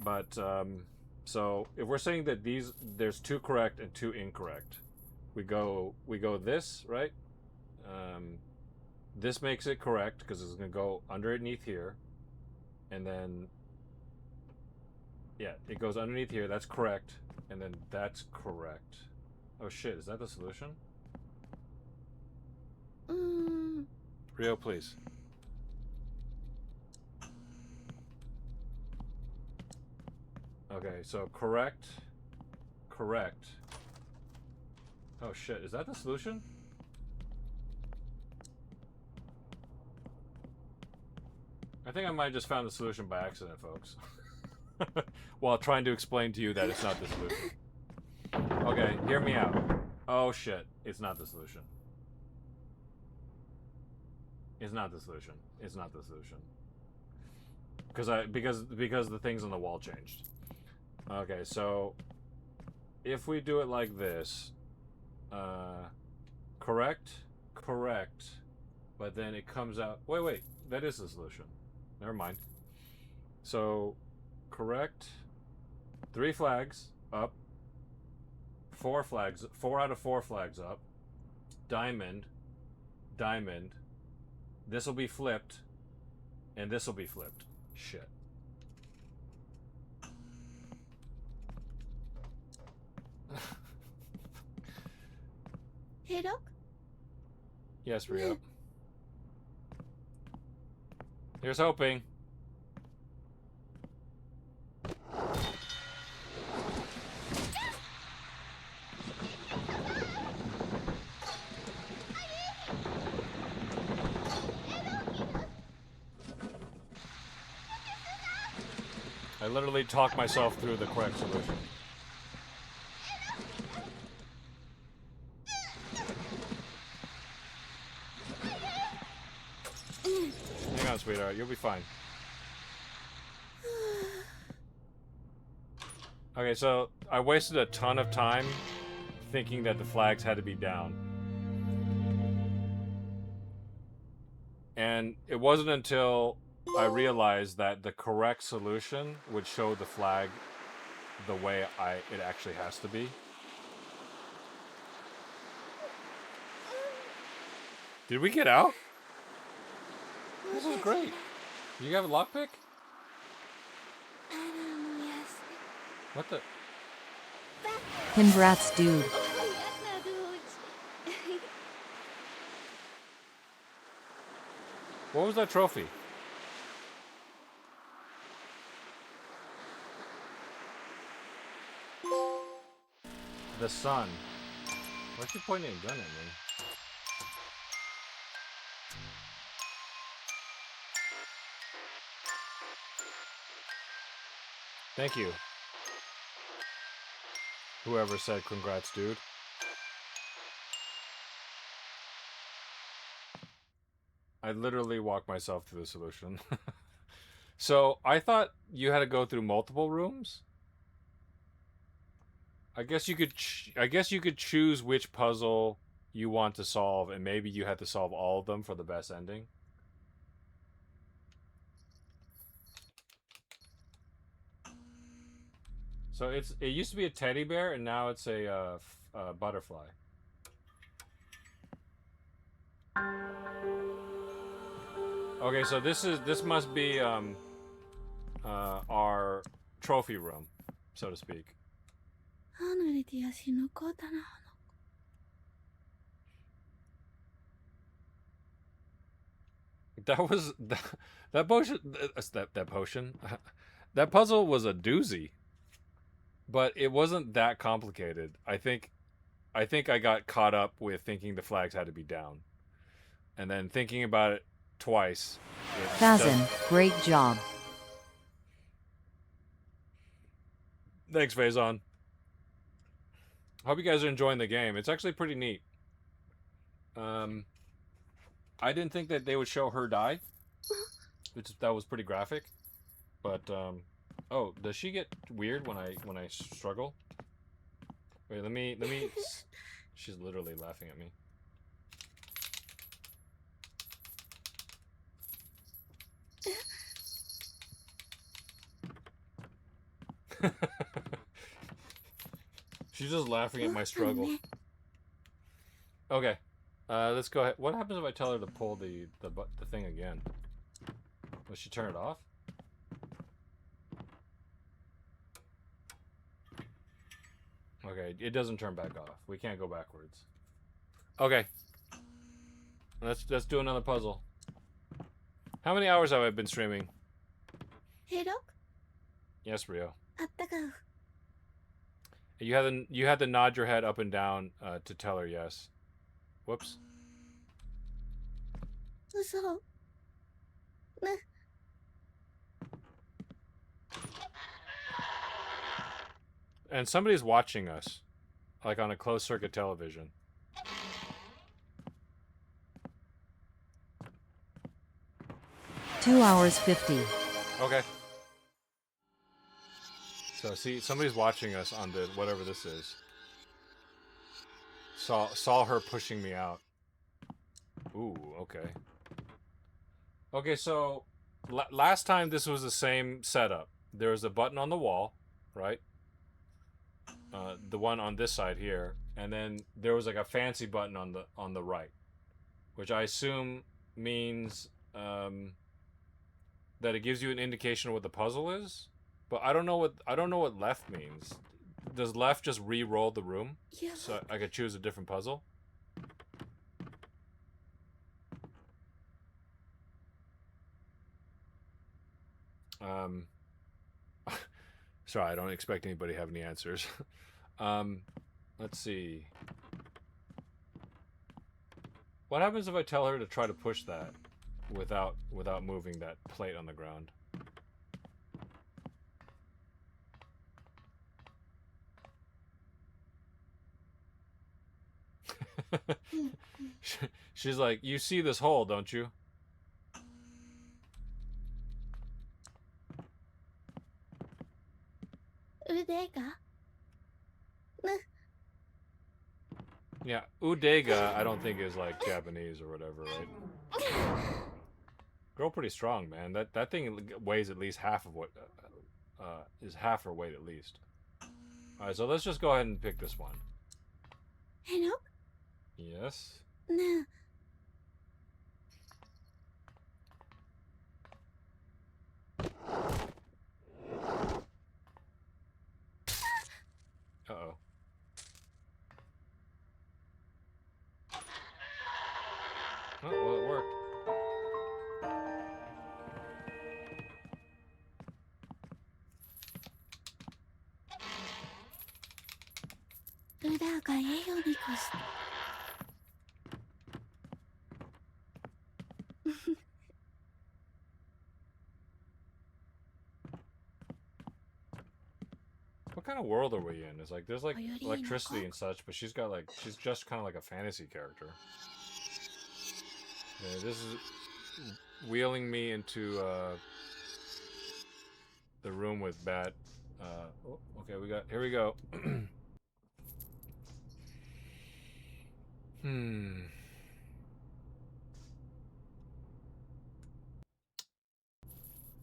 But so if we're saying that there's 2 correct and 2 incorrect, we go this, right? This makes it correct because it's going to go underneath here, and then yeah, it goes underneath here. That's correct, and then that's correct. Oh shit, is that the solution? Rio, please. Okay, so correct. Correct. Oh shit, is that the solution? I think I might have just found the solution by accident, folks. While trying to explain to you that it's not the solution. Okay, hear me out. Oh shit, it's not the solution. It's not the solution. It's not the solution. Because the things on the wall changed. Okay, so if we do it like this, correct, but then it comes out. Wait, that is the solution. Never mind. So, correct, 3 flags up, 4 flags, 4 out of 4 flags up, diamond, this will be flipped, and this will be flipped. Shit. Hedok? Yes, Rio. Here's hoping. I literally talked myself through the correct solution. Hang on, sweetheart. You'll be fine. Okay, so I wasted a ton of time thinking that the flags had to be down. And it wasn't until I realized that the correct solution would show the flag the way it actually has to be. Did we get out? This is great. You have a lockpick? What the? Congrats, dude. What was that trophy? The sun. Why's she pointing a gun at me? Thank you. Whoever said congrats, dude. I literally walked myself through the solution. So I thought you had to go through multiple rooms. I guess you could choose which puzzle you want to solve, and maybe you had to solve all of them for the best ending. So it used to be a teddy bear, and now it's a butterfly. Okay, so this must be our trophy room, so to speak. That was that potion. That potion. That puzzle was a doozy, but it wasn't that complicated. I think I got caught up with thinking the flags had to be down, and then thinking about it twice. Fazan, great job. Thanks, Faison. Hope you guys are enjoying the game. It's actually pretty neat. I didn't think that they would show her die. That was pretty graphic. But oh, does she get weird when I struggle? Wait, let me. She's literally laughing at me. She's just laughing at my struggle. Okay, let's go ahead. What happens if I tell her to pull the thing again? Will she turn it off? Okay, it doesn't turn back off. We can't go backwards. Okay. Let's do another puzzle. How many hours have I been streaming? ヘロ Yes, Rio. あったかう You had to nod your head up and down to tell her yes. Whoops. 嘘な And somebody's watching us, like on a closed circuit television. Two hours 50. Okay. So see, somebody's watching us on the whatever this is. Saw her pushing me out. Ooh, okay. Okay, so last time this was the same setup. There was a button on the wall, right? The one on this side here, and then there was like a fancy button on the right, which I assume means that it gives you an indication of what the puzzle is. But I don't know what left means. Does left just re-roll the room や so I could choose a different puzzle? Sorry, I don't expect anybody to have any answers. Let's see. What happens if I tell her to try to push that without moving that plate on the ground? She's like, you see this hole, don't you? Udega? Yeah, udega I don't think is like Japanese or whatever, right? Girl pretty strong, man. That thing weighs at least half of what is half her weight at least. Alright, so let's just go ahead and pick this one. ヘロ Yes. なあ Uh-oh. Oh, well, it worked. 裏がえよびこし What kind of world are we in? It's like there's like Oh, you're the electricity Enoch. and such, but she's just kind of like a fantasy character. Yeah, this is wheeling me into the room with bad. Oh, okay, here we go.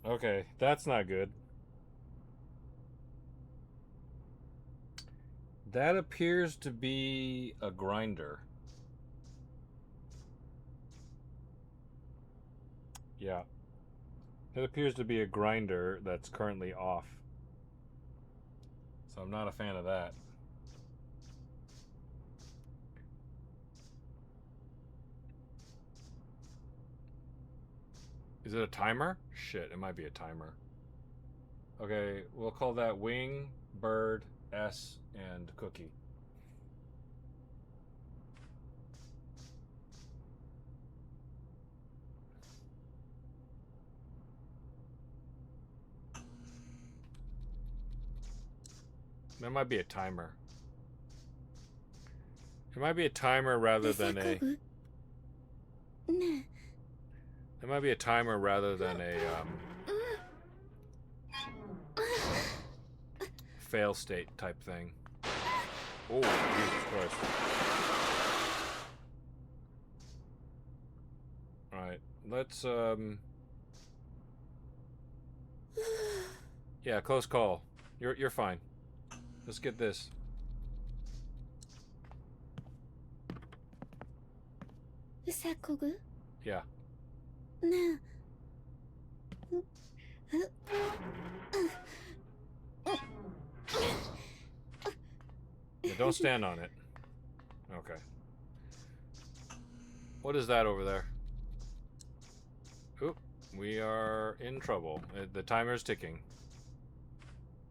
Okay, that's not good. That appears to be a grinder. Yeah. It appears to be a grinder that's currently off. So I'm not a fan of that. Is it a timer? Shit, it might be a timer. Okay, we'll call that wing, bird, S, and cookie. That might be a timer. It might be a timer rather than a... ぶね It might be a timer rather than a fail state type thing. Oh, Jesus Christ. Alright, let's yeah, close call. You're fine. Let's get this. うさこぐ Yeah. なあ Yeah, don't stand on it. Okay. What is that over there? Oop, we are in trouble. The timer's ticking.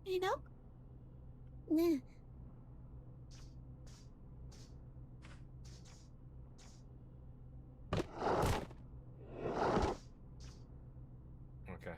いいの？ねえ。Okay.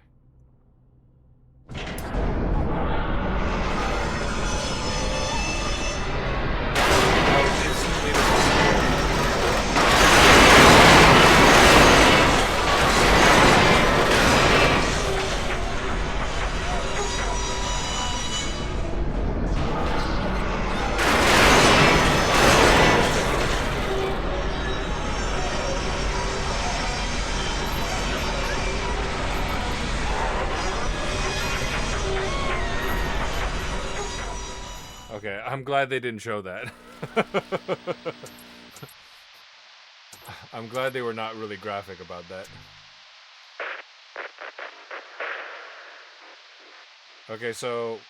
Okay, I'm glad they didn't show that. I'm glad they were not really graphic about that. Okay, so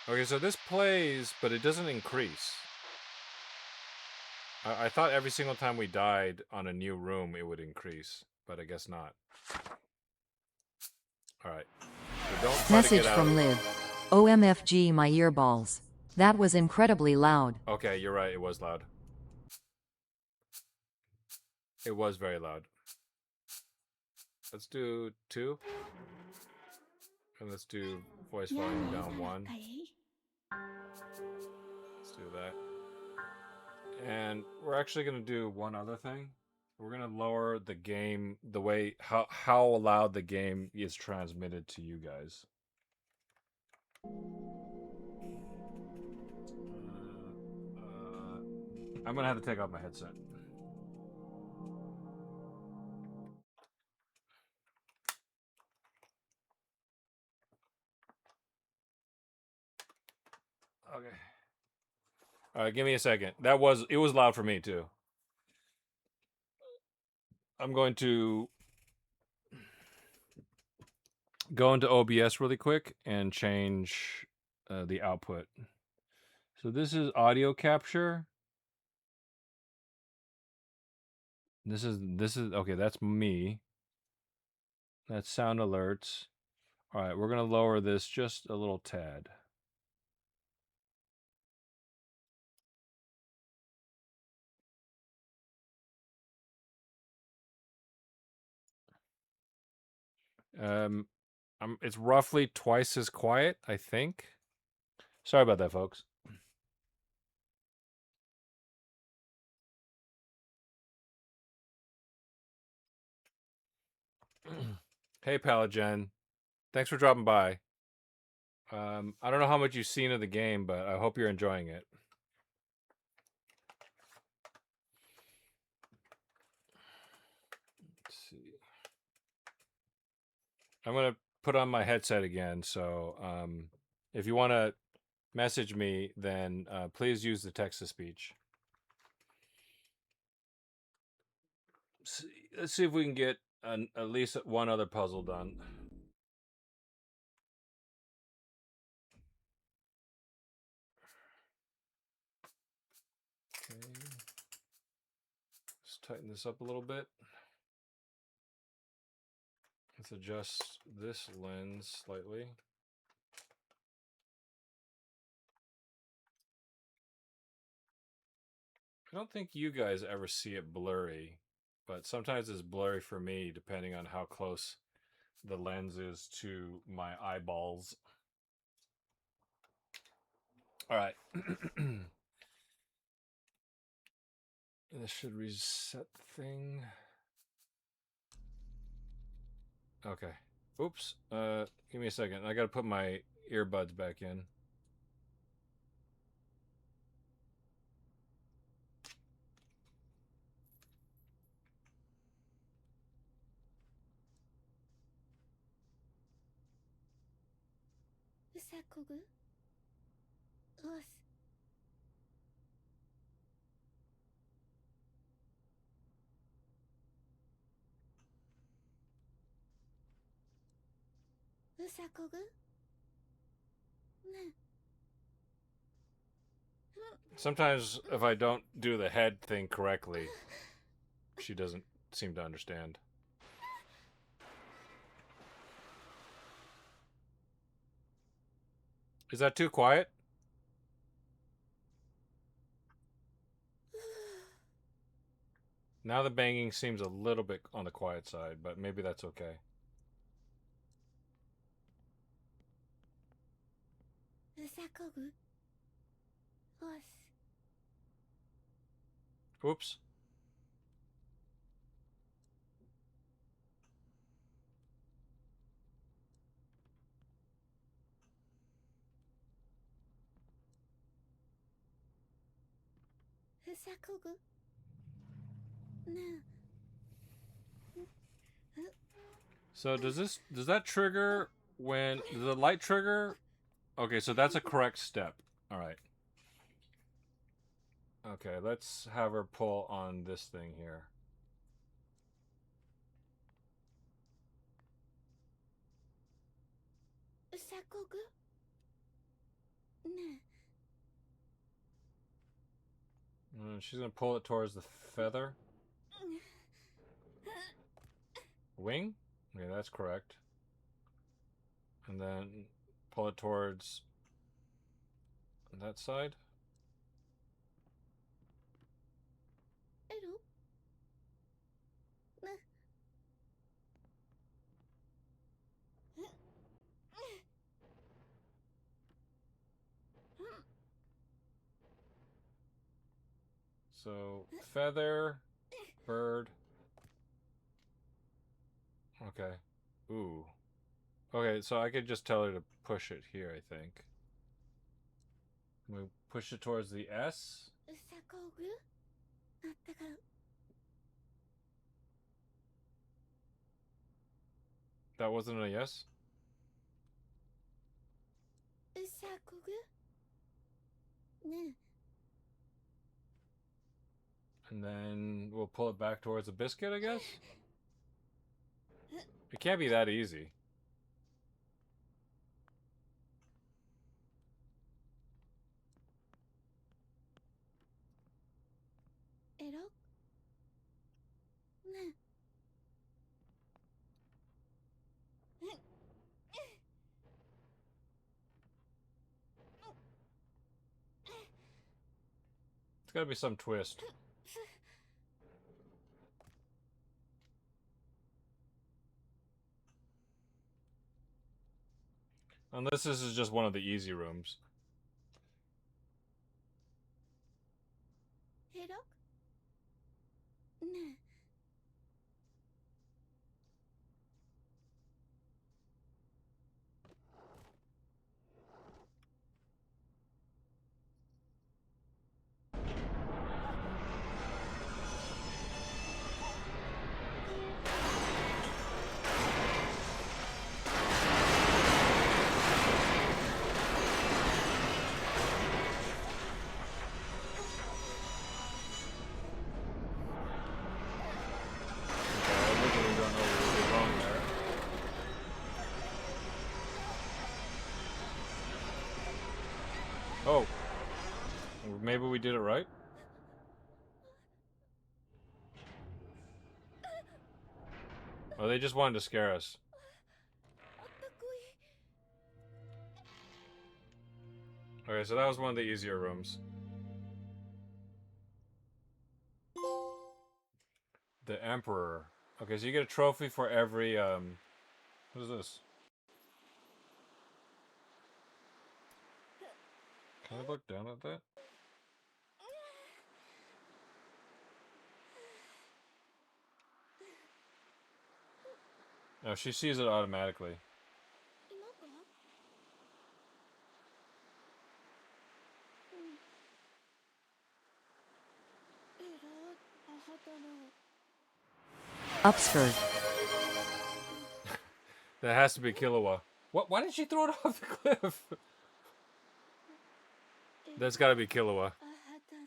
this plays, but it doesn't increase. I thought every single time we died on a new room, it would increase, but I guess not. All right. So don't try Message to get out from of it. Liv. OMFG my earballs. That was incredibly loud. Okay, you're right. It was loud. It was very loud. Let's do 2. And let's do voice volume down 1. Let's do that. And we're actually going to do one other thing. We're going to lower the game, the way, how loud the game is transmitted to you guys. I'm going to have to take off my headset. Okay. All right, give me a second. It was loud for me too. I'm going to go into OBS really quick and change the output. So this is audio capture. This is okay, that's me. That's sound alerts. All right, we're going to lower this just a little tad. It's roughly twice as quiet, I think. Sorry about that, folks. Hey, Palagen. Thanks for dropping by. I don't know how much you've seen of the game, but I hope you're enjoying it. Let's see. I'm going to put on my headset again, so if you want to message me, then please use the text-to-speech. Let's see if we can get at least one other puzzle done. Okay. Let's tighten this up a little bit. Let's adjust this lens slightly. I don't think you guys ever see it blurry, but sometimes it's blurry for me depending on how close the lens is to my eyeballs. All right. This should reset the thing. Okay. Oops. Give me a second. I gotta put my earbuds back in. Sometimes if I don't do the head thing correctly, she doesn't seem to understand. Is that too quiet? Now the banging seems a little bit on the quiet side, but maybe that's okay. うさこぐおす Oops. うさこぐね So does that trigger when the light trigger? Okay, so that's a correct step. All right. Okay, let's have her pull on this thing here. うさこぐね She's gonna pull it towards the feather. Wing? Okay, that's correct. And then pull it towards that side. えろね So, feather, bird. Okay. Ooh. Okay, so I could just tell her to push it here, I think. We push it towards the S. うさこぐあったかう That wasn't a yes? うさこぐね And then we'll pull it back towards the biscuit, I guess? It can't be that easy. えろね It's gotta be some twist. Unless this is just one of the easy rooms. えろね Okay, I literally don't know what we did wrong there. Oh. Maybe we did it right? Oh, they just wanted to scare us. あったかい Okay, so that was one of the easier rooms. The Emperor. Okay, so you get a trophy for every, what is this? Can I look down at that? No, she sees it automatically. 今かうんえろあはたな Upskirt. That has to be Killua. What? Why did she throw it off the cliff? That's gotta be Killua. あはたな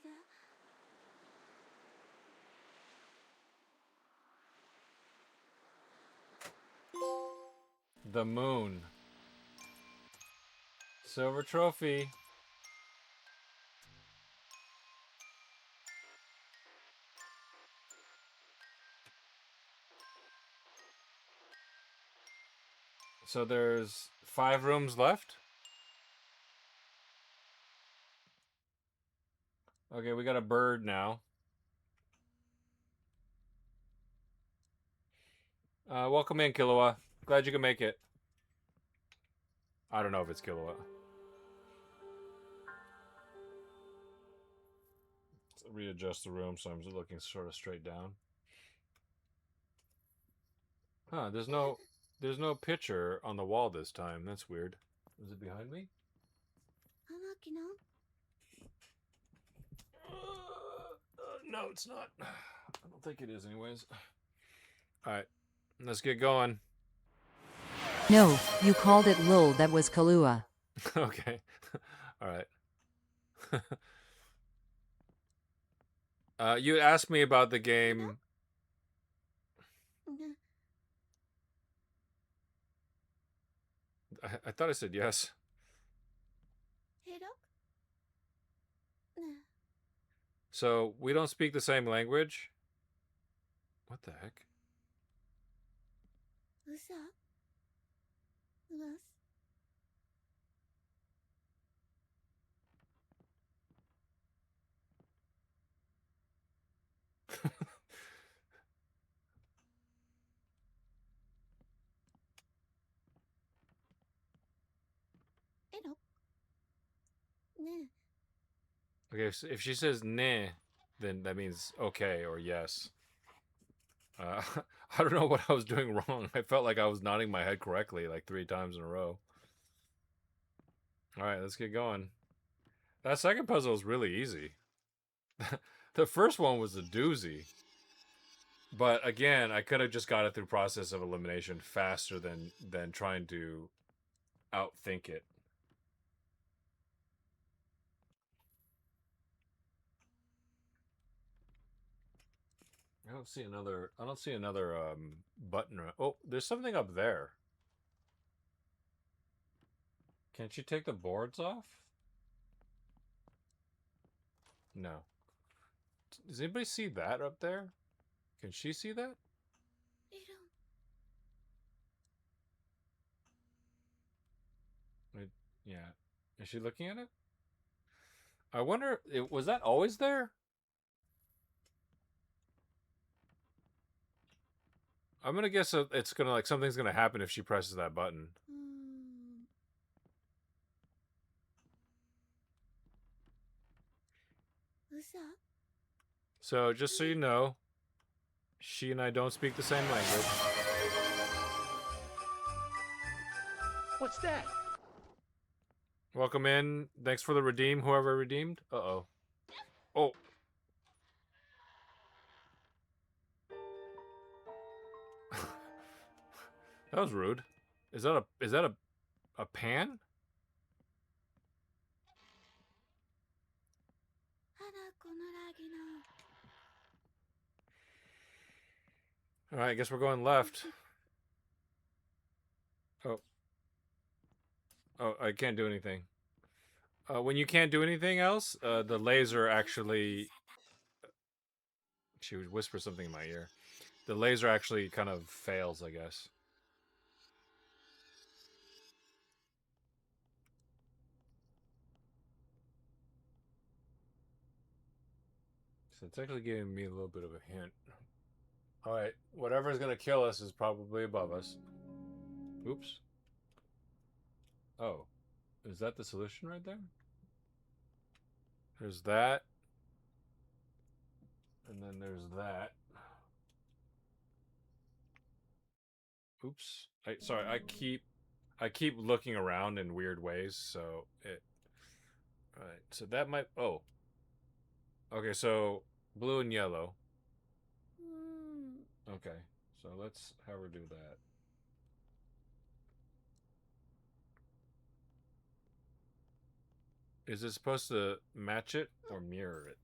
The moon. Silver trophy. So there's 5 rooms left? Okay, we got a bird now. Welcome in, Killua. Glad you could make it. I don't know if it's Killua. Let's readjust the room so I'm just looking sort of straight down. Huh, there's no picture on the wall this time. That's weird. Is it behind me? 天木の No, it's not. I don't think it is anyways. Alright, let's get going. No, you called it Lul, that was Kahlua. Okay. Alright. You asked me about the game. ね I thought I said yes. ヘロね So, we don't speak the same language? What the heck? うさうわす エロね Okay, so if she says "ne," then that means okay or yes. I don't know what I was doing wrong. I felt like I was nodding my head correctly like 3 times in a row. All right, let's get going. That second puzzle was really easy. The first one was a doozy. But again, I could have just got it through process of elimination faster than trying to outthink it. I don't see another button. Oh, there's something up there. Can't you take the boards off? No. Does anybody see that up there? Can she see that? エロ Yeah. Is she looking at it? I wonder, was that always there? I'm gonna guess it's gonna like something's gonna happen if she presses that button. うーんうさ So just so you know, she and I don't speak the same language. What's that? Welcome in. Thanks for the redeem, whoever redeemed. Uh-oh. Oh. That was rude. Is that a pan? 花子のラギの All right, I guess we're going left. Oh. Oh, I can't do anything. When you can't do anything else, the laser actually... She would whisper something in my ear. The laser actually kind of fails, I guess. So it's actually giving me a little bit of a hint. Alright, whatever's gonna kill us is probably above us. Oops. Oh. Is that the solution right there? There's that. And then there's that. Oops. Sorry, I keep looking around in weird ways, so it... Alright, so that might... Oh. Okay, so blue and yellow. うーん Okay, so let's have her do that. Is it supposed to match it or mirror it?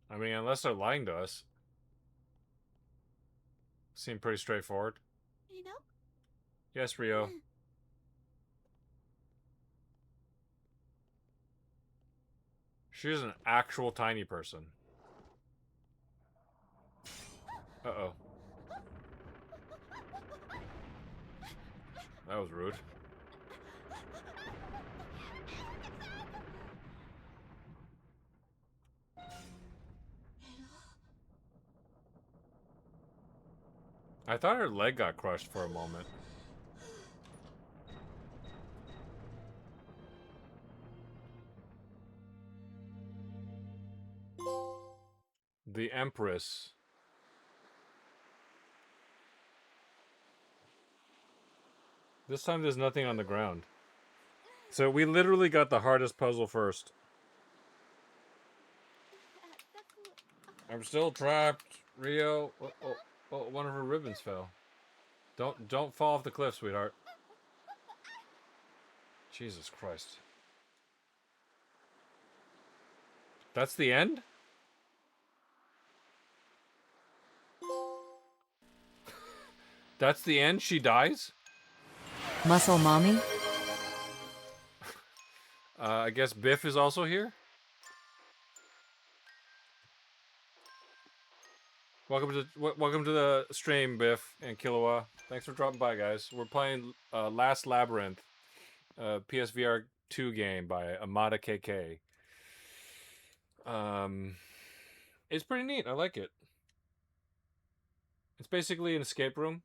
I mean, unless they're lying to us. Seem pretty straightforward. You know? Yes, Rio. She's an actual tiny person. Uh-oh. That was rude. I thought her leg got crushed for a moment. The Empress. This time there's nothing on the ground. So we literally got the hardest puzzle first. I'm still trapped, Rio. Oh, one of her ribbons fell. Don't fall off the cliff, sweetheart. Jesus Christ. That's the end? That's the end? She dies? Muscle Mommy? I guess Biff is also here? Welcome to the stream, Biff and Killua. Thanks for dropping by, guys. We're playing Last Labyrinth, PSVR2 game by Amada KK. It's pretty neat. I like it. It's basically an escape room.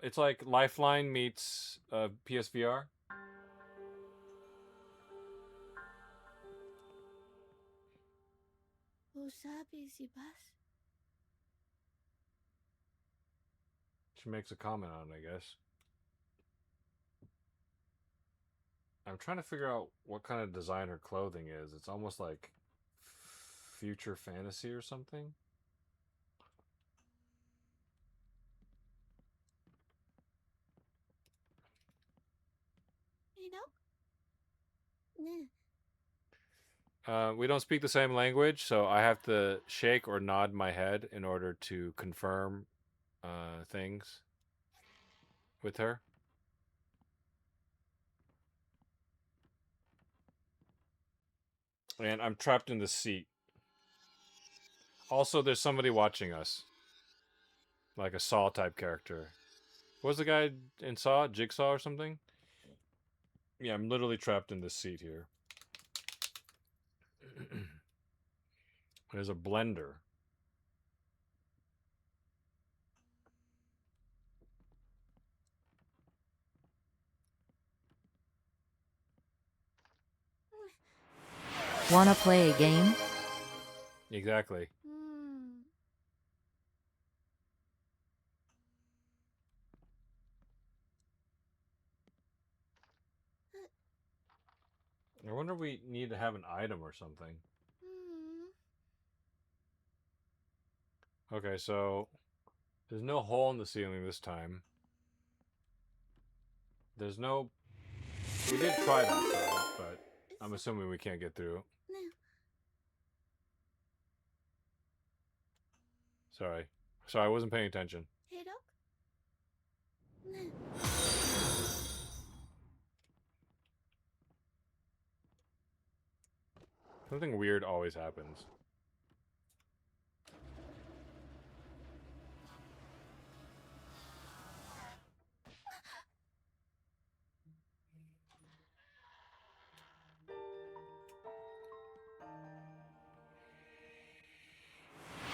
It's like Lifeline meets PSVR. She makes a comment on it, I guess. I'm trying to figure out what kind of design her clothing is. It's almost like future fantasy or something. You know? We don't speak the same language, so I have to shake or nod my head in order to confirm things with her. And I'm trapped in the seat. Also, there's somebody watching us. Like a Saw type character. What was the guy in Saw? Jigsaw or something? Yeah, I'm literally trapped in this seat here. There's a blender. Wanna play a game? Exactly. I wonder if we need to have an item or something. Okay, so there's no hole in the ceiling this time. There's no... We did try that side, but I'm assuming we can't get through. Sorry. Sorry, I wasn't paying attention. Something weird always happens.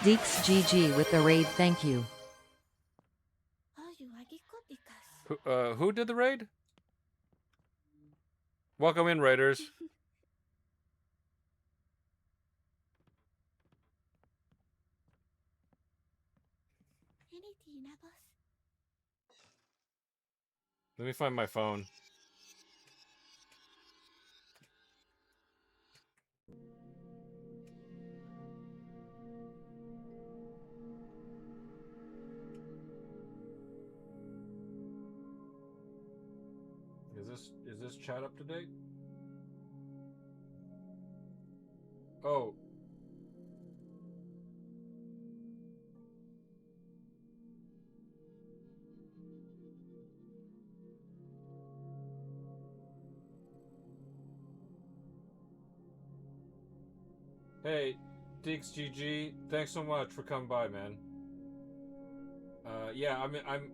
Deeks GG with the raid, thank you. Who did the raid? Welcome in, raiders. Let me find my phone. Is this chat up to date? Oh. Hey, Deeks GG, thanks so much for coming by, man. Yeah,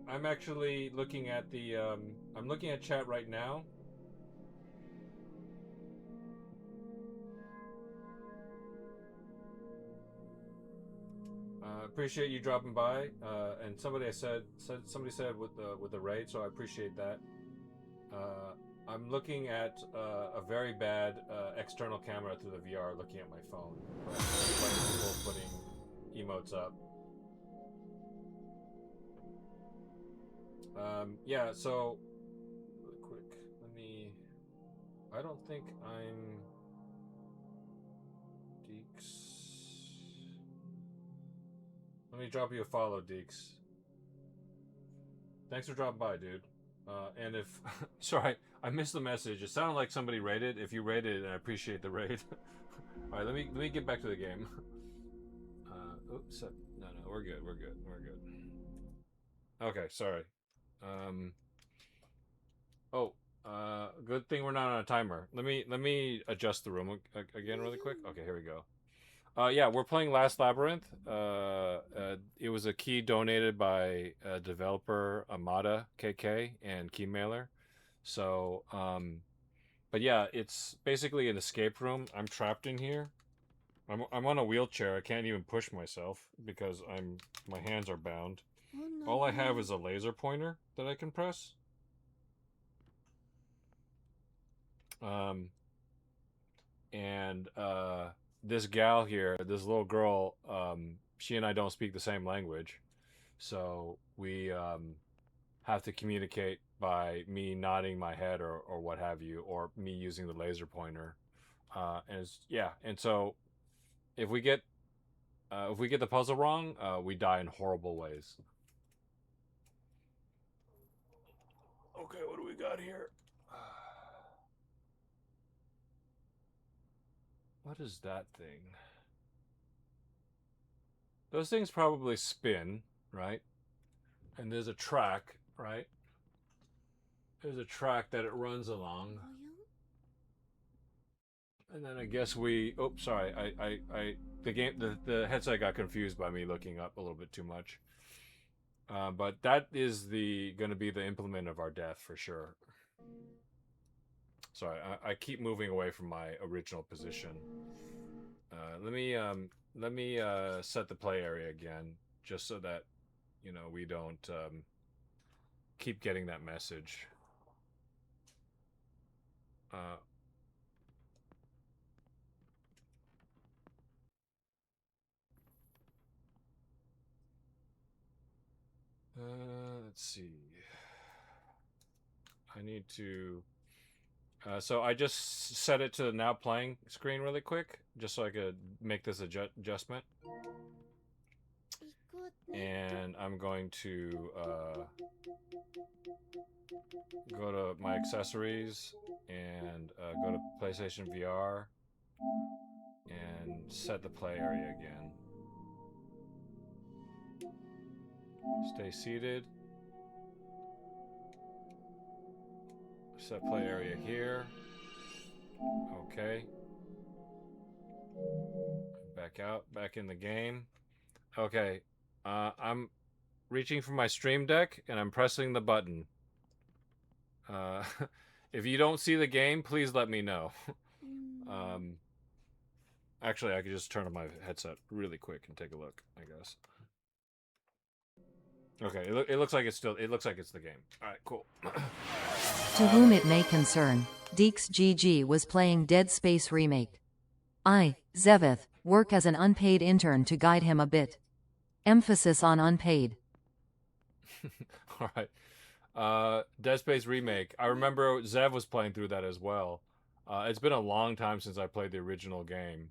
I'm actually looking at the I'm looking at chat right now. Appreciate you dropping by. And somebody said with the raid, so I appreciate that. I'm looking at a very bad external camera through the VR, looking at my phone. People putting emotes up. Yeah, so really quick, I don't think I'm Deeks. Let me drop you a follow, Deeks. Thanks for dropping by, dude. And if sorry, I missed the message. It sounded like somebody raided. If you raided, I appreciate the raid. All right, let me get back to the game. Oops, no, we're good. Okay, sorry. Good thing we're not on a timer. Let me adjust the room again really quick. Okay, here we go. Yeah, we're playing Last Labyrinth. It was a key donated by developer Amada KK and Keymailer. So, but yeah, it's basically an escape room. I'm trapped in here. I'm on a wheelchair. I can't even push myself because my hands are bound. All I have is a laser pointer that I can press. And this gal here, this little girl, she and I don't speak the same language, so we have to communicate by me nodding my head or what have you, or me using the laser pointer. And so if we get the puzzle wrong, we die in horrible ways. Okay, what do we got here? What is that thing? Those things probably spin, right? And there's a track, right? There's a track that it runs along. And then I guess oops, sorry. The headset got confused by me looking up a little bit too much. But that is going to be the implement of our death for sure. Sorry, I keep moving away from my original position. Let me set the play area again, just so that we don't keep getting that message. Let's see. I need to. So I just set it to the now playing screen really quick, just so I could make this adjustment. And I'm going to go to my accessories and go to PlayStation VR and set the play area again. Stay seated. Set play area here. Okay. Back out, back in the game. Okay. I'm reaching for my stream deck and I'm pressing the button. If you don't see the game, please let me know. Actually, I could just turn on my headset really quick and take a look, I guess. Okay, it looks like it's the game. All right, cool. To whom it may concern, Deeks GG was playing Dead Space Remake. I, Zeveth, work as an unpaid intern to guide him a bit. Emphasis on unpaid. All right. Dead Space Remake. I remember Zev was playing through that as well. It's been a long time since I played the original game.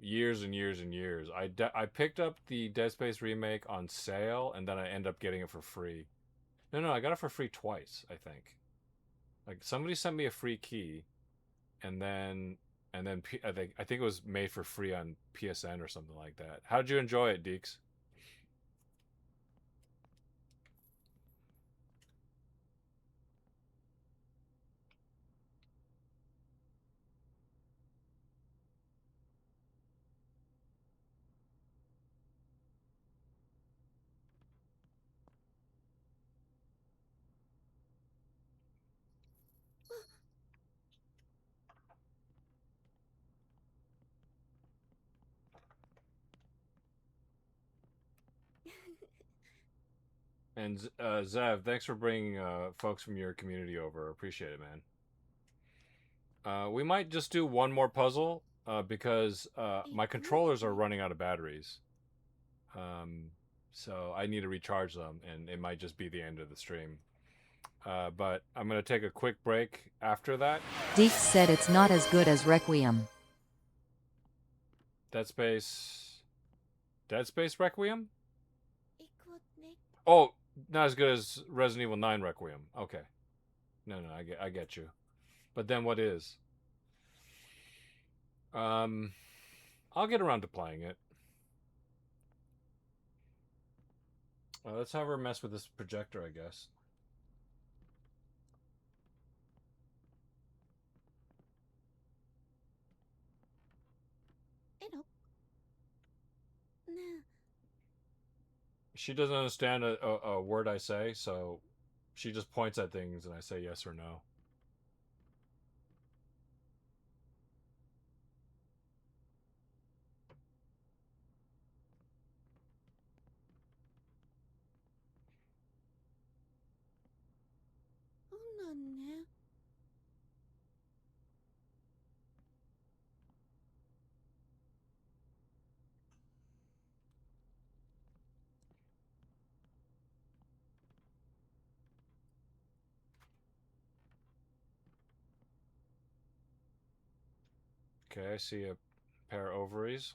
Years and years and years. I picked up the Dead Space Remake on sale, and then I ended up getting it for free. No, I got it for free twice, I think. Like, somebody sent me a free key, and then and then I think it was made for free on PSN or something like that. How did you enjoy it, Deeks? And Zev, thanks for bringing folks from your community over. Appreciate it, man. We might just do one more puzzle because my controllers are running out of batteries. So I need to recharge them, and it might just be the end of the stream. But I'm going to take a quick break after that. Deeks said it's not as good as Requiem. Dead Space Requiem? 行こうね。 Oh, not as good as Resident Evil 9 Requiem. Okay. No, I get you. But then what is? I'll get around to playing it. Let's have her mess with this projector, I guess. Hello. No. She doesn't understand a word I say, so she just points at things and I say yes or no. Okay, I see a pair of ovaries.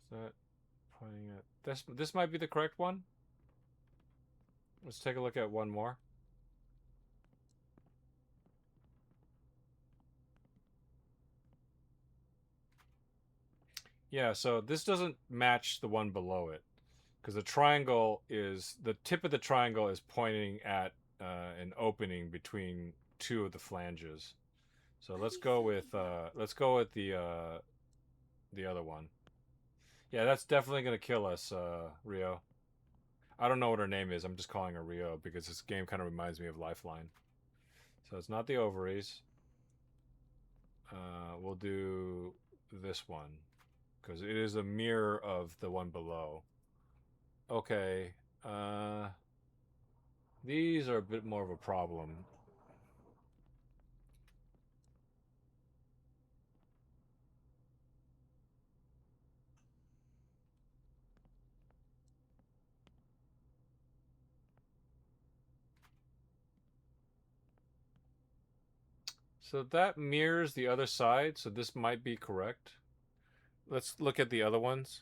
Is that pointing at this might be the correct one? Let's take a look at one more. Yeah, so this doesn't match the one below it. Because the triangle is, the tip of the triangle is pointing at an opening between two of the flanges. So let's go with the other one. Yeah, that's definitely gonna kill us, Rio. I don't know what her name is. I'm just calling her Rio because this game kind of reminds me of Lifeline. So it's not the ovaries. We'll do this one because it is a mirror of the one below. Okay. These are a bit more of a problem. So that mirrors the other side, so this might be correct. Let's look at the other ones.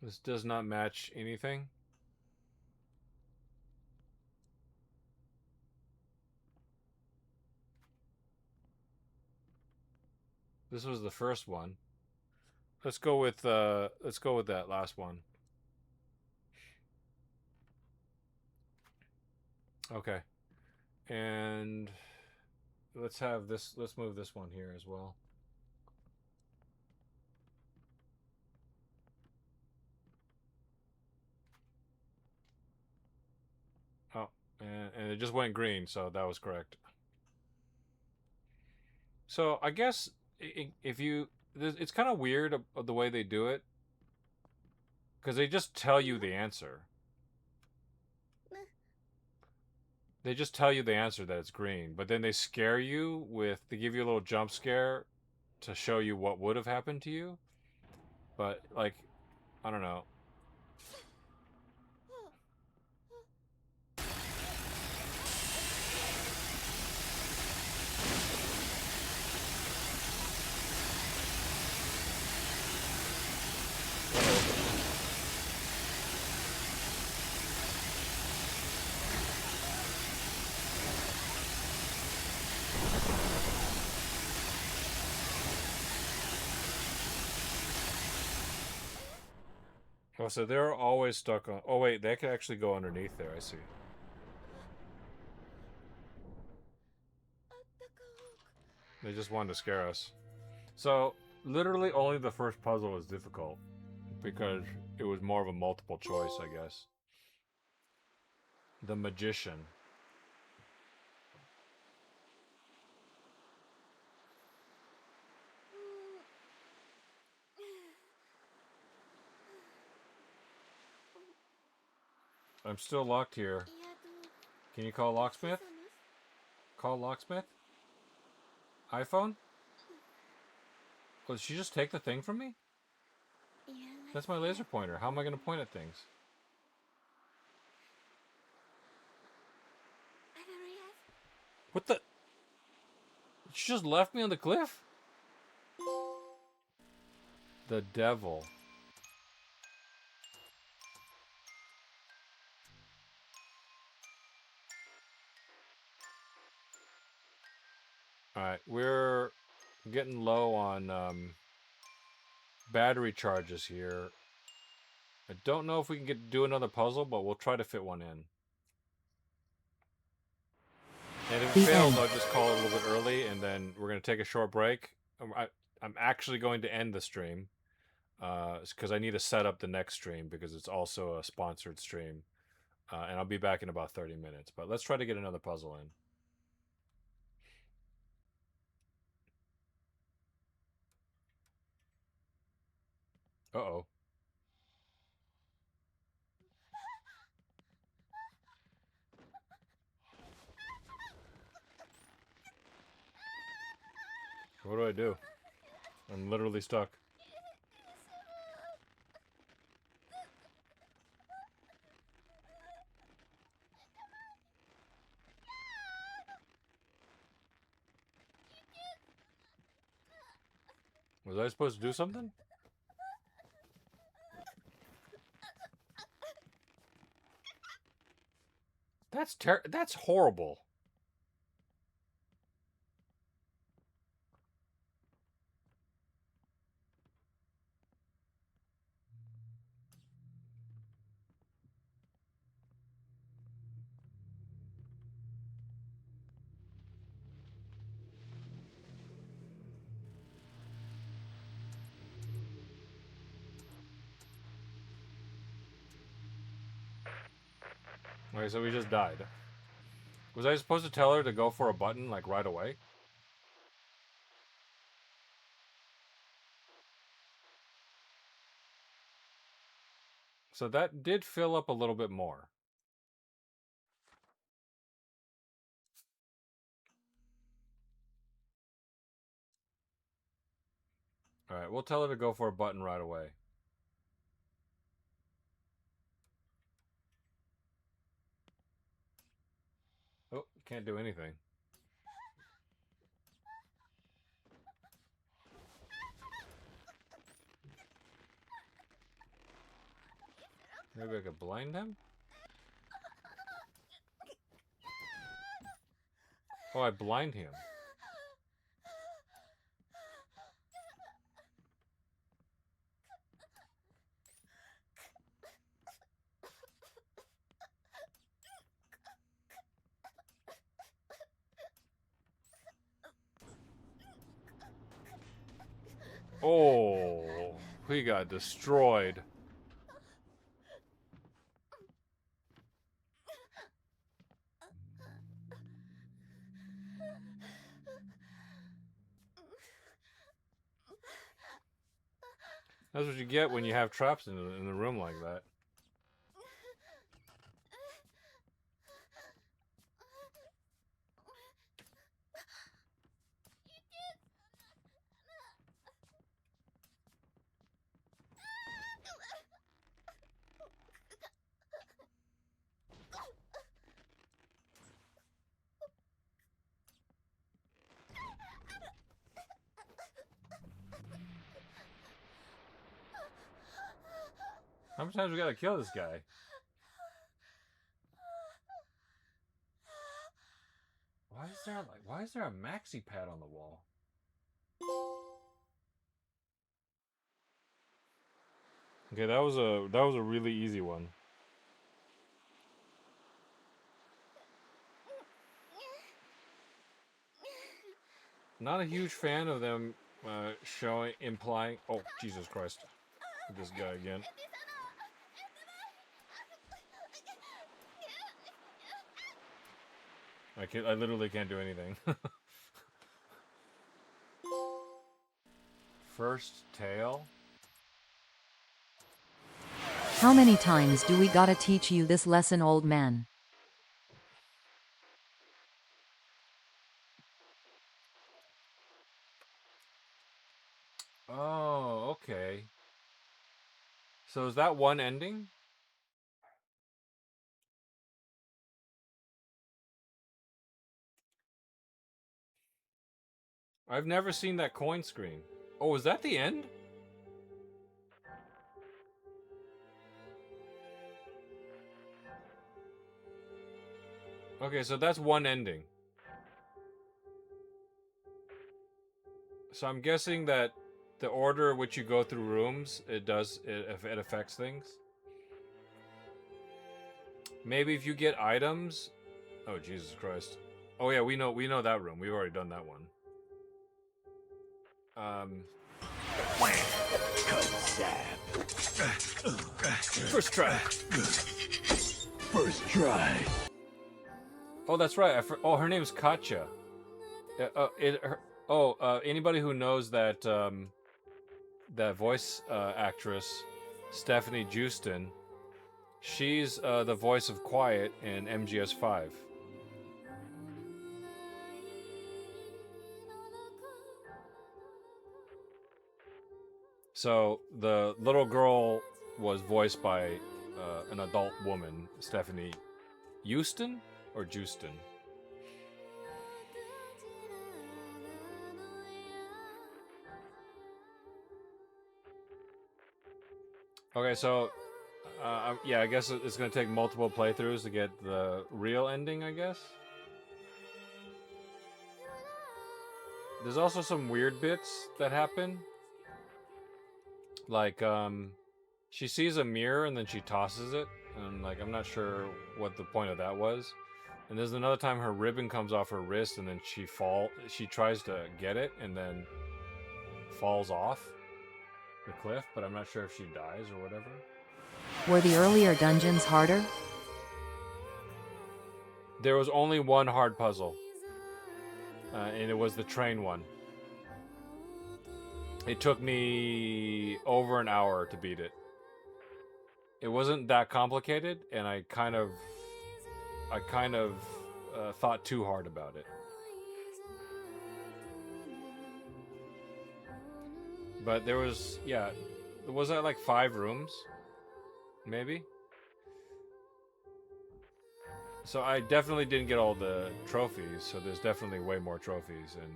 This does not match anything. This was the first one. Let's go with that last one. Okay. And let's have this, let's move this one here as well. Oh, and it just went green, so that was correct. So I guess if you, it's kind of weird of the way they do it, because they just tell you the answer. They just tell you the answer that it's green, but then they scare you with, they give you a little jump scare to show you what would have happened to you. But like, I don't know. Oh, so they're always stuck on... Oh, wait, they can actually go underneath there. I see. They just wanted to scare us. So, literally only the first puzzle was difficult. Because it was more of a multiple choice, I guess. The Magician. I'm still locked here. Can you call locksmith? Call locksmith? iPhone? Oh, did she just take the thing from me? That's my laser pointer. How am I going to point at things? What the? She just left me on the cliff? The devil. Alright, we're getting low on battery charges here. I don't know if we can do another puzzle, but we'll try to fit one in. And if it fails, I'll just call it a little bit early, and then we're going to take a short break. I'm actually going to end the stream, because I need to set up the next stream, because it's also a sponsored stream. And I'll be back in about 30 minutes. But let's try to get another puzzle in. Uh-oh. What do I do? I'm literally stuck. Was I supposed to do something? That's horrible. Okay, so we just died. Was I supposed to tell her to go for a button, like, right away? So that did fill up a little bit more. Alright, we'll tell her to go for a button right away. Oh, can't do anything. Maybe I could blind him? Oh, I blind him. Oh, he got destroyed. That's what you get when you have traps in the room like that. How many times we gotta kill this guy? Why is there a maxi pad on the wall? Okay, that was a really easy one. Not a huge fan of them implying. Oh, Jesus Christ. This guy again. I literally can't do anything. First tail? How many times do we gotta teach you this lesson, old man? Oh, okay. So is that one ending? I've never seen that coin screen. Oh, is that the end? Okay, so that's one ending. So I'm guessing that the order in which you go through rooms, it affects things. Maybe if you get items. Oh, Jesus Christ. Oh yeah, we know that room. We've already done that one. First try. First try. Oh, that's right. Her name's Katja. Anybody who knows that that voice actress, Stephanie Justin, she's the voice of Quiet in MGS5. So the little girl was voiced by an adult woman, Stephanie Houston or Justin. Okay, so yeah, I guess it's gonna take multiple playthroughs to get the real ending, I guess. There's also some weird bits that happen. Like, she sees a mirror and then she tosses it, and like I'm not sure what the point of that was. And there's another time her ribbon comes off her wrist and then she tries to get it and then falls off the cliff, but I'm not sure if she dies or whatever. Were the earlier dungeons harder? There was only one hard puzzle, and it was the train one. It took me over an hour to beat it. It wasn't that complicated, and I kind of thought too hard about it. But there was that like 5 rooms, maybe? So I definitely didn't get all the trophies, so there's definitely way more trophies, and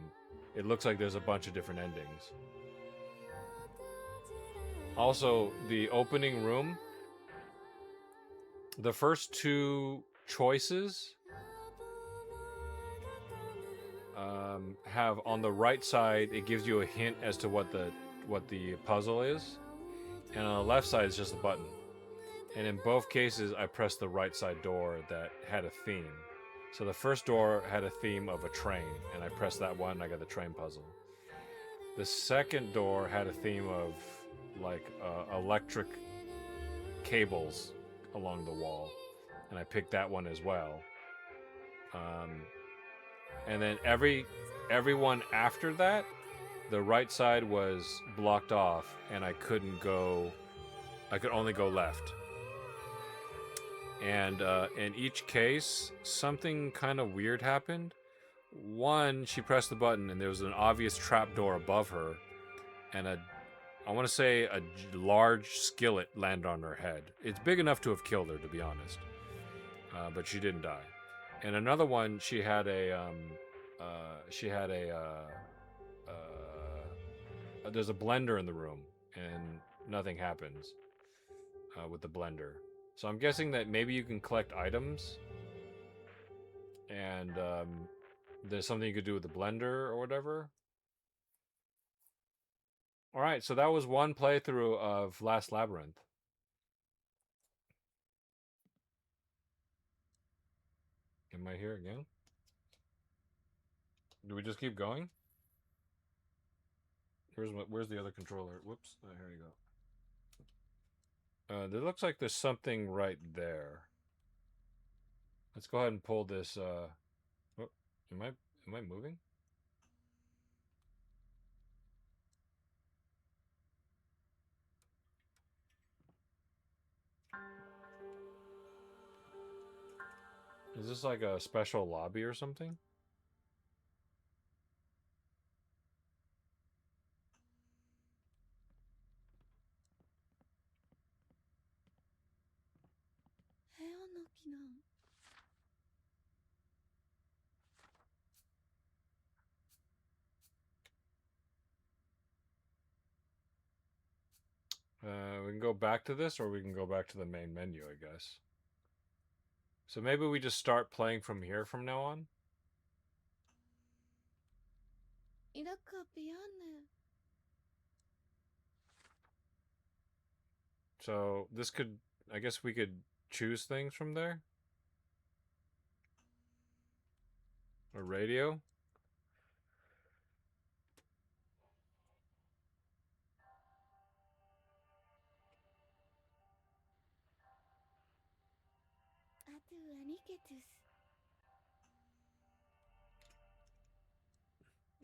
it looks like there's a bunch of different endings. Also, the opening room, the first 2 choices have on the right side, it gives you a hint as to what the puzzle is, and on the left side is just a button. And in both cases, I pressed the right side door that had a theme. So the first door had a theme of a train, and I pressed that one, and I got the train puzzle. The second door had a theme of like electric cables along the wall, and I picked that one as well. And then everyone after that, the right side was blocked off, and I could only go left. And in each case, something kind of weird happened. One, she pressed the button, and there was an obvious trap door above her, and I want to say a large skillet landed on her head. It's big enough to have killed her, to be honest, but she didn't die. And another one, she had there's a blender in the room, and nothing happens with the blender. So I'm guessing that maybe you can collect items, and there's something you could do with the blender or whatever. Alright, so that was one playthrough of Last Labyrinth. Am I here again? Do we just keep going? Where's the other controller? Whoops. Oh, here you go. There looks like there's something right there. Let's go ahead and pull this. Oh, am I moving? Is this like a special lobby or something? We can go back to this, or we can go back to the main menu, I guess. So maybe we just start playing from here from now on? So this could, I guess we could choose things from there? A radio?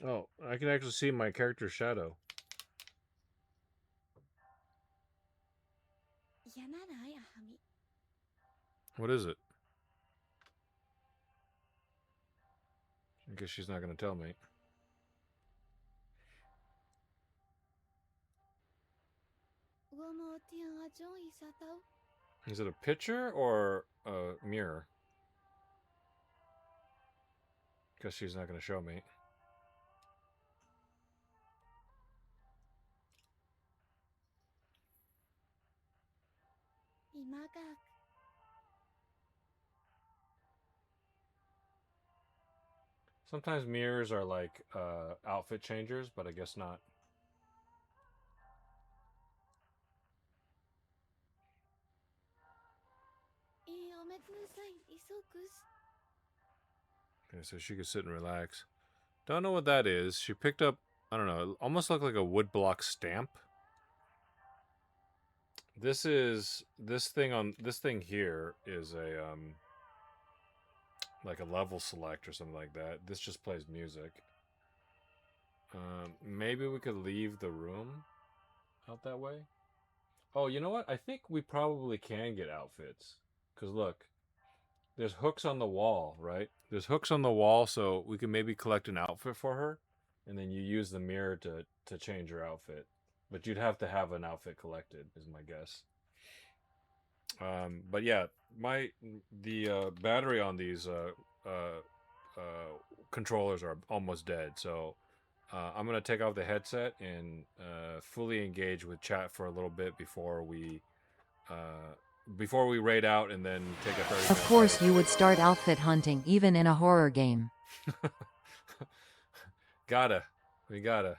Oh, I can actually see my character's shadow. What is it? I guess she's not going to tell me. Is it a picture or a mirror? Guess she's not going to show me. Sometimes mirrors are like outfit changers, but I guess not. Okay, so she could sit and relax. Don't know what that is. She picked up, I don't know, it almost looked like a woodblock stamp. This thing here is a like a level select or something like that. This just plays music. Maybe we could leave the room out that way. Oh, you know what? I think we probably can get outfits. Because look, there's hooks on the wall, right? There's hooks on the wall, so we can maybe collect an outfit for her. And then you use the mirror to change her outfit. But you'd have to have an outfit collected, is my guess. But yeah, the battery on these controllers are almost dead, so I'm gonna take off the headset and fully engage with chat for a little bit before we raid out and then take a 30 Of minute course, break. you would start outfit hunting even in a horror game. We gotta.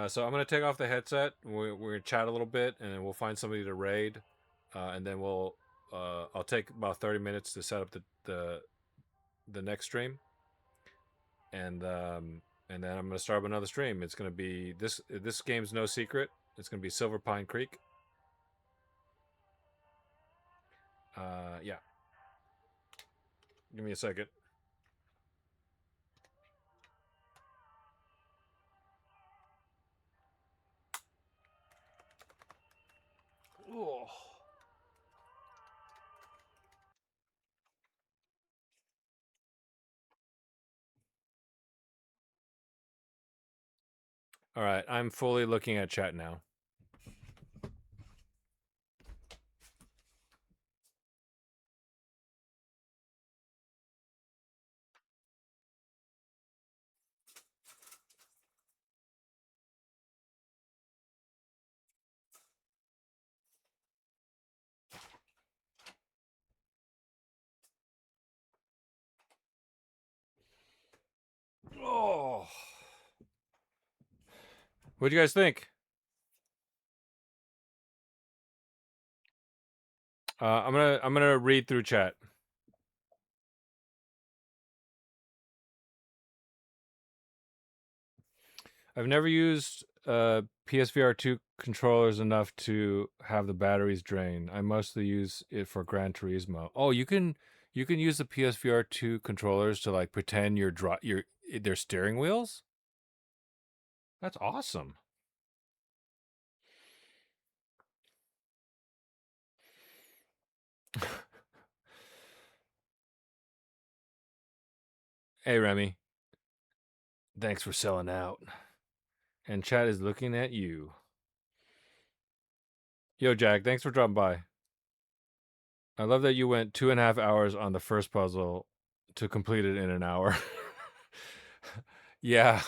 So I'm gonna take off the headset. We're gonna chat a little bit, and then we'll find somebody to raid, and then I'll take about 30 minutes to set up the next stream, and then I'm gonna start up another stream. It's gonna be this game's no secret. It's gonna be Silver Pine Creek. Yeah. Give me a second. Oh. All right, I'm fully looking at chat now. Oh. What do you guys think? I'm gonna read through chat. I've never used PSVR2 controllers enough to have the batteries drain. I mostly use it for Gran Turismo. Oh, you can use the PSVR2 controllers to like pretend you're they're steering wheels? That's awesome. Hey Remy, thanks for selling out. And chat is looking at you. Yo Jack, thanks for dropping by. I love that you went 2.5 hours on the first puzzle to complete it in an hour. Yeah,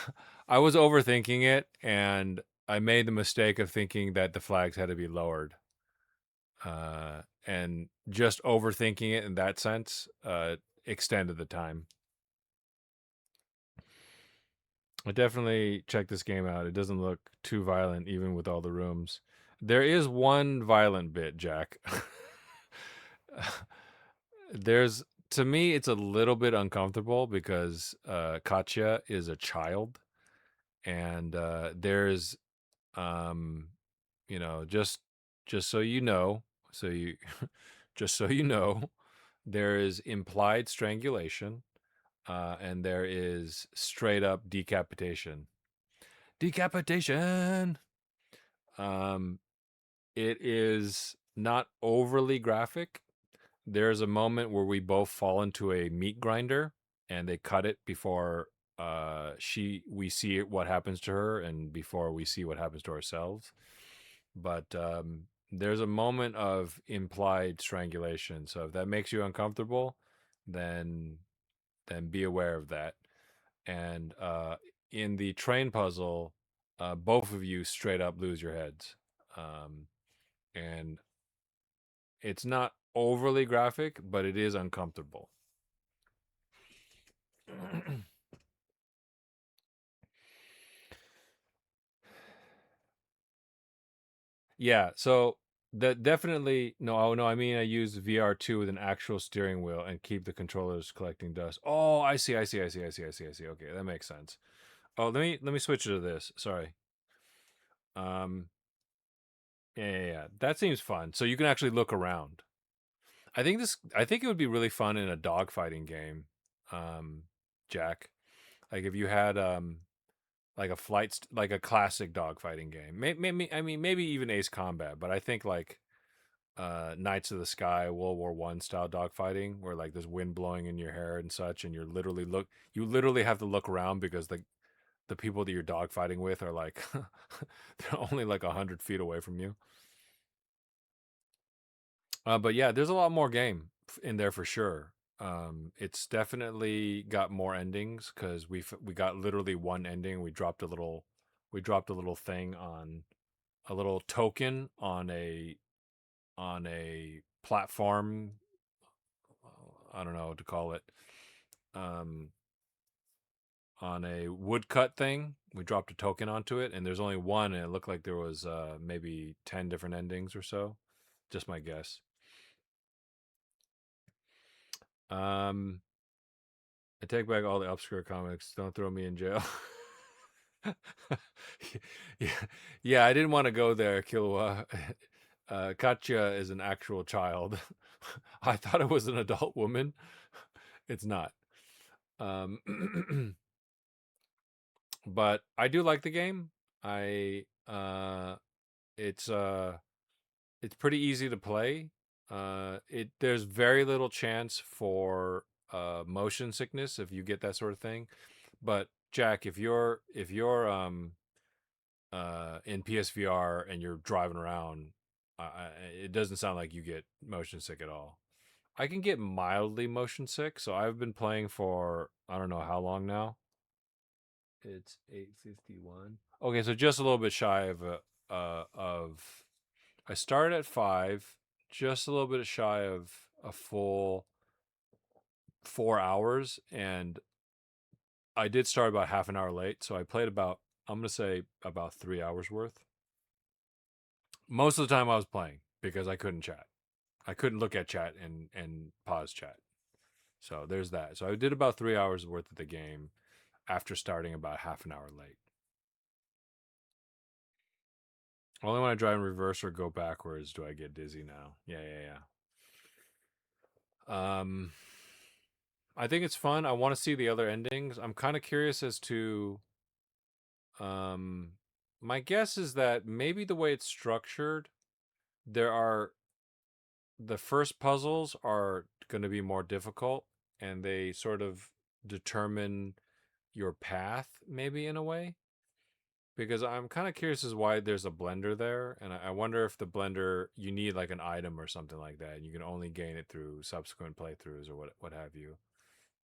I was overthinking it, and I made the mistake of thinking that the flags had to be lowered. And just overthinking it in that sense extended the time. I definitely check this game out. It doesn't look too violent, even with all the rooms. There is one violent bit, Jack. There's to me, it's a little bit uncomfortable because Katya is a child, and there's um, just so you know, so you just so you know, there is implied strangulation, and there is straight up decapitation. Decapitation. Um, it is not overly graphic. There's a moment where we both fall into a meat grinder, and they cut it before we see what happens to her, and before we see what happens to ourselves. But there's a moment of implied strangulation. So if that makes you uncomfortable, then be aware of that. And in the train puzzle, both of you straight up lose your heads. And it's not overly graphic, but it is uncomfortable. Yeah, so that definitely no. Oh no, I mean I use VR2 with an actual steering wheel and keep the controllers collecting dust. Oh, I see, I see, I see, I see, I see, I see. Okay, that makes sense. Oh, let me switch to this. Sorry. Um, yeah. That seems fun. So you can actually look around. I think it would be really fun in a dogfighting game. Um, Jack, like if you had like like a classic dogfighting game. Maybe I mean maybe even Ace Combat, but I think like Knights of the Sky, World War One style dogfighting, where like there's wind blowing in your hair and such, and you literally have to look around because the people that you're dogfighting with are like they're only like 100 feet away from you. But yeah, there's a lot more game in there for sure. It's definitely got more endings because we got literally one ending. We dropped a little thing on a little token on a platform. I don't know what to call it. Um, on a woodcut thing, we dropped a token onto it, and there's only one, and it looked like there was maybe 10 different endings or so. Just my guess. Um, I take back all the obscure comics. Don't throw me in jail. Yeah, yeah. I didn't want to go there, Kilua. Katya is an actual child. I thought it was an adult woman. It's not. Um, but I do like the game. I it's pretty easy to play. There's very little chance for motion sickness if you get that sort of thing. But Jack, if you're in PSVR and you're driving around, it doesn't sound like you get motion sick at all. I can get mildly motion sick, so I've been playing for I don't know how long now. It's 8:51. Okay, so just a little bit shy of I started at 5, just a little bit shy of a full 4 hours, and I did start about half an hour late, so I played about I'm gonna say about 3 hours worth. Most of the time I was playing because I couldn't chat. I couldn't look at chat and pause chat. So there's that. So I did about 3 hours worth of the game after starting about half an hour late. Only when I drive in reverse or go backwards do I get dizzy now. Yeah. I think it's fun. I want to see the other endings. I'm kind of curious as to my guess is that maybe the way it's structured, there are the first puzzles are going to be more difficult and they sort of determine your path maybe in a way, because I'm kind of curious as why there's a blender there, and I wonder if the blender you need like an item or something like that, and you can only gain it through subsequent playthroughs or what have you.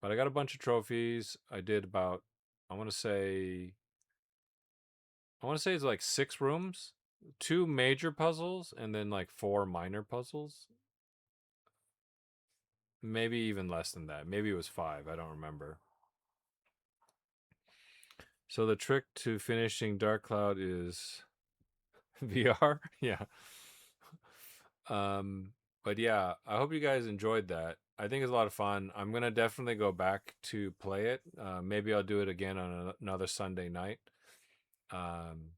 But I got a bunch of trophies. I did about I want to say it's like 6 rooms, 2 major puzzles, and then like 4 minor puzzles. Maybe even less than that. Maybe it was 5. I don't remember. So the trick to finishing Dark Cloud is VR. Yeah. But yeah, I hope you guys enjoyed that. I think it's a lot of fun. I'm gonna definitely go back to play it. Maybe I'll do it again on another Sunday night. Um,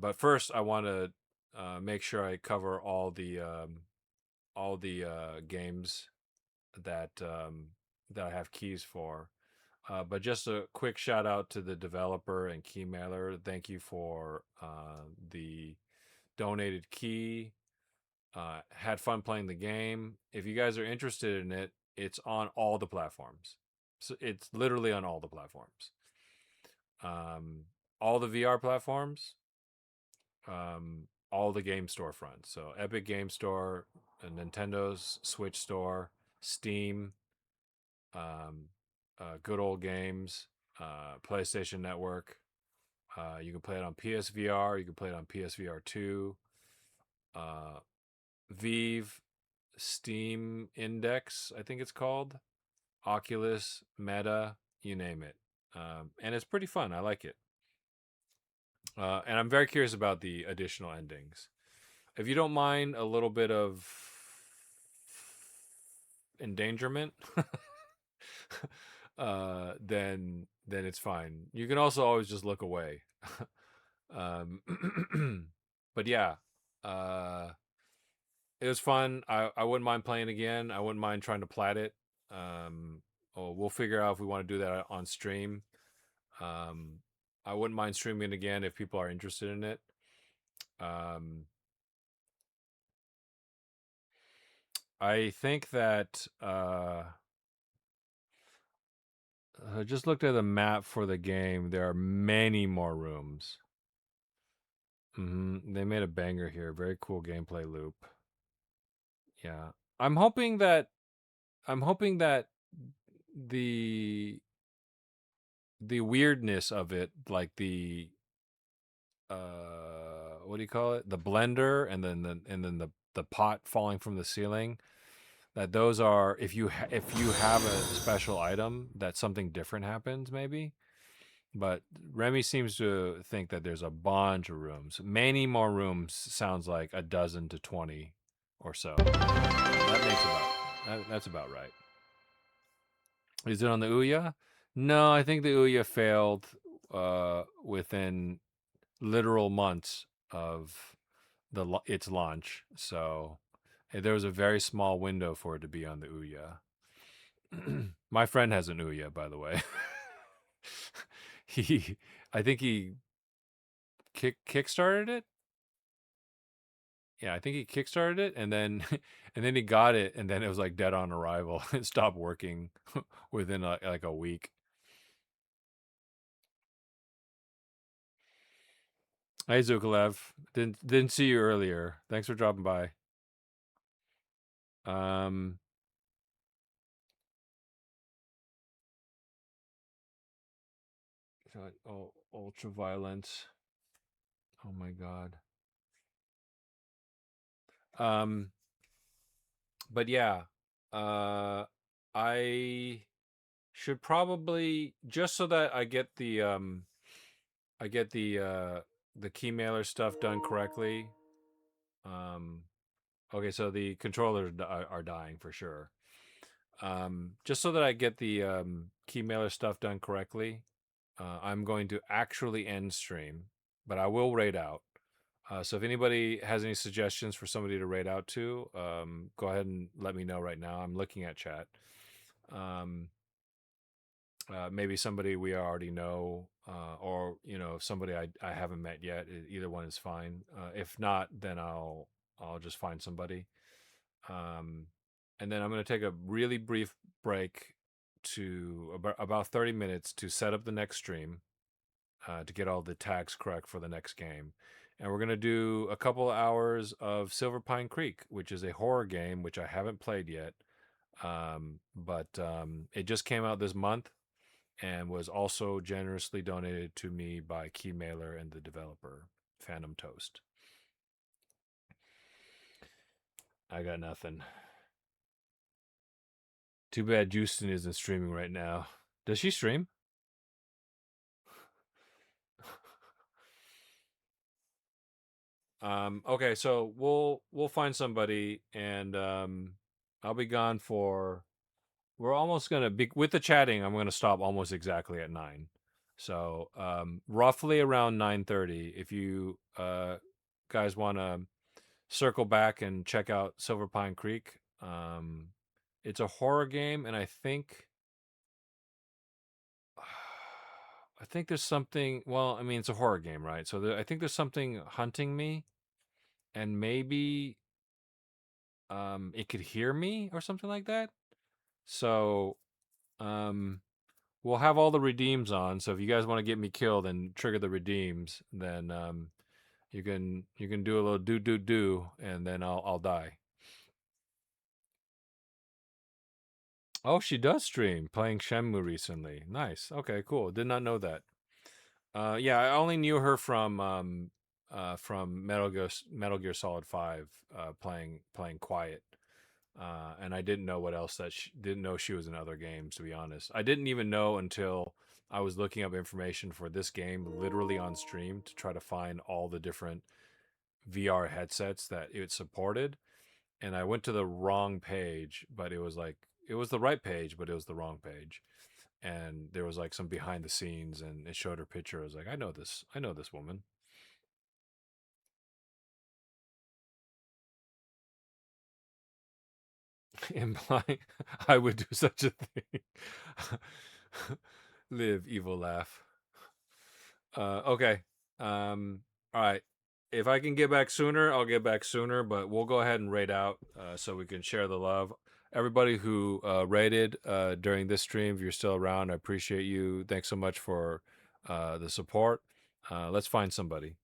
but first, I want to make sure I cover all the games that that I have keys for. But just a quick shout out to the developer and key mailer. Thank you for the donated key. Had fun playing the game. If you guys are interested in it, it's on all the platforms. So it's literally on all the platforms. All the VR platforms, all the game storefronts. So Epic Game Store, Nintendo's Switch Store, Steam, um, Good Old Games, PlayStation Network. You can play it on PSVR. You can play it on PSVR2, uh, Vive, Steam Index, I think it's called, Oculus, Meta, you name it. And it's pretty fun. I like it. And I'm very curious about the additional endings. If you don't mind a little bit of endangerment, then it's fine. You can also always just look away. But yeah, uh, it was fun. I wouldn't mind playing again. I wouldn't mind trying to plat it. We'll figure out if we want to do that on stream. Um, I wouldn't mind streaming it again if people are interested in it. I think that I just looked at the map for the game. There are many more rooms. They made a banger here. Very cool gameplay loop. Yeah, I'm hoping that the weirdness of it, like the what do you call it? The blender, and then the pot falling from the ceiling. That those are, if you have a special item, that something different happens maybe. But Remy seems to think that there's a bunch of rooms. Many more rooms sounds like a dozen to 20 or so. That's about right. Is it on the Ouya? No, I think the Ouya failed within literal months of its launch. So there was a very small window for it to be on the Ouya. My friend has an Ouya, by the way. I think he kickstarted it. Yeah, I think he kickstarted it, and then and then he got it, and then it was like dead on arrival. It stopped working within like a week. Hey Zukalev, didn't see you earlier. Thanks for dropping by. Um, ultra violence. Oh my god. But yeah, I should probably, just so that I get the key mailer stuff done correctly. Okay, so the controllers are dying for sure. Just so that I get the key mailer stuff done correctly, I'm going to actually end stream, but I will raid out. So if anybody has any suggestions for somebody to raid out to, go ahead and let me know right now. I'm looking at chat. Um, maybe somebody we already know, or somebody I haven't met yet. Either one is fine. If not, then I'll just find somebody. Um, and then I'm going to take a really brief break to about 30 minutes to set up the next stream, to get all the tags correct for the next game. And we're going to do a couple hours of Silver Pine Creek, which is a horror game, which I haven't played yet. But it just came out this month and was also generously donated to me by Keymailer and the developer, Phantom Toast. I got nothing. Too bad Houston isn't streaming right now. Does she stream? Okay, so we'll find somebody, and I'll be gone for. We're almost gonna be with the chatting. I'm gonna stop almost exactly at 9. So roughly around 9:30. If you guys want to circle back and check out Silver Pine Creek, it's a horror game, and I think. I think there's something. Well, I mean, it's a horror game, right? So I think there's something hunting me, and maybe it could hear me or something like that. So um, we'll have all the redeems on. So if you guys want to get me killed and trigger the redeems, then you can do a little do, and then I'll die. Oh, she does stream playing Shenmue recently. Nice. Okay, cool. Did not know that. Yeah, I only knew her from Metal Gear Solid 5, playing Quiet. And I didn't know what else didn't know she was in other games, to be honest. I didn't even know until I was looking up information for this game literally on stream to try to find all the different VR headsets that it supported. And I went to the wrong page, but it was the right page, but it was the wrong page. And there was like some behind the scenes, and it showed her picture. I was like, I know this woman. Implying I would do such a thing. Live, evil, laugh. Okay. All right. If I can get back sooner, I'll get back sooner, but we'll go ahead and raid out, so we can share the love. Everybody who raided during this stream, if you're still around, I appreciate you. Thanks so much for the support. Let's find somebody.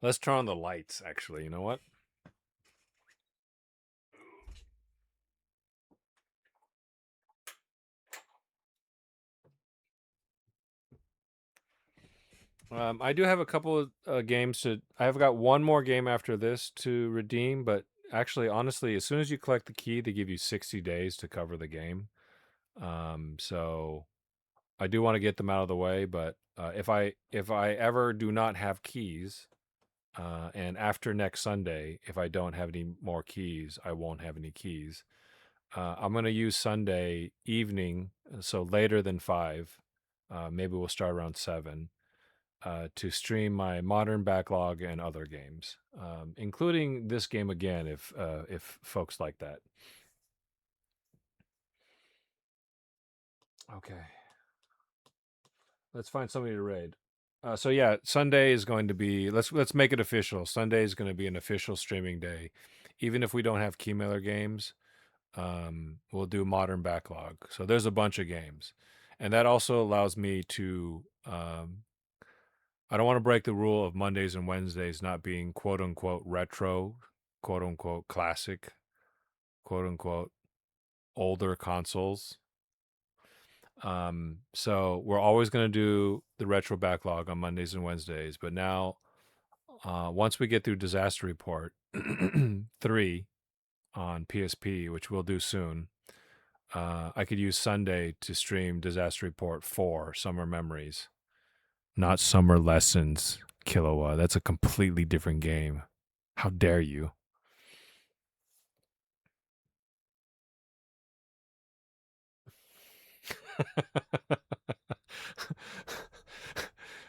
Let's turn on the lights, actually. You know what? I do have a couple of games to. I have got one more game after this to redeem, but actually, honestly, as soon as you collect the key, they give you 60 days to cover the game. So I do want to get them out of the way, but if I ever do not have keys, and after next Sunday, if I don't have any more keys, I won't have any keys. I'm gonna use Sunday evening, so later than 5. Maybe we'll start around 7. To stream my modern backlog and other games, including this game again, if folks like that. Okay, let's find somebody to raid. So yeah, Sunday is going to be let's make it official. Sunday is going to be an official streaming day, even if we don't have Keymailer games. We'll do modern backlog. So there's a bunch of games, and that also allows me to. I don't want to break the rule of Mondays and Wednesdays not being quote unquote retro, quote unquote classic, quote unquote older consoles. So we're always going to do the retro backlog on Mondays and Wednesdays, but now, once we get through Disaster Report 3 on PSP, which we'll do soon, I could use Sunday to stream Disaster Report 4 Summer Memories, not Summer Lessons, Killua. That's a completely different game. How dare you?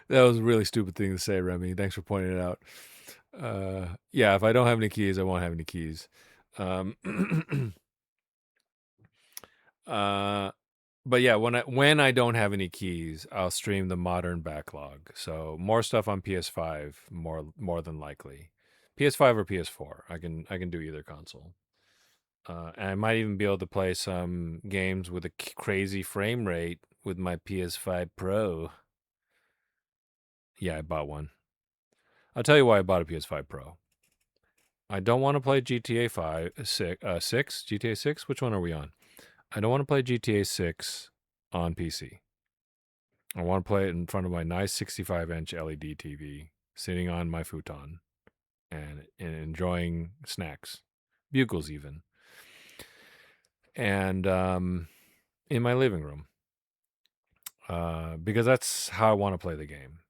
That was a really stupid thing to say, Remy. Thanks for pointing it out. Yeah, if I don't have any keys, I won't have any keys. Um, but yeah, when I don't have any keys, I'll stream the modern backlog. So more stuff on PS5, more than likely. PS5 or PS4. I can do either console. And I might even be able to play some games with a crazy frame rate with my PS5 Pro. Yeah, I bought one. I'll tell you why I bought a PS5 Pro. I don't want to play GTA 5, 6, GTA 6. Which one are we on? I don't want to play GTA 6 on PC. I want to play it in front of my nice 65-inch LED TV, sitting on my futon and enjoying snacks, bugles even, and in my living room, because that's how I want to play the game.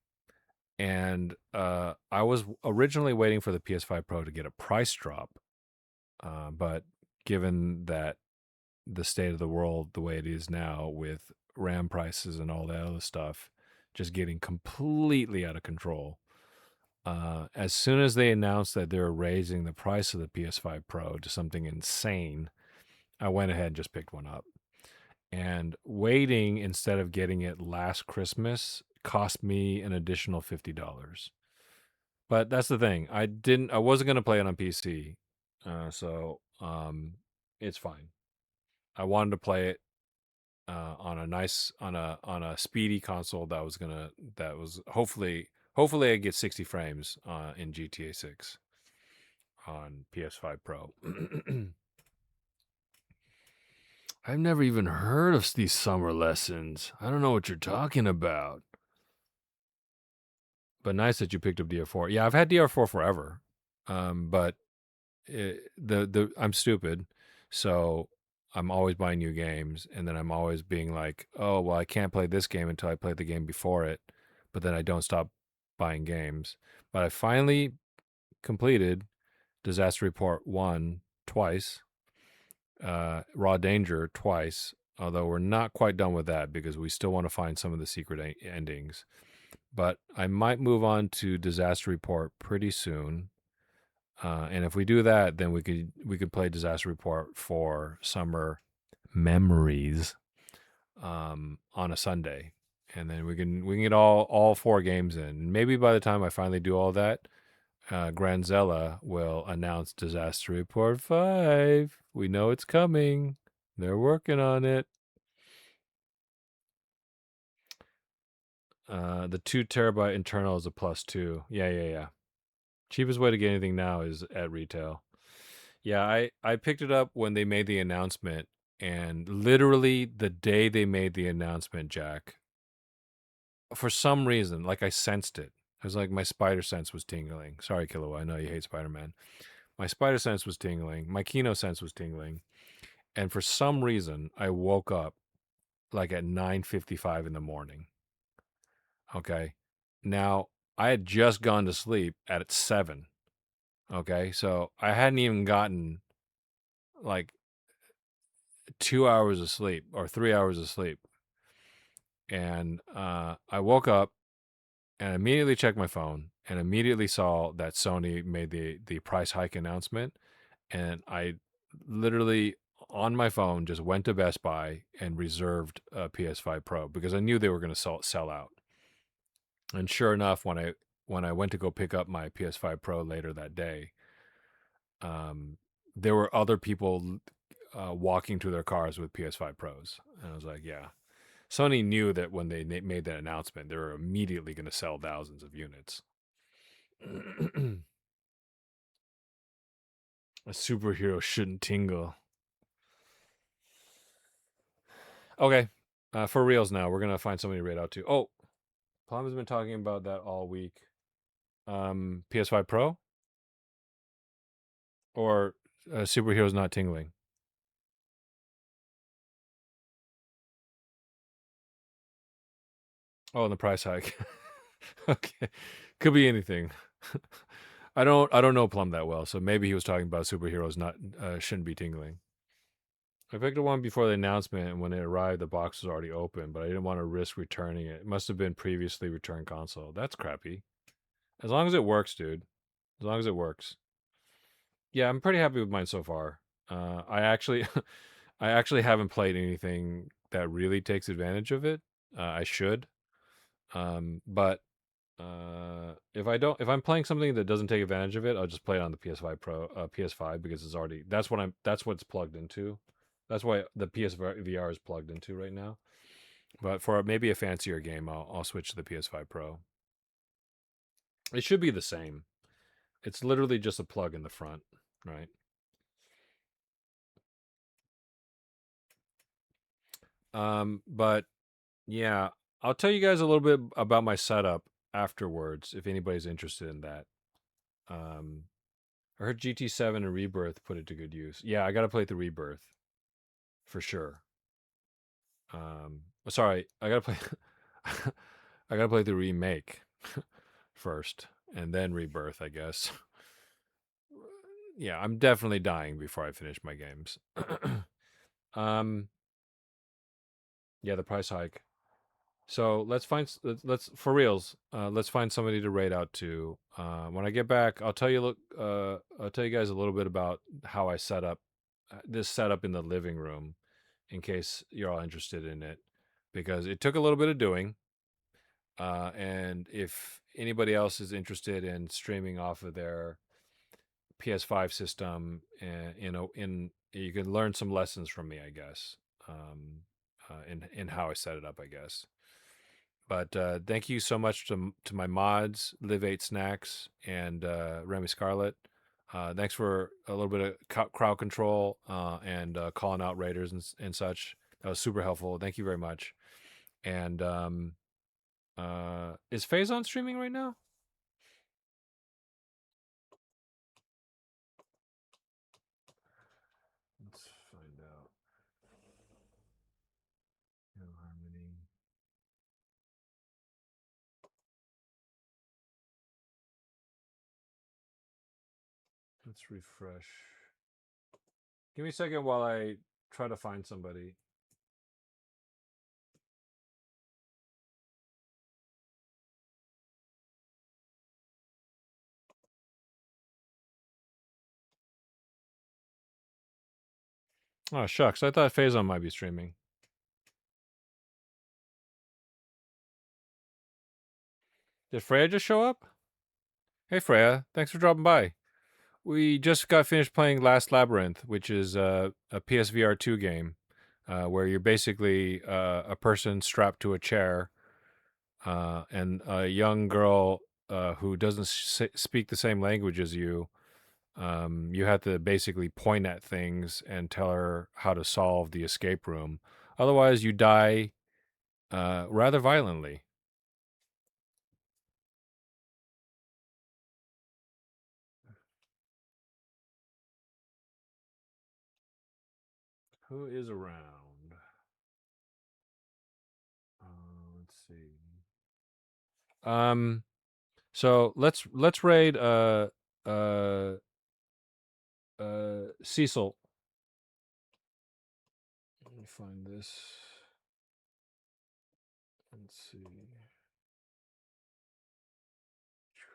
And I was originally waiting for the PS5 Pro to get a price drop, but given that the state of the world the way it is now with RAM prices and all that other stuff just getting completely out of control. As soon as they announced that they were raising the price of the PS5 Pro to something insane, I went ahead and just picked one up. And waiting instead of getting it last Christmas cost me an additional $50. But that's the thing. I wasn't going to play it on PC. So it's fine. I wanted to play it on a nice on a speedy console that was hopefully I get 60 frames in GTA 6 on PS5 Pro. I've never even heard of these summer lessons. I don't know what you're talking about. But nice that you picked up DR4. Yeah, I've had DR4 forever. But I'm stupid, so I'm always buying new games, and then I'm always being like, oh well, I can't play this game until I play the game before it, but then I don't stop buying games. But I finally completed Disaster Report 1 twice, Raw Danger twice, although we're not quite done with that because we still want to find some of the secret endings. But I might move on to Disaster Report pretty soon. And if we do that, then we could play Disaster Report for summer memories on a Sunday, and then we can get all 4 games in. Maybe by the time I finally do all that, Granzella will announce Disaster Report 5. We know it's coming. They're working on it. The 2 terabyte internal is a +2. Yeah. Cheapest way to get anything now is at retail. Yeah, I picked it up when they made the announcement, and literally the day they made the announcement, Jack, for some reason, like I sensed it. It was like my spider sense was tingling. Sorry, Killua, I know you hate Spider-Man. My spider sense was tingling. My Kino sense was tingling. And for some reason, I woke up like at 9:55 in the morning. Okay. Now, I had just gone to sleep at 7. Okay. So I hadn't even gotten like 2 hours of sleep or 3 hours of sleep. And I woke up and immediately checked my phone and immediately saw that Sony made the price hike announcement. And I literally on my phone just went to Best Buy and reserved a PS5 Pro because I knew they were going to sell out. And sure enough, when I went to go pick up my PS5 Pro later that day, there were other people walking to their cars with PS5 Pros, and I was like, yeah. Sony knew that when they made that announcement, they were immediately going to sell thousands of units. A superhero shouldn't tingle. Okay, for reals now, we're gonna find somebody to raid out to. Oh, Plum has been talking about that all week. PS5 Pro or superheroes not tingling. Oh, and the price hike. Okay, could be anything. I don't know Plum that well, so maybe he was talking about superheroes not shouldn't be tingling. I picked up one before the announcement, and when it arrived, the box was already open, but I didn't want to risk returning it. It must have been previously returned console. That's crappy. As long as it works, dude. As long as it works. Yeah, I'm pretty happy with mine so far. I actually, I actually haven't played anything that really takes advantage of it. I should, but if I'm playing something that doesn't take advantage of it, I'll just play it on the PS5 Pro, PS5 because it's already that's what it's plugged into. That's why the PSVR is plugged into right now. But for maybe a fancier game, I'll switch to the PS5 Pro. It should be the same. It's literally just a plug in the front, right? But yeah, I'll tell you guys a little bit about my setup afterwards if anybody's interested in that. Um, I heard GT7 and Rebirth put it to good use. Yeah, I got to play the Rebirth for sure. Sorry, I got to play. I got to play the remake first, and then Rebirth, I guess. Yeah, I'm definitely dying before I finish my games. um, yeah, the price hike. So let's for reals. Let's find somebody to raid out to. When I get back, I'll tell you. I'll tell you guys a little bit about how I set up this setup in the living room, in case you're all interested in it, because it took a little bit of doing. And if anybody else is interested in streaming off of their PS5 system, and in you can learn some lessons from me, I guess. In how I set it up, I guess. But thank you so much to my mods, Live8 Snacks, and Remy Scarlet. Thanks for a little bit of crowd control and calling out raiders and such. That was super helpful. Thank you very much. And is Phazon streaming right now? Let's find out. No Harmony. Let's refresh. Give me a second while I try to find somebody. Oh shucks, I thought Phazon might be streaming. Did Freya just show up? Hey Freya, thanks for dropping by. We just got finished playing Last Labyrinth, which is a PSVR2 game where you're basically a person strapped to a chair and a young girl who doesn't speak the same language as you. You have to basically point at things and tell her how to solve the escape room. Otherwise, you die rather violently. Who is around? Let's see. So let's raid uh Cecil. Let me find this. Let's see.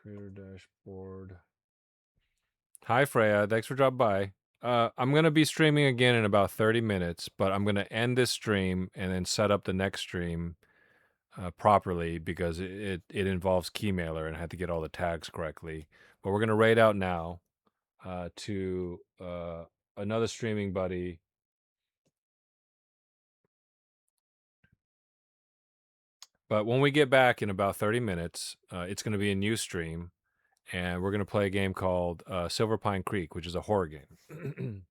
Creator dashboard. Hi Freya, thanks for dropping by. I'm gonna be streaming again in about 30 minutes, but I'm gonna end this stream and then set up the next stream properly because it involves Keymailer and I had to get all the tags correctly. But we're gonna raid out now to another streaming buddy. But when we get back in about 30 minutes, it's going to be a new stream, and we're going to play a game called Silver Pine Creek, which is a horror game.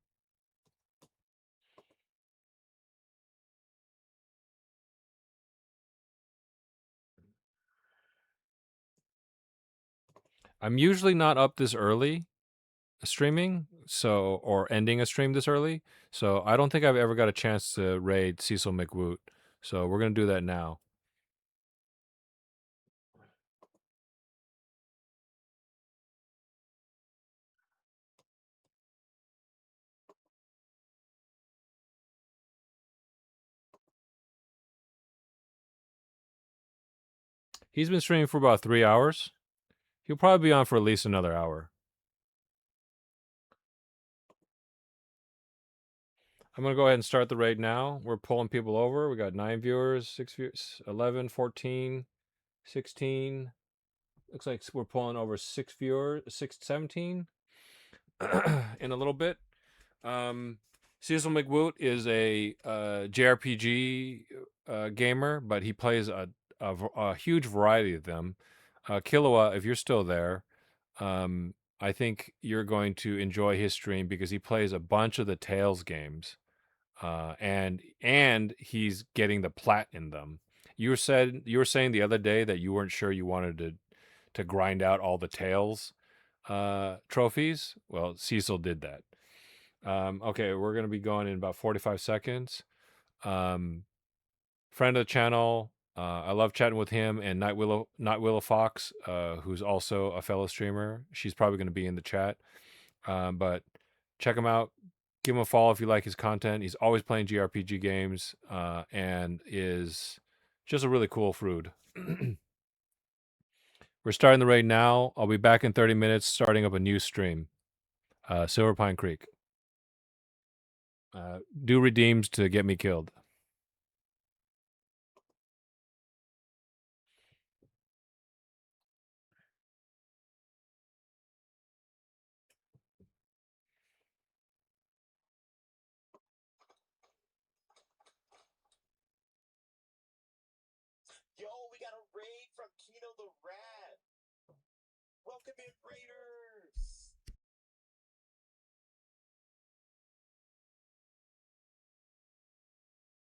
I'm usually not up this early streaming, so or ending a stream this early, so I don't think I've ever got a chance to raid Cecil McWoot. So we're going to do that now. He's been streaming for about 3 hours. He'll probably be on for at least another hour. I'm going to go ahead and start the raid now. We're pulling people over. We got 9 viewers, 6 viewers, 11, 14, 16. Looks like we're pulling over 6 viewers, 17 in a little bit. Cecil McWoot is a JRPG gamer, but he plays a huge variety of them. Killua, if you're still there, I think you're going to enjoy his stream because he plays a bunch of the Tales games, and he's getting the plat in them. You were saying the other day that you weren't sure you wanted to grind out all the Tales trophies. Well, Cecil did that. Okay, we're gonna be going in about 45 seconds. Friend of the channel. I love chatting with him and Night Willow Fox, who's also a fellow streamer. She's probably going to be in the chat. But check him out. Give him a follow if you like his content. He's always playing JRPG games and is just a really cool fruit. We're starting the raid now. I'll be back in 30 minutes starting up a new stream. Silver Pine Creek. Do redeems to get me killed. Yo, we got a raid from Kino the Rat. Welcome in, Raiders.